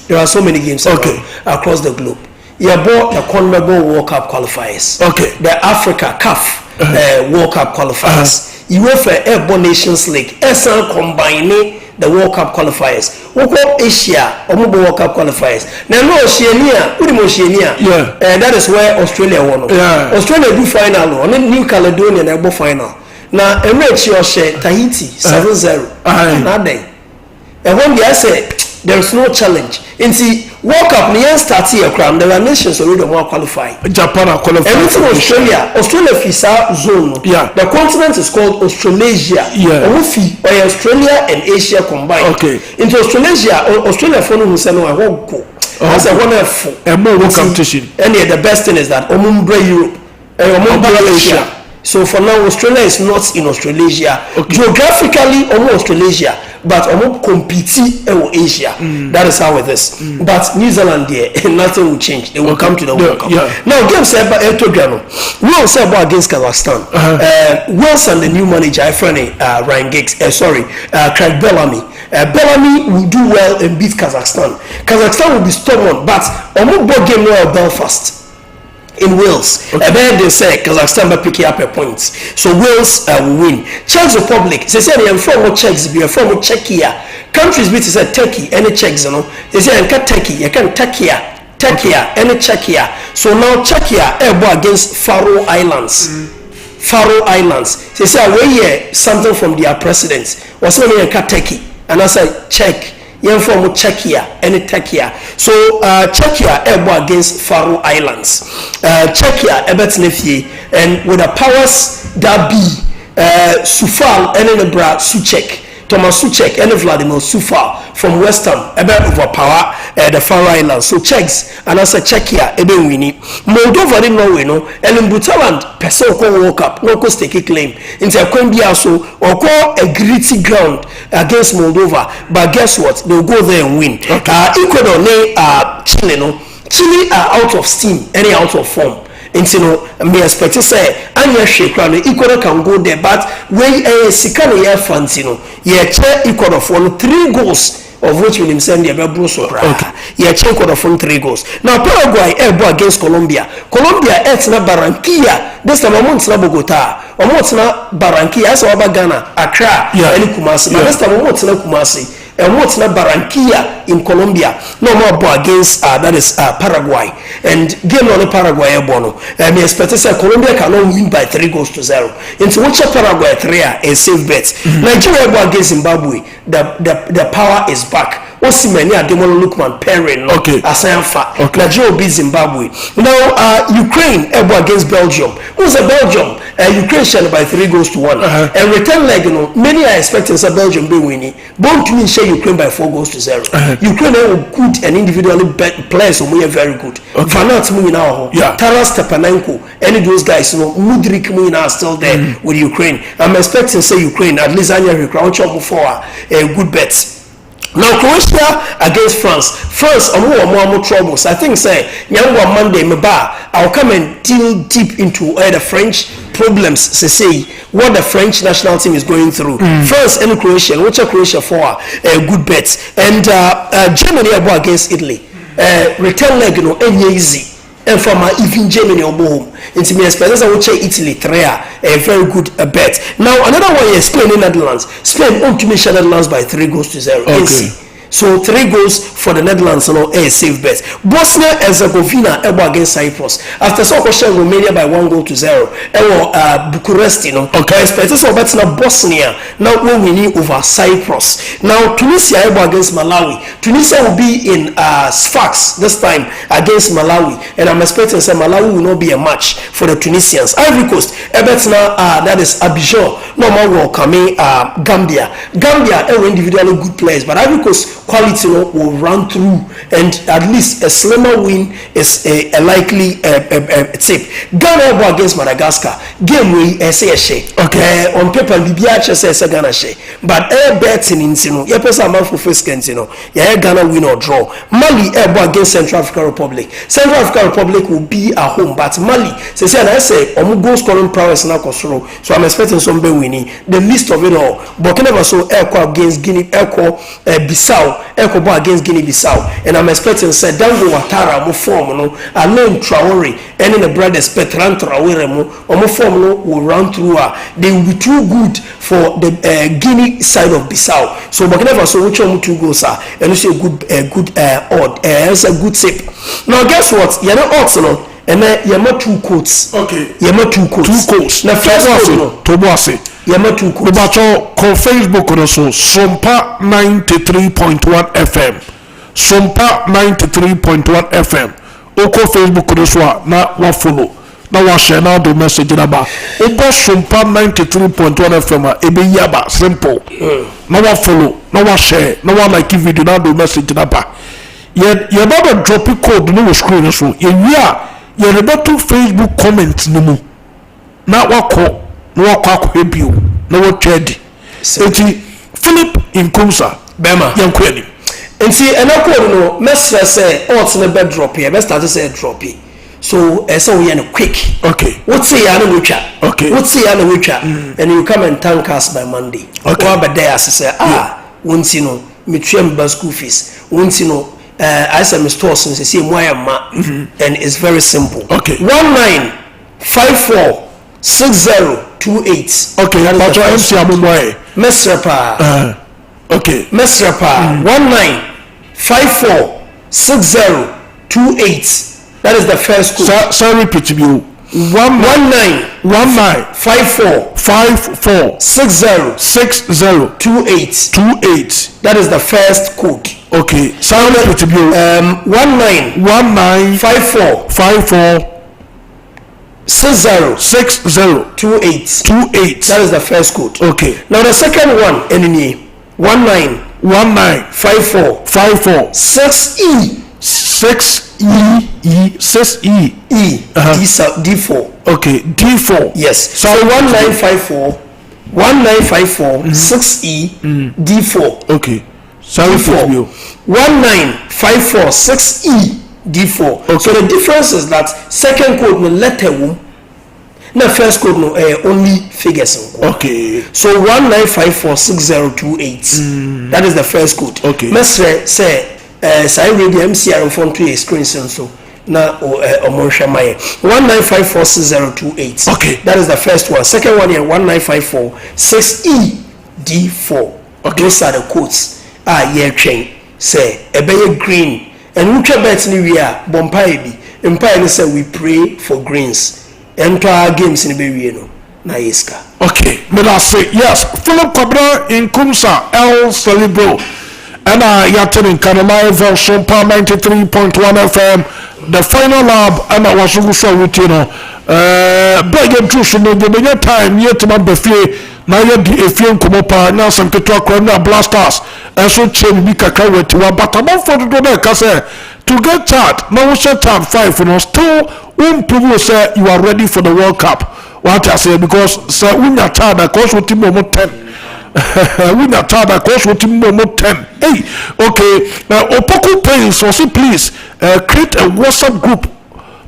There are so many games across the globe. You bought the CONMEBOL World Cup qualifiers. Okay. The Africa CAF World Cup qualifiers. UEFA Airborne Nations League. SL combining the World Cup qualifiers. Asia World Cup qualifiers. Now no Oceania, yeah. That is where Australia won. Yeah. Australia do final on New Caledonia they go final. Now enrich your share Tahiti 7-0. Nothing. And when they say there is no challenge. In the World Cup near start here crown there are nations already more qualified. Japan are qualified. Everything Australia FISA zone. Yeah. The continent is called Australasia. Yeah. Or Australia and Asia combined. Okay. Into Australia for no say no I won't go. As a wonderful more competition. And the best thing is that Omumbre Europe and Asia. So for now, Australia is not in Australasia. Okay. Geographically, almost Australasia, but almost competing in Asia. That is how it is. But New Zealand there, nothing will change. They will come to the World Cup. Yeah. Now, game said by Etogano. Wales said against Kazakhstan. Wales and the new manager, Ryan Giggs. Craig Bellamy. Bellamy will do well and beat Kazakhstan. Kazakhstan will be stubborn, but almost both game now Belfast. In Wales, and then they say Kazakhstan will pick up a point, so Wales will win. Czech Republic, they say they are from Czechs, be from Czechia. Countries which is Turkey, any Czechs, you know. They say I can't Turkey, I can't Turkey, any Czechia. So now Czechia are against Faroe Islands. Faroe Islands. They say we hear something from their president. What's the name? Turkey, and I say Czech. Yen from Czechia and Turkey. So Czechia able against Faroe Islands. Czechia ebetnefie and with the powers that be Sufal and the bra Suchek. Thomas Suchek and Vladimir Sufal from West Ham overpower the Faroe Islands. So Czechs and I say Czechia ebe winning. Moldova didn't know we know and in Butaland person ko World Cup no ko stake claim into a Quenbia so or call a gritty ground against Moldova, but guess what, they'll go there and win. Ecuador Chile no Chile are out of steam, any out of form. And you know, me expect to say, Anya Shekran, Ecuador can go there, but when Sikano year fans, you know, Ecuador for 3 goals. Of which will send the Bruce yeah, check on the phone 3 goals. Now Paraguay against Colombia. Colombia it's not Barranquilla. This time I'm not Bogota. I'm not Barranquilla. As well Ghana, Accra, and Kumasi. But this time I'm not Kumasi. And what's not Barranquilla in Colombia? No more against that is Paraguay. And game on the Paraguay bono. I expect to say Colombia cannot win by 3-0. Into which Paraguay 3 a safe bet. Nigeria against Zimbabwe. The power is back. Osimhen Ademola Lookman pairing Asayanfa. Nigeria beat Zimbabwe. Now Ukraine against Belgium. Who's a Belgium? Ukraine shared by 3-1. And return leg, you know, many are expecting Belgium be winning. Born to me share Ukraine by 4-0. Ukraine are good and individually players who are very good. Vanat Muyina, Taras Stepanenko, any of those guys, you know, Mudrik Muyina are still there with Ukraine. I'm expecting say Ukraine at least Anya Ukraine for a good bet. Now Croatia against France. France, I'm more troubles. I think say Nyangwa Monday Meba. I'll come and deal deep into the French problems. Say what the French national team is going through. France and Croatia. Which are Croatia for a good bet. And Germany are against Italy. Return leg easy. And from even Germany or home. Into me expect I will check Italy 3 a very good bet. Now another one is Spain in Netherlands. Spain on to me Netherlands by 3-0. Okay. So 3 goals for the Netherlands, a safe bet. Bosnia and Herzegovina against Cyprus. After so question Romania by 1-0. Bucharest, Okay. Expect so bet now Bosnia now winning over Cyprus. Now Tunisia against Malawi. Tunisia will be in Sfax this time against Malawi, and I'm expecting say Malawi will not be a match for the Tunisians. Ivory Coast, bet now that is Abidjan. No more welcoming Gambia. Gambia individually good players, but Ivory Coast quality will run through, and at least a slimmer win is a likely tip. Ghana against Madagascar game we say a share. Okay. On paper Libya says a Ghana share, but betting in your person amount for first Ghana win or draw. Mali against Central African Republic. Central African Republic will be at home, but Mali say I say goal scoring prowess now control. So I'm expecting some winning. The least of it all. Burkina Faso against Guinea, Bissau. Ekobo against Guinea-Bissau, and I'm expecting say Dango Ouattara mo form Alain Traoré and in the brothers Petran Traoré mo form will run through. They will be too good for the Guinea side of Bissau. So Burkina Faso which one 2 goals are, and you say good odd. It's a good tip. Now guess what? You're not odds and then you're 2 quotes. Okay. You're 2 quotes. 2 quotes. Now first quote Toboase. Yamato call Facebook also Sompa 93.1 FM. Sompa 93.1 FM. Oko Facebook also na wa follow. Na wa share na do message na ba. Obo Sompa 93.1 FM ebe yaba simple. Na wa follow, na wa share, na wa like video na do message na ba. Ye ba drop code no screen so. Ye to Facebook comment no mu. Na wa call no walk you no what trade Philip in Kumsa Bema Yankwani and see and I no mesra say odds in bed drop here best start to say drop here so we are quick okay what's say I know which okay what's say I know which and you come and thank us by Monday okay but there as say once me trim school fees once I say my store since say ma and it's very simple okay 1954 6028. Okay, that's what MC Abumoy. Mesrapa. Okay. Mesrapa. 19546028. That is the first code. Sorry, repeat to you. 1954 6028. That is the first code. Okay. Sorry, repeat to you. 1954 6028. That is the first code. Okay. Now the second one, enemy 1954 6E. 6E. D4. Okay. D4. Yes. So 1954 6E D4. Okay. Sorry for you. 1954 6E D4. Okay. So the difference is that second code no letter womb. The first code no only figures. Okay. So 19546028. That is the first code. Okay. Mesre say say ready MCR in front to a screen so na omonsha maye 19546028. Okay. That is the first one. Second one here 1954 6E D4. Okay. Those are the codes. Yeah train say ebeye green. And we try bet ni we are bompai bi empire ni say we pray for greens enter games ni be we no na yeska. Okay, me that say yes Philip Kwabra in Kumsa El Celebro and yatin in Kanamai version Sompa 93.1 FM the final lab and I was so with beg and true so no be time yet ma be fie na ye di efie nkomopa na sanketo akwa na blasters eso chen bi kakra wati wa batamon for do na ka say to get that na we set time 5 no still prove say you are ready for the World Cup what I say because say unya tada cause we team mo 10 we na tada cause what him no 10. Hey, okay. Now Opoku Payne so say please create a WhatsApp group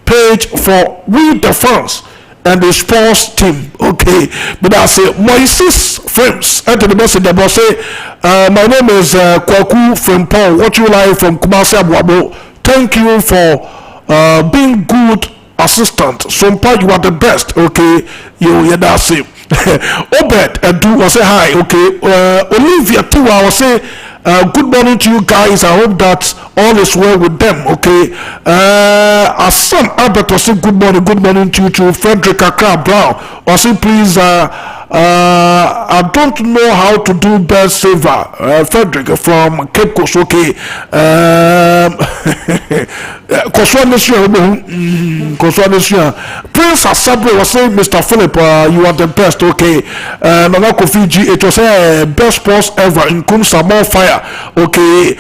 page for we the fans and the sports team. Okay, but I say Moises Frames enter the message about say my name is Kwaku from Paul, watch you live from Kumasi Abuabo. Thank you for being good assistant. Sompa, you are the best. Okay, you that's it. Obed do was say hi. Okay, Olivia too. I will say good morning to you guys. I hope that all is well with them. Okay, Asan Albert was say good morning to you too. Frederick Accra Brown or say please I don't know how to do best saver. Frederick from Cape Coast. Okay, Prince Asabre was saying Mr. Philip you are the best. Okay, Nana Kofi G, it was a best sports ever in Kunsa, more fire. Okay,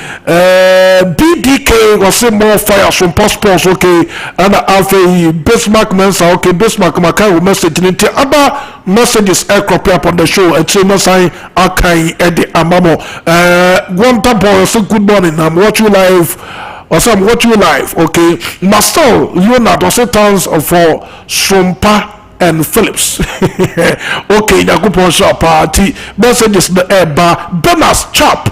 BDK was saying more fire from passports. Okay, and Alpha Bismarck Mensa. Okay, Bismarck Makai message in the other messages crop up on the show. It's a sign Akai Eddie Amamo. Wonder boy say good morning. I'm watching live. Also, I'm watching live. Okay, Marcel Leonard also thanks for Sompa and Phillips. Okay, Yakupo Shop Party messages the bar Benas Chap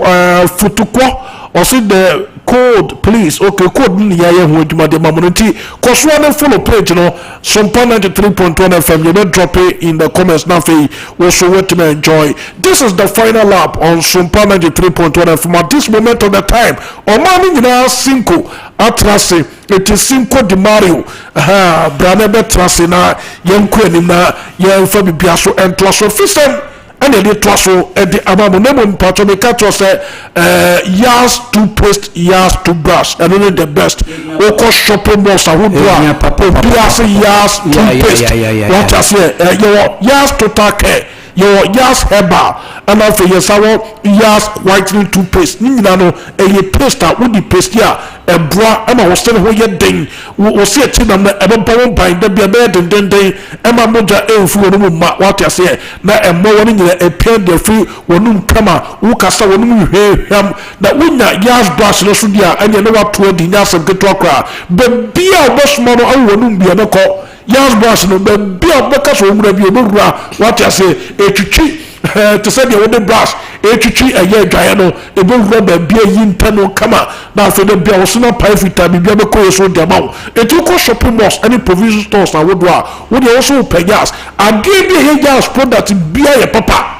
Futukwa also the code please. Okay, code yeah who do my mamunity cause one follow page you know Sompa 93.1 FM. You don't drop it in the comments now for also what to enjoy. This is the final lap on Sompa 93.1 FM at this moment of the time. Omani na Cinco Atrase it is Cinco de Mario Branebe Trase na yenko enim na yenfa bibia so entwaso fisem and the twaso at the amamo nemo mpacho me catch us yas toothpaste yas toothbrush and only the best oko shopping malls ahudua obia say yas toothpaste what I say your yas total care your yas herbal and also yes our yas whitening toothpaste ni nyina no paste a wodi paste a ebra ama wo sene ho ye den wo se ati na ebeba won ban da bia be den ema moja enfu wonu ma what I say na emmo woni nyina epia de free wonu kama wo kasa wonu hwehwam na wonya yas brush no so dia anya ne wato adi nya asem keto akra be bia obosmo no awu wonu bia ne ko yas brush no be bia obeka so wura bia obura what I say etwitwi to say the wooden brush etwitwi eye dwaye no ebe wura ba bia yinta no kama na so de bia wo na pai fita bia be ko so de mawo etuko shopping malls any provision stores na wodo a wo de also pay gas ade bia he gas product bia ye papa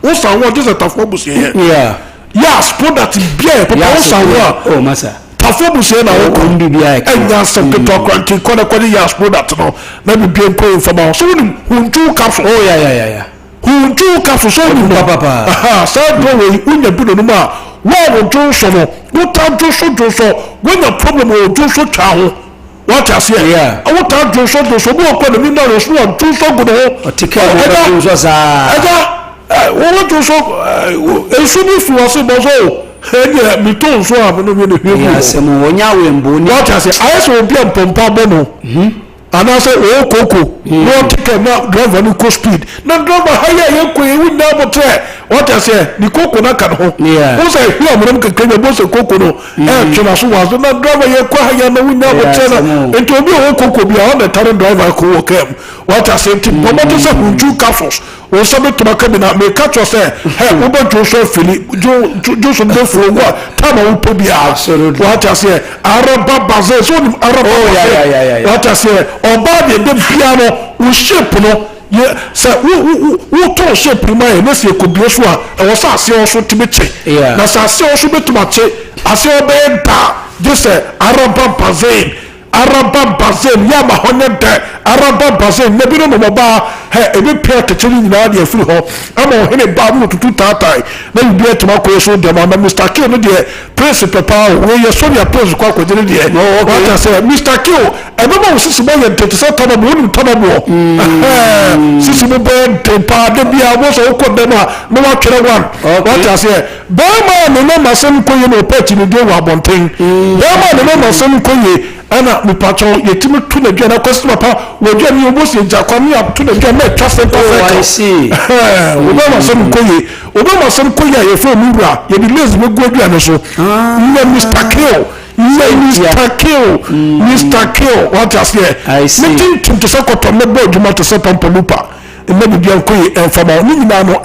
wo sa wo just atafo busie yeah yes product bia ye papa wo sa wo oh masa tafo busie na wo ko ndi bia enya some to kwanti ko na kwani yes product no na bia ko informa so wonu hunju capsule oh yeah hunju capsule so wonu papa so do we unya bi no ma wo jo so no wo ta jo so when the problem wo jo so twa ho what I say yeah wo ta jo so bo ko na mi na ro so jo so go ho otika wo jo so sa wo jo so esu bi fu o so bo so enya mi to so a no mi no hwe ya se mo wonya wembo ni what I say I so bi ampompa bo no and I say oh koko no ticket na driver no go speed na driver haya ye ko e win na motre what I say the koko na kan ho o say here mo dem keke bo say koko no tuna so was na driver ye ko haya na win na motre na ento bi o koko bi on the current driver ko wo kem what I say ti bo to say hunju kafos o so be to maka bi na me catch you say hey wo bo jo so fili jo so do fo wo tama wo po bi a what I say araba baze so ni araba what I say oba de piano wo shape no ye say wo to shape prima na se ko bi so a wo sa ase o so tibeche na sa ase o so betumache ase o be da this araba bazen ya ma honne da araba bazen ne bi no mo ba he ebi pia techiri nyina de afiri ho ama o hene ba mu tutu tatai na bi etuma ko so de ma Mr. Q no de principal pa we ye so ya pose kwa ko de no what I say Mr. Q e ba mo sisi mo ye tete so taba mo ni taba mo sisi mo be de pa de bia mo so ko de ma no wa twere wan what I say ba ma no masem ko ye no pet ni de wa bonten ba ma no masem ko ye ana me pacho yetimi tu na dua na kwesi papa wo dua ni obo se jakwa ni atu na dua na twa center I see Obama some koye ye fo mura ye di lazy me go dua no so Mr. Kill Mr. Kill what has here I see meeting to Sokoto me bo djuma to Sompa Lupa maybe be koye enfama ni na no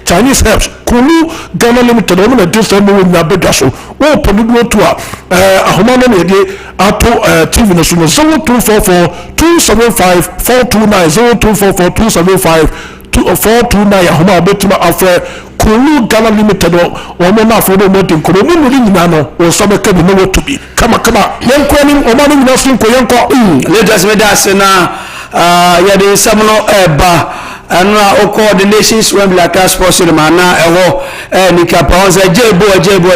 Chinese helps Kulu Ghana Limited on the distance we na bedwa so wo ponudo to ahoma no de ato TV no so 0244 275 429 0244 275 429 ahoma betima afre Kulu Ghana Limited o mo na afro mo tin ko mo no nyina no o so be kabi no to be kama yenko ni o ma no nyina so ko yenko leaders me da se na ya de samno eba anwa o coordination Wembley Accra Sports Cinema na ewo nika paonza jebo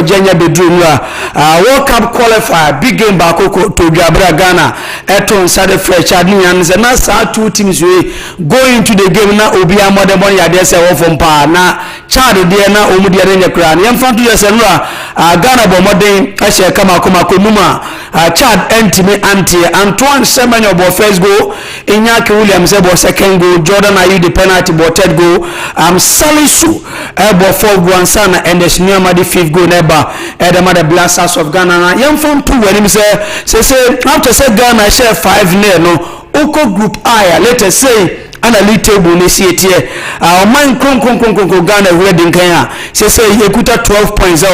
jenya bedroom World Cup qualifier big game back to Gabra Ghana eton sade fresh adnian se na sa two teams we going to the game na obi amode bon ya de se wo from pa na Chad de na omudi ya ne kra na yemfa to yese nura Ghana bo moden ahye kama konuma Chad entime anti Antoine Semenyo bo first goal Inyaki Williams bo second goal Jordan Ayew the penalty bo third goal Salisu bo fourth goal ansana and the Nyama the fifth goal neba the mother Blasters of Ghana na yemfa to when him say after say Ghana share 5-0 no Oko group I let us say ana league table ne sietie man kron Ghana wedding kan say ekuta 12 points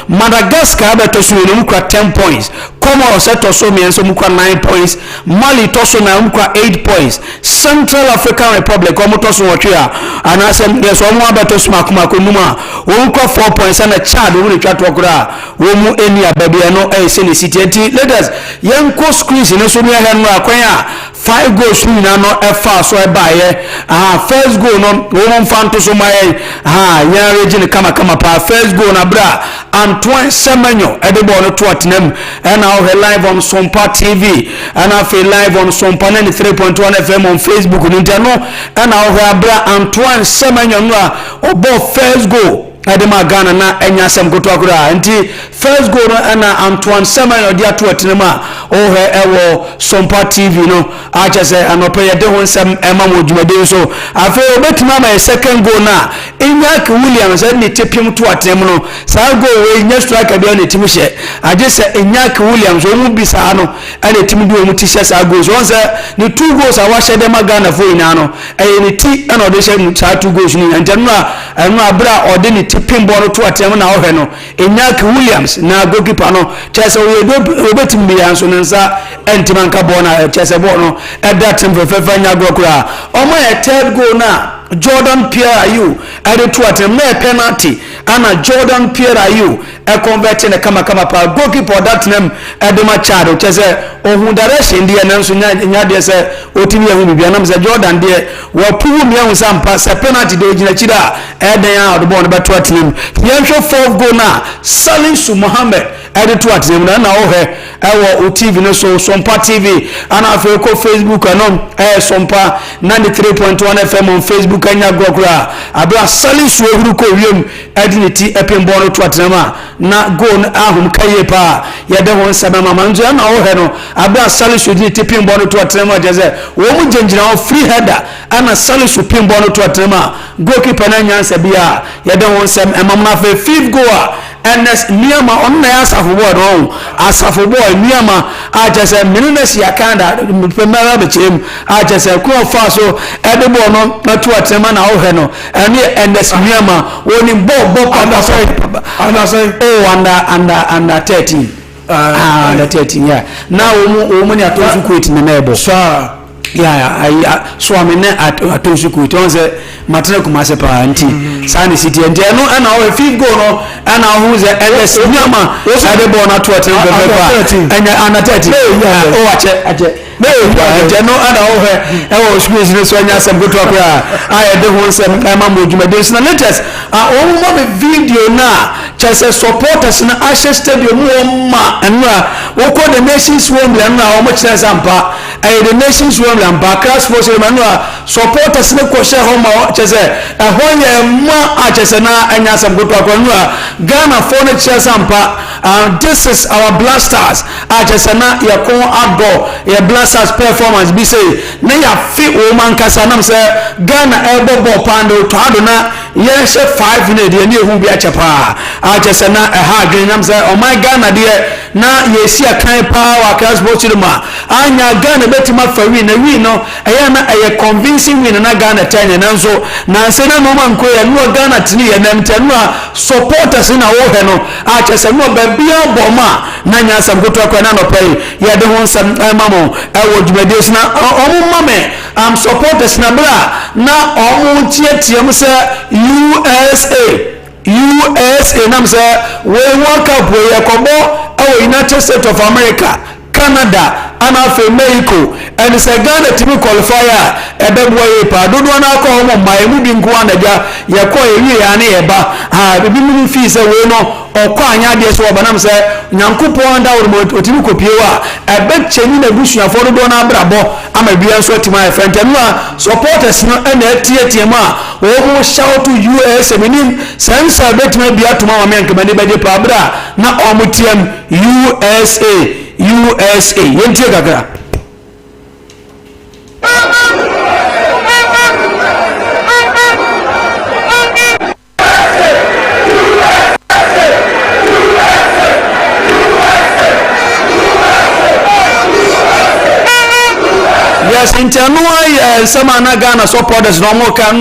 Madagascar beto so no mukra 10 points Comoros to so me so mukra 9 points Mali to so na mukra 8 points Central African Republic omo to so wotwe ana sem yes omo abeto so makuma konuma wo mukra 4 points ana Chad wo retwa to kura wo mu eni ababi no say ne sietie leaders yenko screens ne so me ha no akwan 5 goals ni na no efa so ebaye first goal no wo mfanto so maye ya regine kama pa first goal na bra Antoine Semenyo edebo no to atenam and now live on Sompa TV and now live on Sompa 93.1 FM on Facebook and internet and now bra Antoine Semenyo no obo first goal Adema Ghana na enya sem goto akura nti first goal na Antoine Semenyo dia to atenema ewo Sompa TV no acha say anope ye de ho nsem ema modwumade so afa obetima ma second goal na Inyaki Williams ne tepim to atem no sa goal we nya striker bia ne tim hye aje say Inyaki Williams o mu bisa no ene tim di o mu ti hye sa goals won say ne 2 goals a wa hye de ma Ghana fo ina no ne ti ena o de hye mu sa 2 goals ni ntenu abra o de ne tipim ball to atem na o hye no Inyaki Williams na goalkeeper no chese we do obetim bia so nsa entimanka ball na chese ball no that team fefa nya gokura omo e third goal na Jordan Pierre Ayew added to attempt na penalty and Jordan Pierre Ayew converting a kama pa goalkeeper that name Edema Chad which is ohun direction there na so nya there say otimi ya hu bia na say Jordan there we pull me hu sampa say penalty de ogina chida eden ya the ball na to attempt yensho fourth goal na Salisu Mohammed added to attempt na o he ewo TV no so Sompa TV and afa ko Facebook no Sompa 93.1 FM on Facebook Kenya gokura abra Salisu ehuru ko wiem edinity epembo to atenama na go ahum kaye pa ye de won sabama manzo na wo he no abra Salisu edinity epembo to atenama jeze wo mu jenjina o free header ana Salisu epembo to atenama goalkeeper na nyansa bia ye de won sam emamna fe fifth goal NS Niama on na asafo boy no asafo boy Niama ajese minutes yakanda pemara bechem ajese ko fa so edebo no na to atema na wo he no ene NS Niama woni bo under say under 13 under 13 yeah now wo ni atosu kweti na ebo sir yeah so amene atosu kweti on say matene kumase pa anti sani city enti no na o fifth goal no na who is LS Nyama edebo na to atema pepa enya under 13 o ache no ana o he e squeeze no so anya sem goto akwa de ho nsem ema modwumade so na latest o mo be video na chese supporters na Ashes Stadium wo ma enra wo ko the nations Wembley na o mo kire sampa the nations wembley Accra Sports Stadium no supporters ne ko share home chese ye ma a chese na anya sam goto akonu Ghana for ne chese Sompa this is our blasters a chese na ye kon outdoor ye blasters performance bi say na ya fi o man kasa nam say Ghana ebo pando to adona ye she 5 ne de ne hu bi a chepa a chese na ha adwen nam say o my Ghana de na ye si akan power Accra Sports Stadium anya Ghana betima fa win na win no na convincing win na Ghana tanya nanso na se na no man ko ya no Ghana tini ya nam tanu supporters na wo he no a chese no ba bia boma na nya sam goto akwa na no pay ya de hon sam mamo wo dwumadie na omo mame supporters na bra na omo tietie mu se USA nam se we world cup we yakobo United States of America Canada and after Mexico and say Ghana to qualifier boy pa do na ko mo mai mu bi nko anaja ye ko ewie ya na ye ba bi mu fi se we no okọ anya de so obanam se nyankopon da wo otimi kopiewa cheni na busuafo do na brabo ama bia so tima e front no supporters no na tie ma wo mo shout to US meaning sense betime bia tuma wa men kemane bede pa bra na omutiam USA yentie gaga yes internal sama na Ghana supporters no mo kan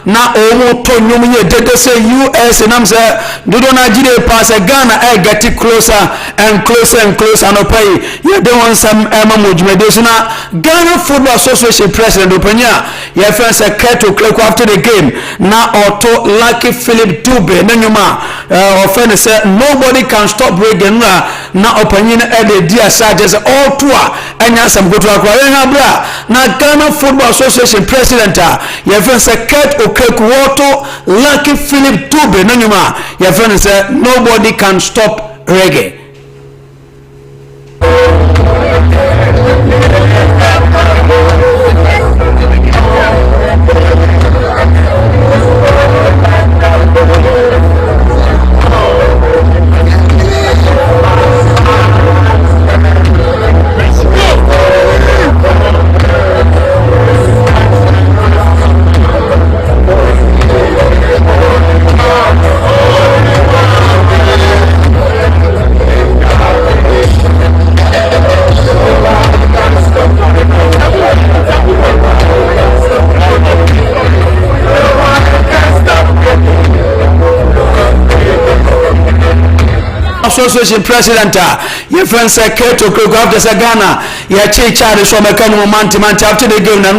na omo to nyum ye dede say US nam say do na jide pass Ghana get closer and closer no pay you dey want some mojumede na Ghana Football Association president openya ye first secretary clerk after the game na auto Lucky Philip Dube na nyuma offend say nobody can stop reggae na openya na the dia charges all tour anya some go to akwa bra na Ghana Football Association president ye first secretary Woto Lucky Philip Dube nanyuma your friend said nobody can stop reggae. Association president your friend say Keto Kroko after Ghana ya che chare so meka no manti after the game na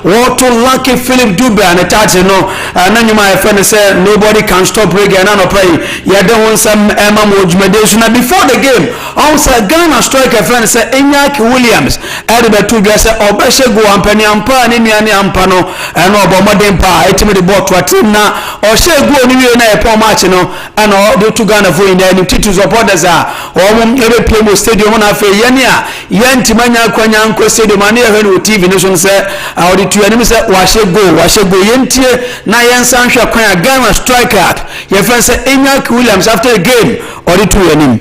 what to Lucky Philip Dube and attach no na nyuma your friend say nobody can stop reggae na no pray ya dey want some mojumede na before the game also Ghana striker friend say Inyaki Williams edibe to get say obeshego ampani ampa ni nuane ampa no na obomoden pa etimi the ball to team na o shego ni wie na e pon match no and o to Ghana for in the titles supporters ebe play stadium na fe yene a yentimanya kwanya nko stadium na ye no TV ne so se auditu anim se wahye go yentie na yensan hwe kwan Ghana striker ye fan se Inyaki Williams after the game auditu anim.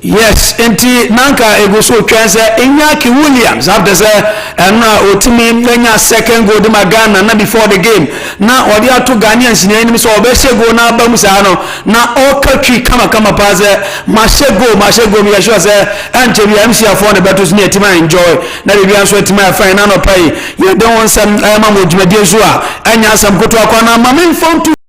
Yes enti nanka eguso twense Inyaki Williams after say na otimi nya second goal de Ghana na before the game na odi ato Ghanaians ni enim so obeshego na abamu sa no na okatwi kama pass mashego mi sure say anje bi MC afọ ne betos ni etima enjoy na bi anso etima fine na no pay you don't want some mojumade so a anya sam koto akwa na mamen phone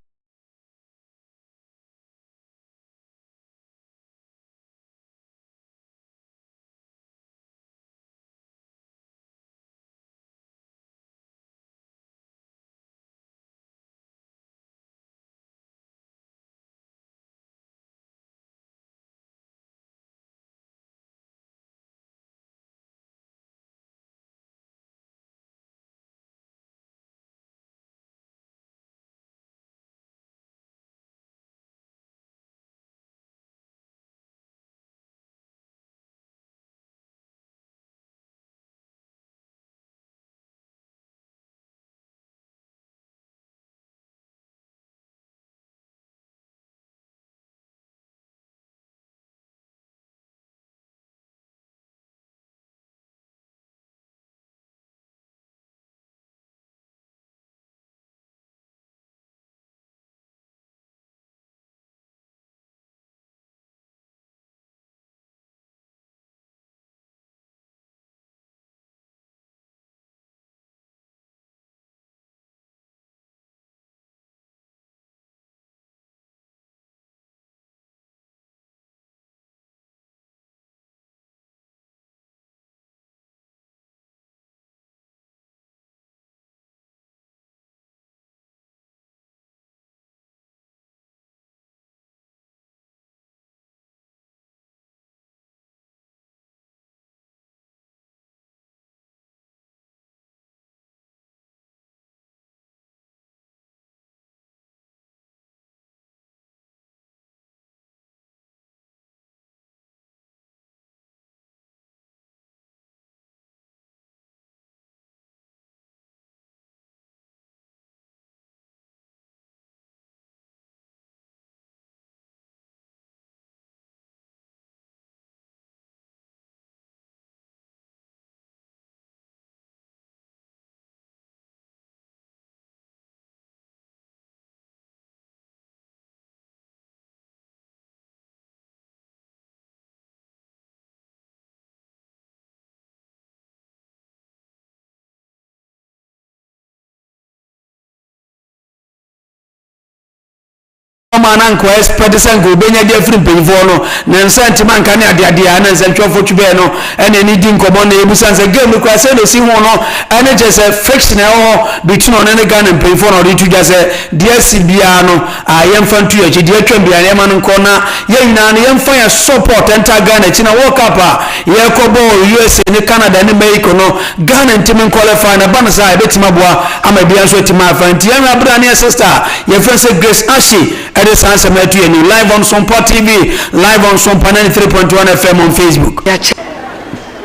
man and quest partisan go benya dia free payfo no na nsanti man kan ade na nsantwofo twebe no ene ni din komo na ebusan se game kwa se no si ho no ene je se friction e ho between on ene Ghana payfo no ritu ja se dia sibia no ayemfa ntu ya dia twam bia ne man nko na ye nyina ne yemfa ya support enter Ghana chi na World Cup ye kobo USA ne Canada ne Mexico no Ghana ntimi qualify na ban sa betima boa ama bia so tima afanti ya abra ne sister ye friend say Grace Ashi ede sanse metu ye ni live on Sompa TV, live on Sompa 93.1 FM on Facebook.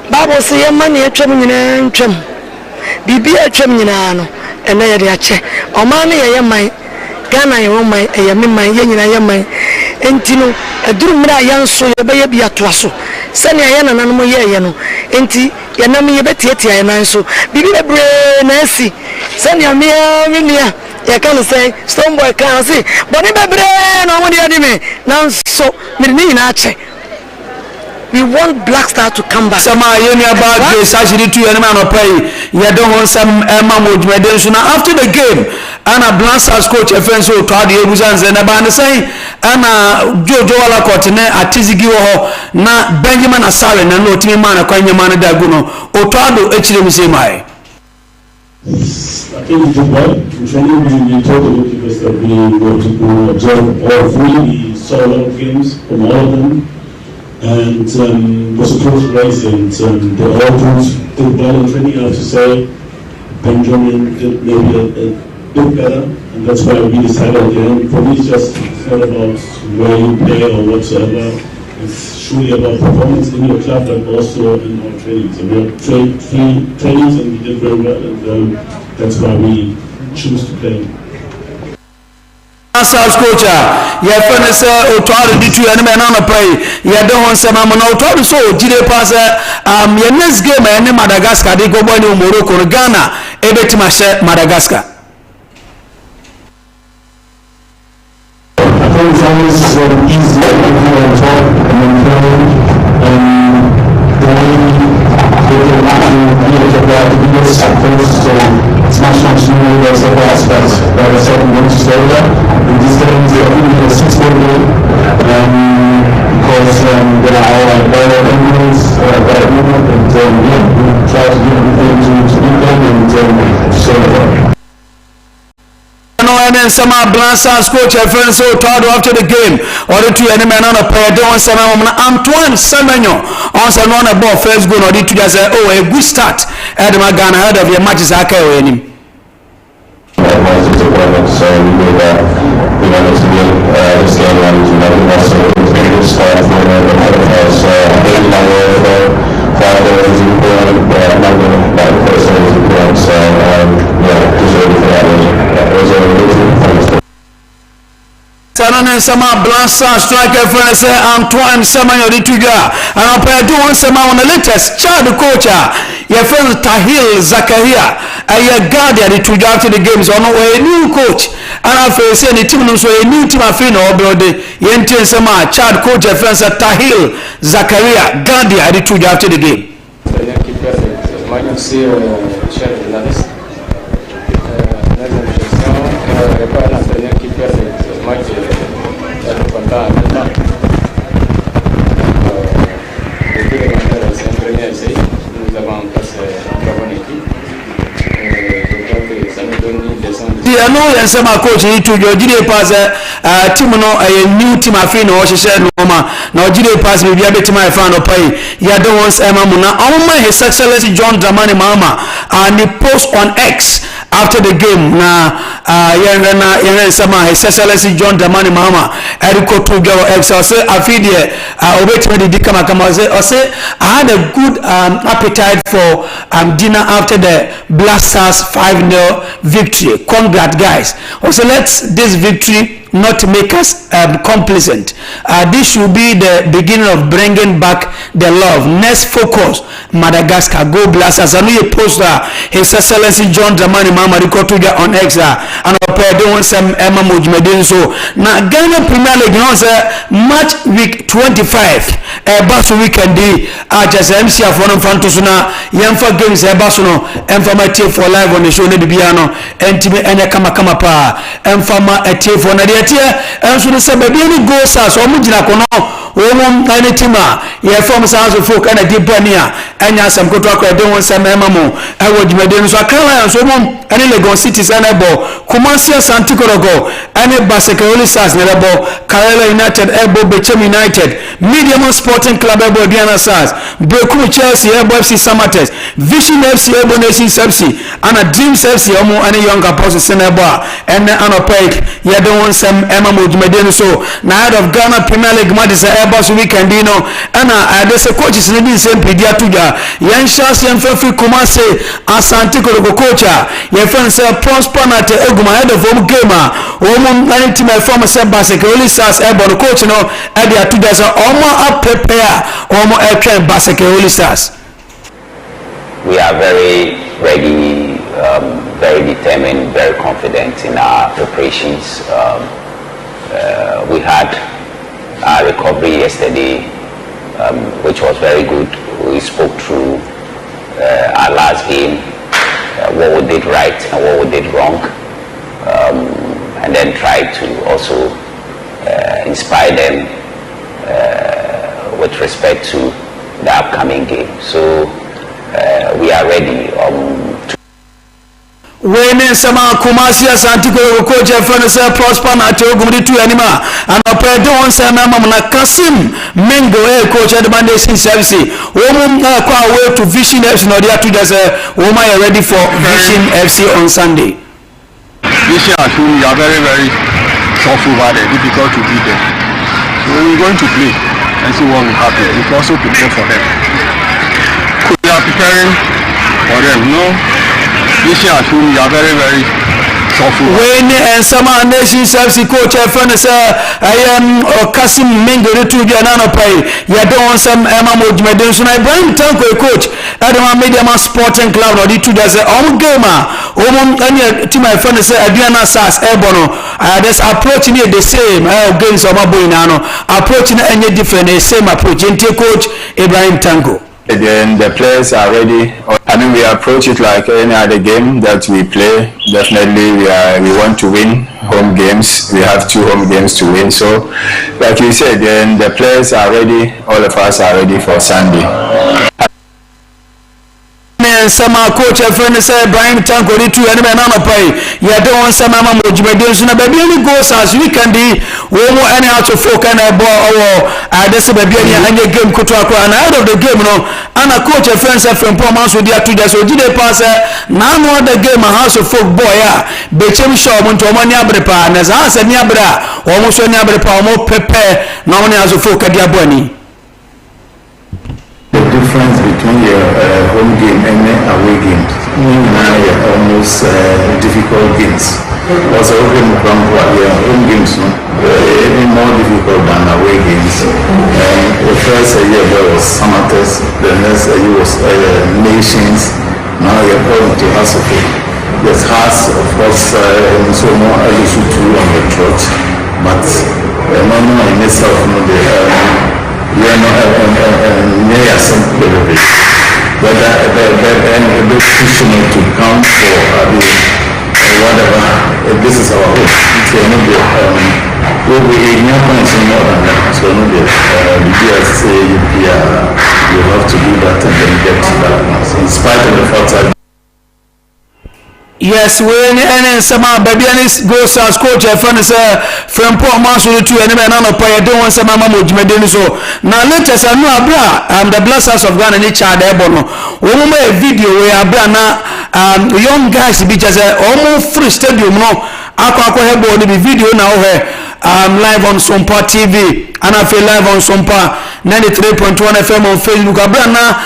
Bible say ye man ye twem nyina ntwem. Bibi atwem nyina no ene ye de ache. Oman ne ye man Ghana ye man ye me man ye nyina ye man. Enti no eduru mra yanso ye be ye bia toaso. Sane ye nananom ye no. Enti ye nam ye betietia ye nan so. Bibi bebre na asi. Sane me nia ya can say stone boy can see but bebre no one dey me now so me ni na che we want Black Star to come back sama ye ni about this actually to any man pay you don't want some mamod medicine after the game ana Black Stars coach efenso to ade ebuzanze na ba ne say ana jojo wala court ne atizigi wo na Benjamin Asare na no timi man kwanya man da gu no o to ado echire mi say mai I think we did well. In training, we told the goalkeepers that we were to go observe all three. We saw a lot of games from all of them. And it was a close race, and they all did well in training. I have to say, Benjamin did maybe a bit better, and that's why we decided at the end. For me, it's not about where you play or whatsoever. It's truly about performance in your club, but also in our trainings. And we have three trainings, and we did very well, and that's why we choose to play. South coach ya fene se otware ditu ya ne na pray ya de hon se mama na otware so jire pass ya next game ya ne Madagascar de go bani Morocco no Ghana ebetima she Madagascar. I think it's always easy to be on top and then the way they can actually about the biggest first it's national team there's a lot aspects that I said we want to stay there in this game they are really a 6-1 game because there are all like better injuries better movement and yeah we try to do everything to beat them and to stay there. And then some Black Stars coach so told after the game or the two enemy on a player don't some Antoine Semenyo on some on a ball first goal or the two just oh a good start at the Ghana ahead of your matches I carry him. So we made that we wanted to be this game and also it was a good start for the Hurricanes. I think my role for 5 days is important, but I'm not going to like personally is important. So yeah, just ready for that. It was a really good performance. Sanane sama Black Stars striker for say Antoine Semenyo di tuga and I do one sama on the latest Chad coach your friend Tahil Zakaria a guardian di tuga after the games on a new coach and I feel say the team no so a new team afin or brother yenti sama Chad coach your friend Tahil Zakaria guardian di tuga after the game. I know and some coach need to your GD pass team no a new team afin or she said no ma now GD pass me be a bit my fan or pay ya don't want Muna on His Excellency John Dramani Mahama and he post on X after the game na sama His Excellency John Dramani Mahama Eriko to go X or say afidie obetime di kama say I had a good appetite for dinner after the Black Stars 5-0 victory. Congrats guys. Also let this victory not make us complacent. This should be the beginning of bringing back the love. Next focus Madagascar go Black Stars. I know you post His Excellency John Dramani Mahama Rikotuga on X and don't some Emma Mujmedin so now Ghana Premier League now say match week 25 baso weekend a just MC afo no fanto so na yemfa games baso no emfa ma tie for live on the show ne bibia no entime ene kama pa emfa ma tie for na de tie enso ne se bibia ni go stars o mu gina ko no won ane tima ye form stars of folk na di bania enya sam koto akwa de won sam ema mo e wo djumade no so akala so mo ane Lagos City sana bo Kumasi Asante Korogo ane Basekoli Stars na bo Karela United ebo Bechem United Medium Sporting Club ebo Diana Stars Beku Chelsea ebo FC Samates Vision FC ebo Nations FC ana Dreams FC omo ane Young Apostles sana bo ene anopek ye de won sam ema mo djumade no so na head of Ghana Premier League madisa ebo so weekend no ana adese coaches ne bi sem pedia tuja yan shas yan fefi Kumasi Asante Korogo coacha ye fan say prosper na te eguma head of home game omo ane team form say Basekoli Stars ebo coach no e dia tuja say omo prepare omo e train Basekoli Stars. We are very ready, very determined, very confident in our preparations. We had our recovery yesterday, which was very good. We spoke through our last game, what we did right and what we did wrong, and then tried to also inspire them with respect to the upcoming game. So we are ready Wene sama Kumasi Asante Korogo coach fan say prosper na te ogumdi tu anima anope de won say mama na Kasim Mengo coach at the Nation Service wo kwa away to Vision FC no dia to just wo ma ready for Vision FC on Sunday. This year we are very tough over there, difficult to beat them. So we're going to play and see what will happen. We can also prepare for them. We are preparing for them, This year we are very tough. When some Nation Service coach fan say I am Kasim Mengo to be another pay. You don't want some Emma Mojmeden so I bring Tanko coach at the Media Sporting Club or the two does on gamer. Any team my friend say Adriana Sas Ebono. This approach near the same games of Mabuinano. Approaching any different same approach. Coach Ibrahim Tanko. Then the players are ready. I mean, we approach it like any other game that we play. Definitely, we want to win home games. We have 2 home games to win. So, like you said, then the players are ready. All of us are ready for Sunday. Sama coach friend say Ibrahim Tanko ni tu ene na no pai ya de won sama ma mojumede so na baby any goals as weekend wo mo any out of folk na bo owo adese baby any anye game kuto akwa na out of the game no ana coach friend say from Poma so dia tu just ojide pass na no the game house of folk boy bechem show mo to mo ni abrepa na za se ni abra wo mo so ni abrepa mo pepe na mo ni aso folk dia boni. The difference between your home game and away games now are almost difficult games. Also, home games even more difficult than away games. The first year there was Samates, the next year was Nations. Now you're going to Hasopo. There's Has, of course, so more issue too on the trot, but no in itself, we are not near some delivery. But a bit pushing to come for whatever. This is our hope. We'll be in your points more than that. So, you have to do that and then get to that. In spite of the fact that yes, when any sama baby any goes as coach fan say from Port Maso to any man on pay don't want some mama mojmede so now latest anu abra the blasters of Ghana ni child ebono wo mo video we abra na young guys be just almost free stadium no akwa hebo the video na o live on Sompa TV and I feel live on Sompa 93.1 FM on Facebook abrana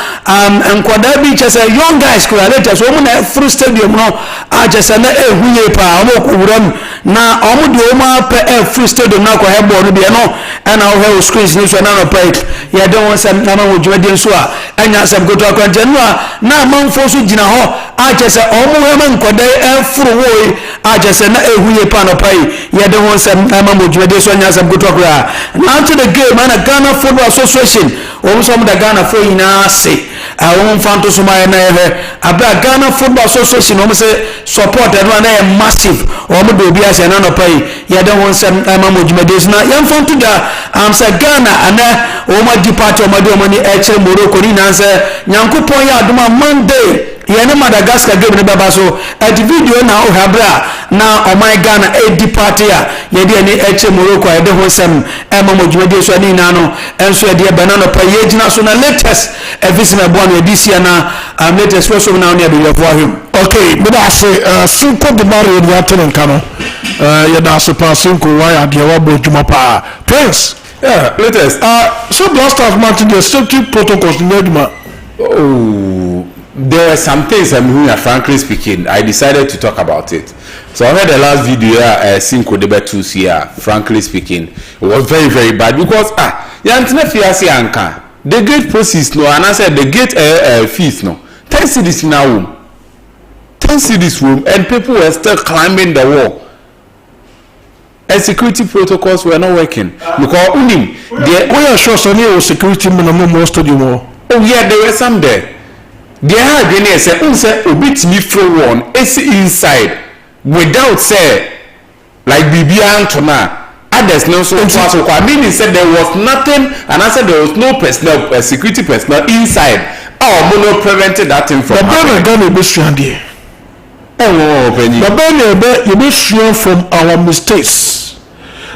enkwada bi chese young guys ko later so mo na free stadium no a chese na ehunye pa mo ko wuram na omo de o ma pa free stadium na ko hebo no bi no and I have screens ni so na no pa ya don want some na mo dwade so a anya sam go to akwante no na manfo so gina ho a chese omo he man kwada free wo just na ehuye pa no pai ye de ho nsem ama modwede so nya sam kotokra na to the game na Ghana Football Association o so da Ghana fo ina se awon fanto so mai na he abra Ghana Football Association o say support e na massive o mo do bi ase na no pai ye de ho nsem ama modwede so na ye fanto da say Ghana ana o ma di party o ma do money e che Morocco ni na say nyankopon ya adoma Monday yene Madagascar game ne baba so at video na o habra na o my Ghana di party a ye de ni eche Morocco e de ho sem e ma modwede so ni na no enso e de banana pa ye gina so na latest e visina bo na this year na latest so na on e be for him. Okay, but I say Cinco de Mario de Aten Kano ye da so pa Cinco why ade wa bo djuma pa Prince. Yeah, latest. So Blasters match the safety protocols in Edma. Oh, there were some things frankly speaking, I decided to talk about it. So I heard the last video Cinco de Betus here, frankly speaking, it was very, very bad because the gate process no, and I said the gate fees no. 10 cities in our room. 10 cities room, and people were still climbing the wall. And security protocols were not working. Because we are sure Sonny security minimum most of you more. Oh yeah, there were some there. They had been say a bit me for one inside without say like BB Antona. Others no so far so I mean he said there was nothing and I said there was no personnel security personnel inside. Oh mono prevented that thing from happening. You be sure from our mistakes.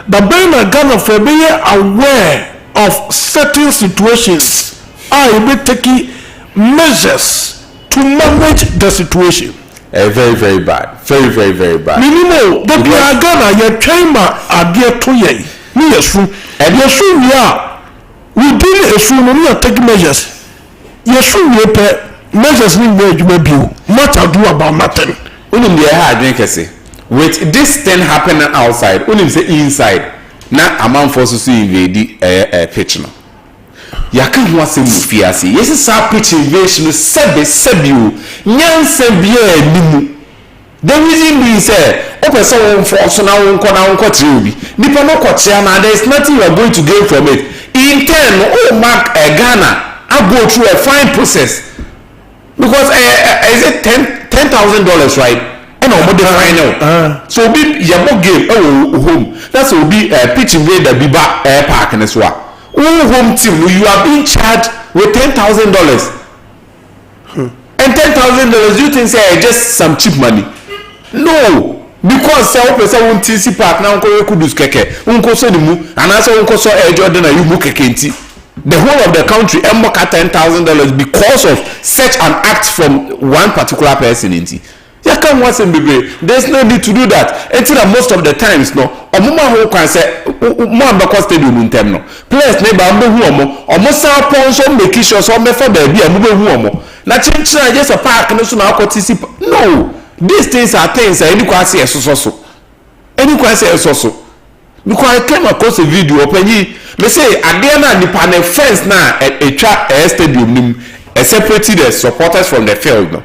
The Ghana Ghana for being aware of certain situations. I be taking measures to manage the situation. Very, very bad. Very, very, very bad. Minimo, but we are Ghana, your chamber are dear to ye. Me a true. And yes, we are. We did a true, we are taking measures. Yes, we pay measures we made you maybe. Much ado about nothing. Unim the hard drink say. With this thing happening outside, unim say inside. Na amount for so invade pitch no. Yaka ho asem fiase yesi sa pitch invasion sebi nyanse bia animu the reason being say o person won force na won ko obi nipa no ko na there is nothing you are going to gain from it in turn o mark Ghana I go through a fine process because is it $10,000 right and o the final so be yabo game home that's will be pitch invade the biba air park and so home team you are being charged with $10,000 and $10,000 you think say just some cheap money no because say o person won TC park na nko kudus keke nko so ni mu anase nko so Jordan na you mu keke nti the whole of the country emmoka $10,000 because of such an act from one particular person nti ya kan wasem bebe there's no need to do that until most of the times no omuma ho kwan say mo ambako stadium ntem no players ne ba mbe hu omo sa pon so make sure so me for ba bia mo be hu omo na chinchina just a park no so na akotisi no these things are things any kwase eso any kwase eso because I came across a video openyi me say ade na nipa na fence na etwa stadium nim separated the supporters from the field no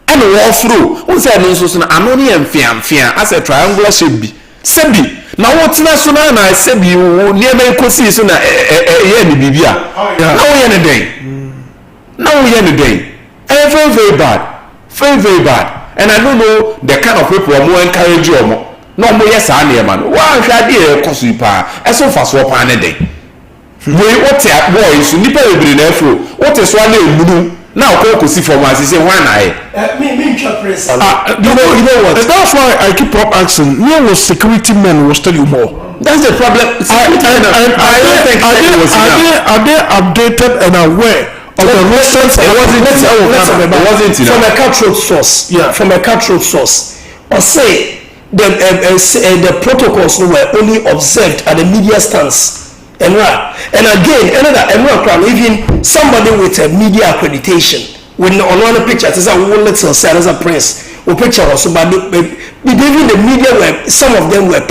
and walk through who say no so na anoni emfiamfia as a triangular shape bi sebi na what na so na sebi wo near me kosi so na ye ni bibia na wo ye ne den very very bad and I don't know the kind of people who encourage you no mo yes ane man wa hwa de koso pa eso fa so pa ne den we what boys nipa ebiri na afro what so na emunu now go see from us say why na me press you know what that's why I keep up asking where was security men will tell you more that's the problem I don't think are they updated and aware of the recent from a cultural source from a cultural source or say the protocols were only observed at the media stance and again even somebody with a media accreditation with on one picture as a little say as a prince or picture also but even the media were some of them were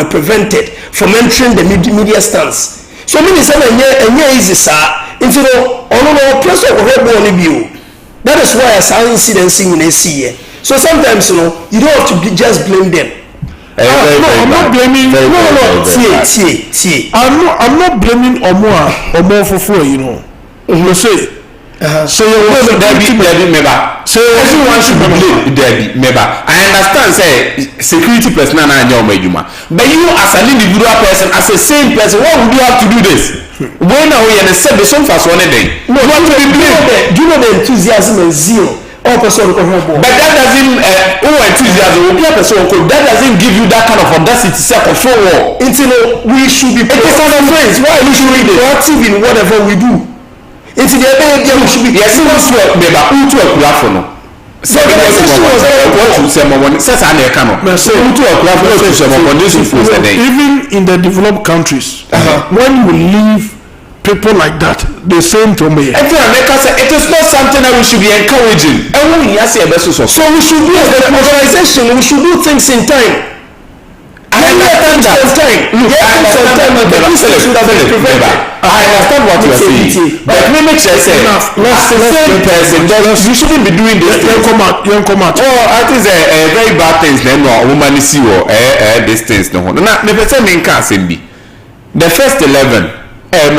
prevented from entering the media stance so many say easy sir into no press of that is why as incidents in see So sometimes you don't have to just blame them. I'm not blaming. See. I'm not blaming Omo for you say. So everyone should be blamed. I understand say security personnel na anya omejuma, but you as an individual person, as a same person, why would you have to do this? When now we said the Sompa one day, no, what to be blamed? Do you know the enthusiasm and zeal? All person but that doesn't enthusiasm. That doesn't give you that kind of audacity. Control war. We should be friends. Why we should be proactive in whatever we do. Into the idea we should be. Yes, we must work. Maybe who to work for no. So what you say, Mama? Says I never come. Who to work for? Even in the developed countries, when you leave people like that, the same to me. It is not something that we should be encouraging. So we should be as an organization, we should do things in time. I understand what you are saying. But let me just say, you shouldn't be doing this. You come out. Oh, I think a very bad things. Then no woman is you these things. No, never say me can't say be. The first 11. The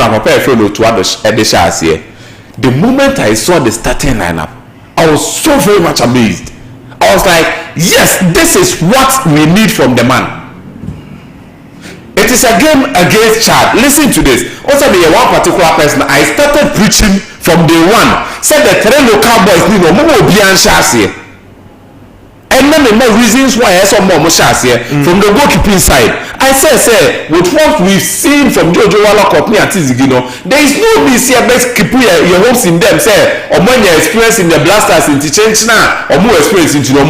moment I saw the starting lineup, I was so very much amazed. I was like, yes, this is what we need from the man. It is a game against Chad. Listen to this. Also, the one particular person I started preaching from day one. Said the three local boys need no more beyond Shasi. And then the more reasons why I saw more Shasi from the goalkeeping side. I say, with what we've seen from Jojo Walla Company and Tizigino, there is no this here best keep your hopes in them. Say, or when you're experiencing the blasters in change now, or more experience into no.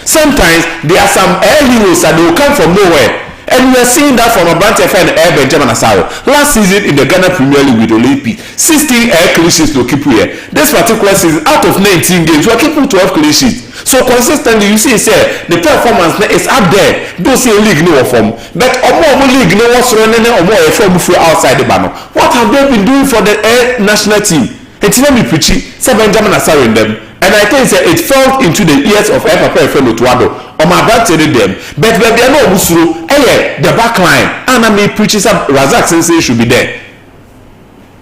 Sometimes there are some air heroes that will come from nowhere. And we are seeing that from a branch of an air Benjamin Asaro. Last season in the Ghana Premier League with Olympic, 16 air clean sheets to keep here. This particular season, out of 19 games, we are keeping 12 clean sheets. So consistently, you see, the performance is up there. Don't see a league no form. But more league no what's running or more form outside the banner. What have they been doing for the air national team? It's not me preaching, say Benjamin Asaro in them. And I think it fell into the ears of Papa Efelo Tuado. On my back to them. But they are not Busuru. The back line. And I may preach some Razak Sensei should be there.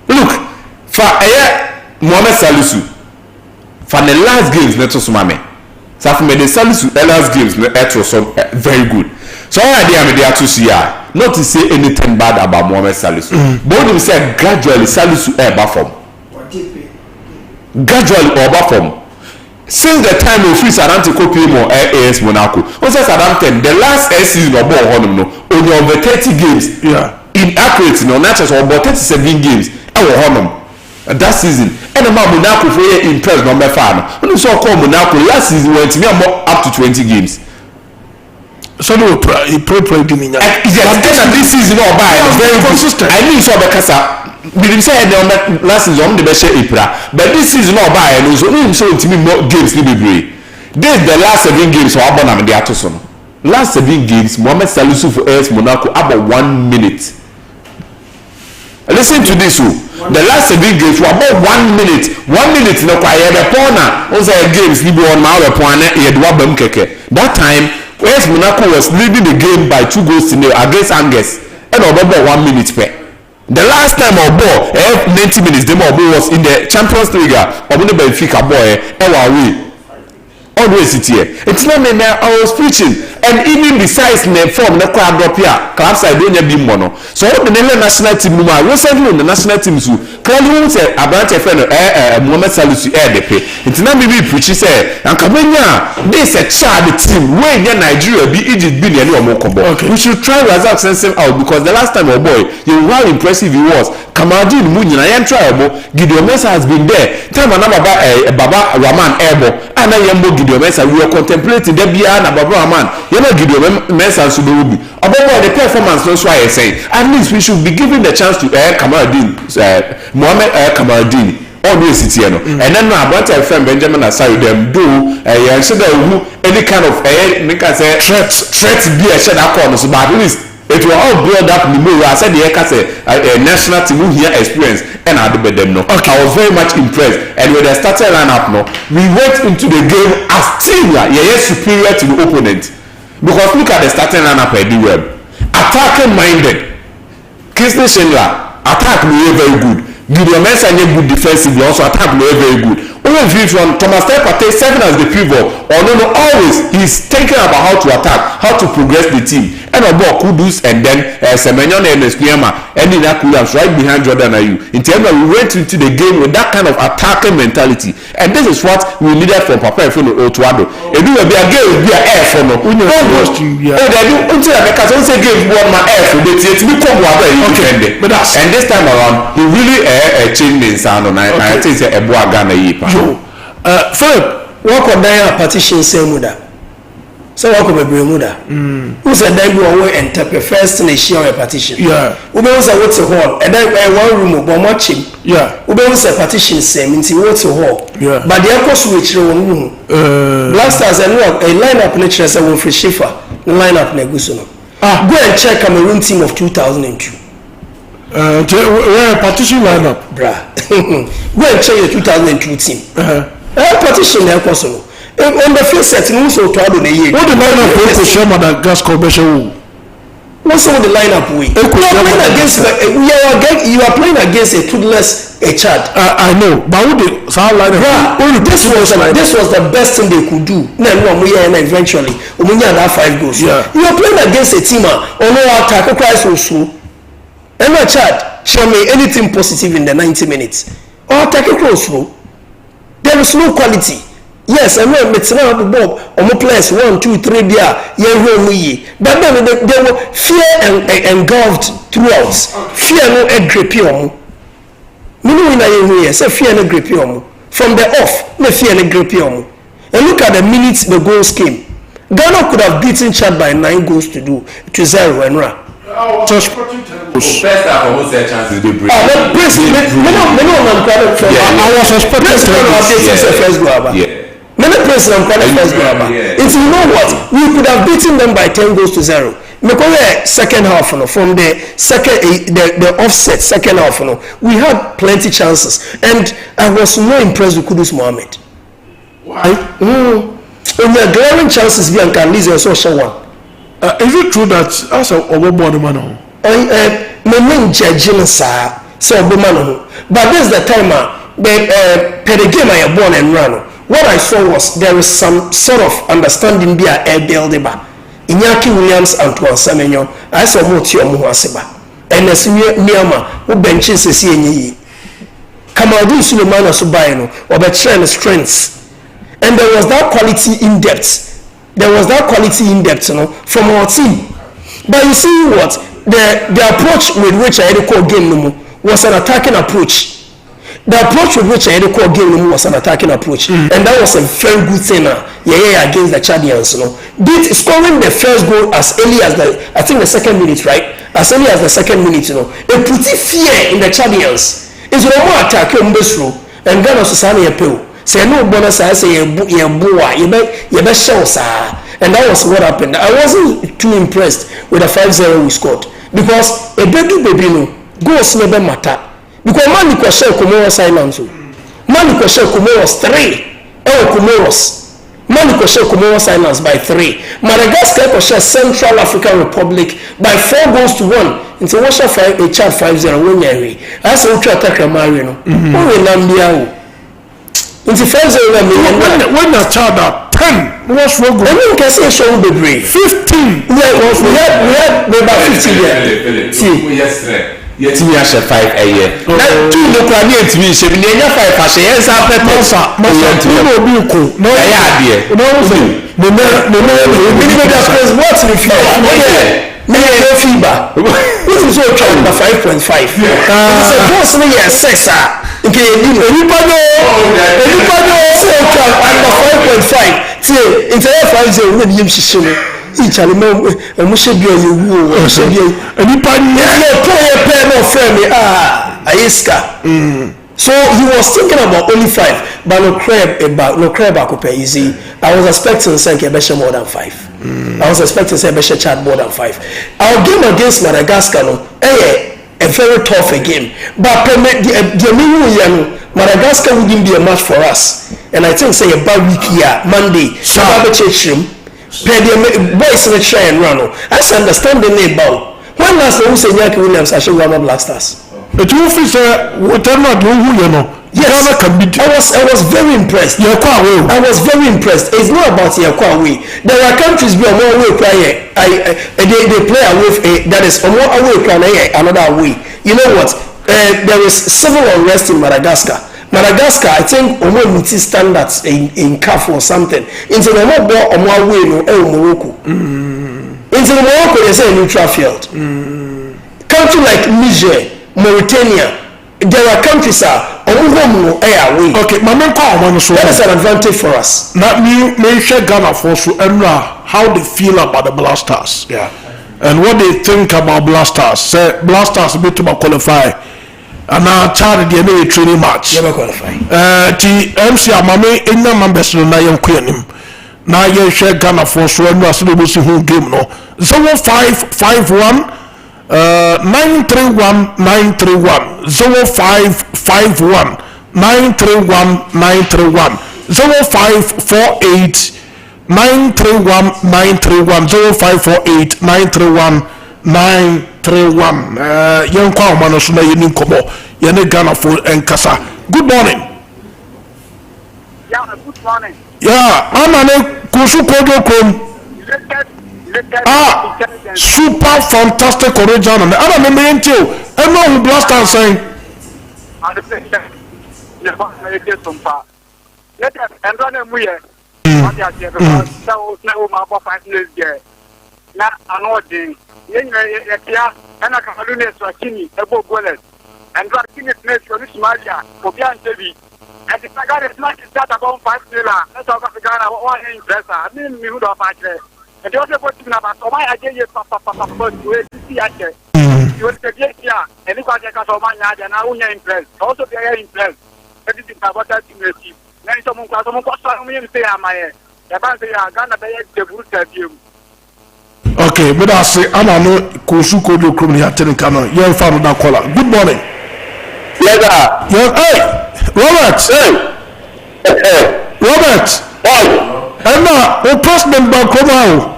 Look, for Mohamed Salisu. For the last games, Neto Sumame. So for the Salisu, the last games, Neto so very good. So I idea me there to see not to say anything bad about Mohamed Salisu. But they say gradually Salisu back from. Gradually over from. Since the time of free Saddam to copy more AS Monaco, also Saddam 10, the last season of ball only over 30 games. Yeah. Inaccurate, not just about 37 games. That season. And about Monaco for impressed number 5. When you saw call Monaco last season went to me up to 20 games. So no, he played in this season or by very consistent. I mean so because we didn't say that last season the best April, but this season or by and so to me more games to be brave. This the last 7 games for Abona and the Atoson. Last 7 games, Mohamed Salisu for AS Monaco about 1 minute. Listen to this. The last 7 games were about 1 minute. 1 minute no quiet the corner. Also games ni on my opponent that time AS Monaco was leading the game by 2 goals to 0 against Angers and about 1 minute per. The last time our ball 90 minutes the ball was in the Champions League or the Benfica boy away. Always it here. It's not me I was preaching and even besides the form the crowd drop here clubs I don't have been mono. So the national team recently on the national team so clearly say about a friend Mohamed Salisu the pay. It's not me preaching say and Kamenya this a child team where in Nigeria be Egypt be nearly more combo. Okay. We should try Razak send out because the last time our boy you know how impressive he was. Kamadin Munyin I am triable Gideon Mensah has been there. Time another Baba Rahman Ebo and I am Gideon Mensah we are contemplating the Bia and Baba Rahman. You know Gideon Mensah should be about the performance that's why I say at least we should be given the chance to Kamaradin Mohamed Kamaradin always sit here and then about a friend Benjamin Asari them do should any kind of threat be a shed corner so but at least it will all build up the more. I said the national team who here experience and I did them no. Okay. I was very much impressed, and when they started lineup no, we went into the game as team superior to the opponent, because look at the starting lineup I do well, attacking minded. Christian Schindler attack very good. Gideon Mensah good defensively, also attack very good. Only view from Thomas Partey serving as the pivot, or no, always he's thinking about how to attack, how to progress the team. And about Kudus and then Semenyo and Esquema ending that Kudus right behind Jordan Ayew. In terms of we went into the game with that kind of attacking mentality, and this is what we needed from Papa Efeano Otuado. If we were be a game, be a air for no. Oh, they do until I can say game one my air for the team to come over and but that's and this time around he really changed the sound on I think say Eboa Ghana yipa. Philip, what could I partition say muda? So what could be muda? Who said that you are enter first in a share partition? Yeah. Who knows what's a hall? And then one room but watching. Yeah. Who knows a partition same into what's a hall? Yeah. But the upper switch room. Blasters and work a lineup lecture as a one for Schiffer. The lineup Negusono. Go and check Cameroon team of 2002. Partition lineup. Bruh. Go and check the 2002 team. Partition there also. On the first setting also to add on a year. What the lineup we could share Madagascar Beshawu? What's all the lineup we? You are playing against a toothless Chad. I know, but who the lineup? This was the best thing they could do. No, eventually, we had that 5 goals. Yeah. You are playing against a team on no attack, Christ also. And my Chad, show me anything positive in the 90 minutes. Or attack close. There is no quality. Yes, I know it's not the ball. Omo players 1, 2, 3 there. But then they were fear and engulfed throughout. Fear no egrepium. Meaning I say fear no egrepium. From the off, no fear no egrepium. And look at the minutes the goals came. Ghana could have beaten Chad by 9 goals to 0 and run. First half almost a chance to do break. I was suspecting first goal. Many players are first goal. It's you know what? We could have beaten them by 10 goals to 0. Because second half, from the second the offset second half, we had plenty chances, and I was not impressed with Kudus Mohammed. Why? When there are glaring chances, we can lose also show one. Is it true that as a overboard man? Me judging sir, so man. But this is the time per the game I born and run. What I saw was there is some sort of understanding via air building. Inyaki Williams and Antoine Semenyo, I saw Moti Omuhaseba. And as Miyama, who benches is here. Kamadou Suleiman Subayano, or the trend strengths. And there was that quality in depth. From our team. But you see what? The approach with which I had to call game was an attacking approach. The approach with which I had to call game was an attacking approach. And that was a very good thing against the Chadians. Scoring the first goal as early as the second minute, right? As early as the second minute, it put fear in the Chadians. It's no more attack on this row. And Ghana Susani Appeal. Say no bonus, I say you be show sir. And that was what happened. I wasn't too impressed with the 5-0 we scored. Because a baby no goals never matter. Because Mani Kwashe Kumoros silence. Mani Kwashe Kumoros 3. Kumoros. Mani Kwashe Kumoros silence by 3. Madagascar Kwashe Central African Republic by 4 goals to 1. Into Washa 5 a Chad 5-0 when you're I say we attack Marino. Who will Nambiao? Into 5-0 when a child at 10 what's wrong with you can say show the break 15 we had about 15 there see yes me share 5 a year na two no kwa me ntimi she me nya 5 a share yes after monsa no be ko no ya adie no what refuse no fever this is so trying by 5.5 it's a boss me 6 okay anybody so under 5.5 till into 5.0 we be shishino each element we should be you should be anybody no play no friend me Aiska so he was thinking about only 5 but no crab akupe easy. I was expecting say Kebesha more than 5. I was expecting say Kebesha Chad more than 5. Our game against Madagascar no a very tough game, but Madagascar wouldn't be a match for us, and I think say a bad week here Monday boys in the try and run. I understand the name about when last time we say Yaki Williams I should run Black Stars. But you officer whatever you know. Yes, I was very impressed. I was very impressed. It's not about Yakwawe. There are countries where more way play. They play away. That is more away play another way. You know what? There is civil unrest in Madagascar. Madagascar, I think, meets standards in CAF or something. Into the more way no Morocco. Into the Morocco, they say a neutral field. Country like Niger, Mauritania. There are countries okay, that is an advantage for us. Now, me share Ghana for so how they feel about the Blasters. Yeah. And what they think about Blasters. Say Blasters be to qualify. And now charge the training match. Never qualify. MC Amame in the members na yam kwenim. Now you share Ghana for so we see who game no. 0551 931 931 0551 931 931 0548 931 931 0548 931 931 yen kwa omano so na yenim kobo yen Ghana for enkasa. Good morning. Yeah, good morning. Yeah, amane kusu kodo kom. Super fantastic original. I don't remember you. I know who Blaster saying. Sompa. Let us and run a muye. What are you so now? My 5 years there. Now, I'm not doing. And I can do Swahili about Golet. And writing it next for this Maria for Bian TV. And the Saga is not that about 5 million. Let's talk about Ghana. What is impressive? I mean, we would have had. And the other question about why I gave you papa to see at you. You will get here, and look at the Casomania, and I won't impressed. Also, they are impressed. That is about that to receive. Then someone comes on me and say, am I? The bank they are Ghana, they have the good review. Okay, but I say, I'm not Kosuko do criminal Telecano. You're found that caller. Good morning. Yes, sir. Yeah, hey, Robert. Hey. Robert. What? Emma, the president Bankoma.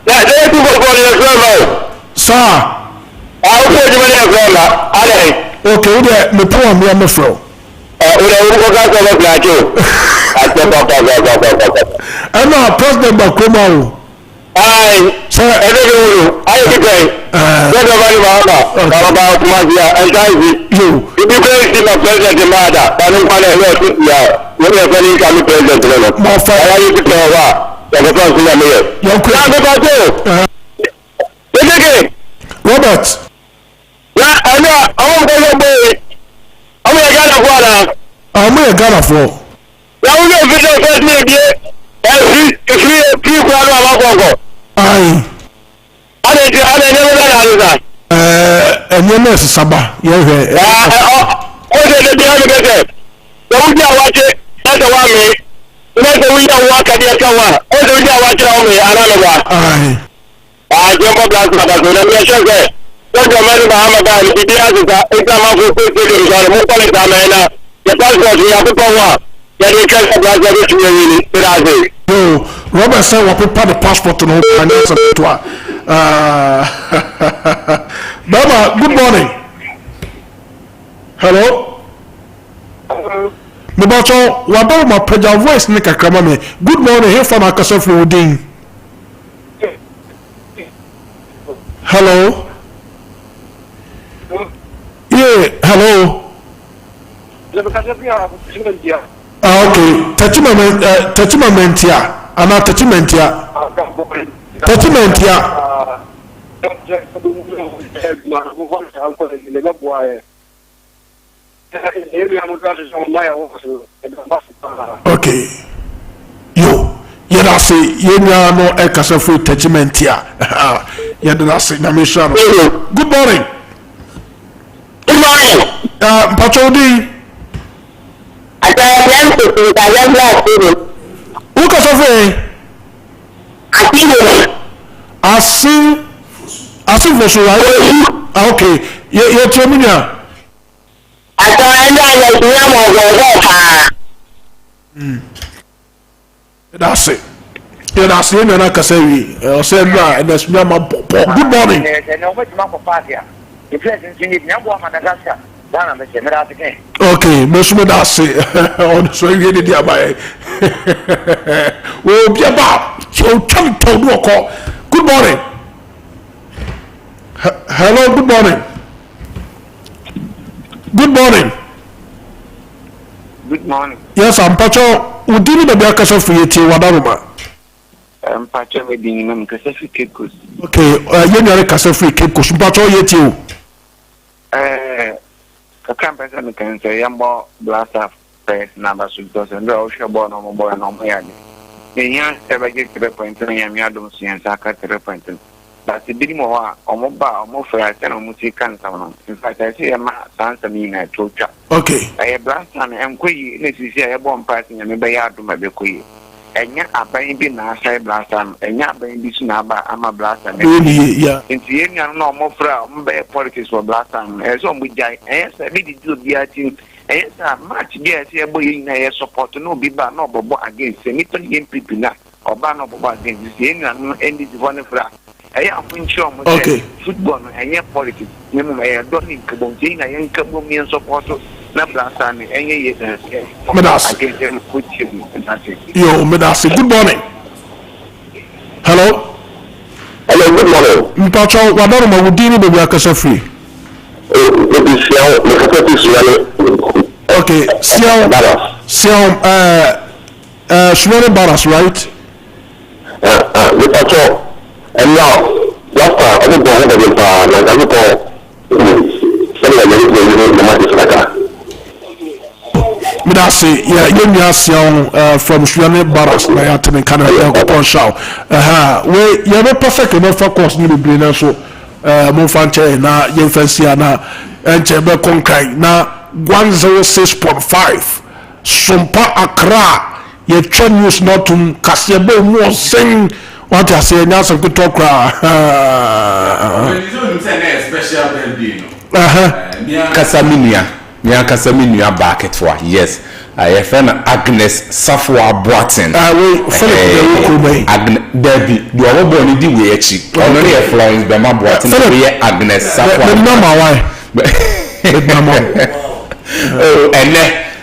Yeah, they do go to the Sir. I'll put you in the okay, the poem we are my friend. Emma, president Bankoma. Sir, I what about Magia and you? If you play in a president, mother, I don't want to know. Yeah, when you're going to be president, more fire. I used to tell her. Robert. Yeah, I know. I won't go away. I'm a Ghana for. I'm a Ghana for. Yeah, we will visit first name. If you are not aye. I never done and you know, Saba. Yeah, oh, let the window walk at the cover. Oh, the window watch on me. I don't know what. I jump up like that. Let me show you. Don't go many Bahama. If he has a exam of 50 years on the Mupana, the passport we have to go up. Then you can supply the community. No, Robert said, what prepare the passport to know. Baba, good morning. Hello? Hello. Mebacho, waba ma preja voice ne kakra me. Good morning, here from Akasa Flodin. Hello? Yeah, hello. Okay, touchment here. Ana touchment here. Touchment here. Okay. You know, say, you know, a casa free attachment here. You know, say, Namishan. Good morning. Good morning. Pachodi. just last year. Who can say? Asin for sure. Okay. You tell me now. I thought I That's it. Yeah, that's it. And I can say, say, and that's me. Good morning. Okay, Monsieur Dassi, on so you did the abay. We'll be about so come to walk. Good morning. Hello, good morning. Good morning. Good morning. Yes, I'm Pacho. We didn't have a castle for you, Wadama. I'm Pacho with the name Castle Cape Coast. Okay, you're not a castle free Cape Coast. Pacho, yet you. A campus and can say, Yambo blast off first number because and the ocean born on boy and on my yard. The young ever get to the point and Yadon see and Saka to the point. But the bit more or mobile, more for a ten or music cancer. In fact, I see a man answer me in a true chat. Okay. I blast and am quay, necessary a bomb passing and maybe I do my bequay. And yet, a baby Nasa blast and yet baby Snaba, I'm a blast and yeah. In the end, no more from politics for blast and as on with Jai, yes, I did do the thing. Yes, much yes, a boy in a support no be bad no against anything in people or ban no against the end and end is one of that. I am sure football and yet politics. I don't need Kabonjin, I ain't Kabomian support. Na blasta ni enye Medas. Yo, Medas. Good morning. Hello. Hello, good morning. Mpacho, wadoro ma wudini bebi akasa free. Okay, Siao Suwani Barras, right? Mpacho, and now, last time, I don't know Midasi, yeah, you from Suwani Barras, na ya tene kana ya kupon show. We you no perfect no focus ni be na so mo fanche na ye fancy na enche be konkai na 106.5 Sompa Accra ye twa news not to kasebe mo sing what I say now some good talk special birthday Kasaminia bucket for yes. I friend Agnes Safwa Bratton. Debbie, do I want to do with it? Only a Florence Bema Bratton. Agnes Safwa. Oh,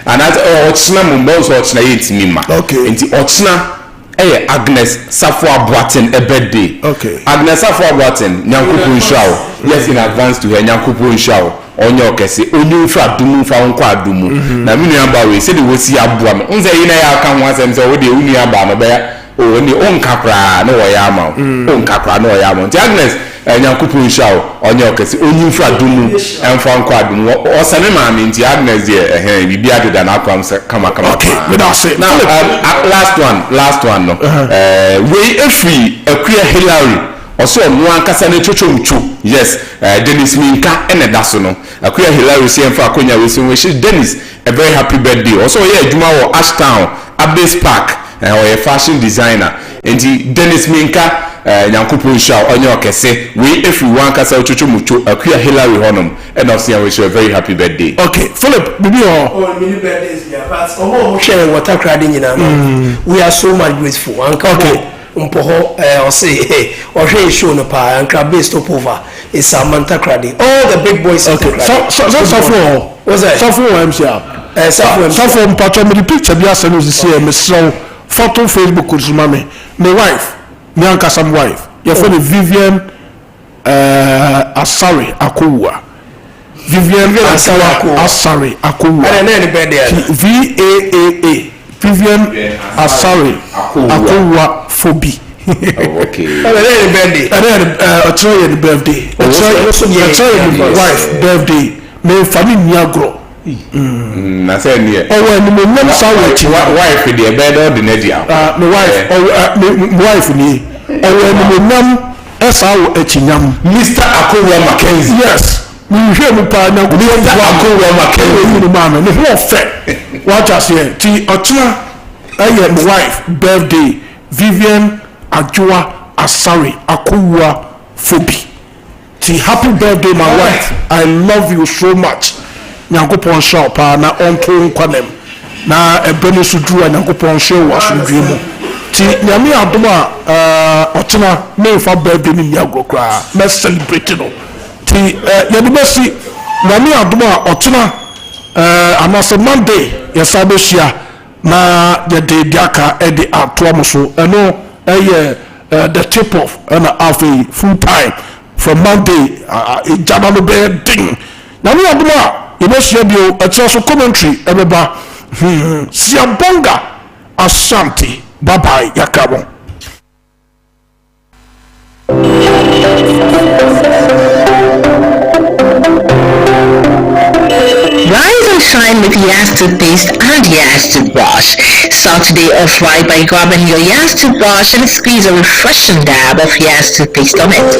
and that's Ochna Mumbos Ochna eats Mima. Okay. And the Ochna. Hey, Agnes Safwa Bratton a birthday. Okay. Agnes Safwa Bratton, Nyankupu Show. Yes, in advance to her Nyankupu Show. Onyo kese onyu fra dumu fa onko adumu na minu aba we se de wosi aboa me nze yi na ya ka ho asem se wo de unu aba no be o ni onkakra na wo ya ma onkakra na wo ya ma Agnes Nyankupu Show onyo kese onyu fra dumu emfa onko adumu o se me ma me nti Agnes ye bibi adeda na akwam se kama okay me da say now last one no we free akua Hillary also no ankasa na chochomchu yes Dennis Minka ene daso no akua Hillary say for akonya we say Dennis a very happy birthday also here adwuma wo Ashtown Abbas Park or a fashion designer and Dennis Minka Nyankupu Show onyo kese we if you want kasa chochomchu akua Hillary honum and also we wish you a very happy birthday. Okay, Philip, bibi oh many birthdays yeah but share water crading in we are so much grateful okay Mpoho or say or show no pa and crab based up over is Samantha Crady. All the big boys. Okay. So what's that? So for MCR. So for Mpacho me the picture be as no see me so photo Facebook kuzuma me. My wife, me anka some wife. Your friend Vivian Asari Akuwa. Vivian Asari Akuwa. And then VAAA. Vivian Asari Akuwa Phoebe. Okay. And then the birthday. Wife birthday. Me family Niagro. Na say near. Oh when me mom say wife the bed or the nedia. My wife ni. Oh when me mom esawo echinyam. Mr. Akuwa Mackenzie. Yes. We hear me pa na Mr. Akuwa Mackenzie ni ma me ho fe. What I say ti otuna my wife birthday Vivian Ajua Asari Akuwa Fobi. Happy birthday my wife. I love you so much. Nyankopon shop na onto nkwanem na ebenu sudru Nyankopon show wasundwemu. Ti nyame adom a otena me fa birthday ni nyago kra me celebrate no. Ti yedi besi nyame adom a otena anase Monday yesabe hia na yede diaka ede atomo so eno the tip off and a full time from Monday Jabalo Bear Ding. Now we are doing you must hear you a social commentary everybody Siabonga Ashanti bye bye Yakabo. Rise and shine with Yas toothpaste and Yas toothbrush. Start today off right by grabbing your Yas toothbrush and squeeze a refreshing dab of Yas toothpaste on it.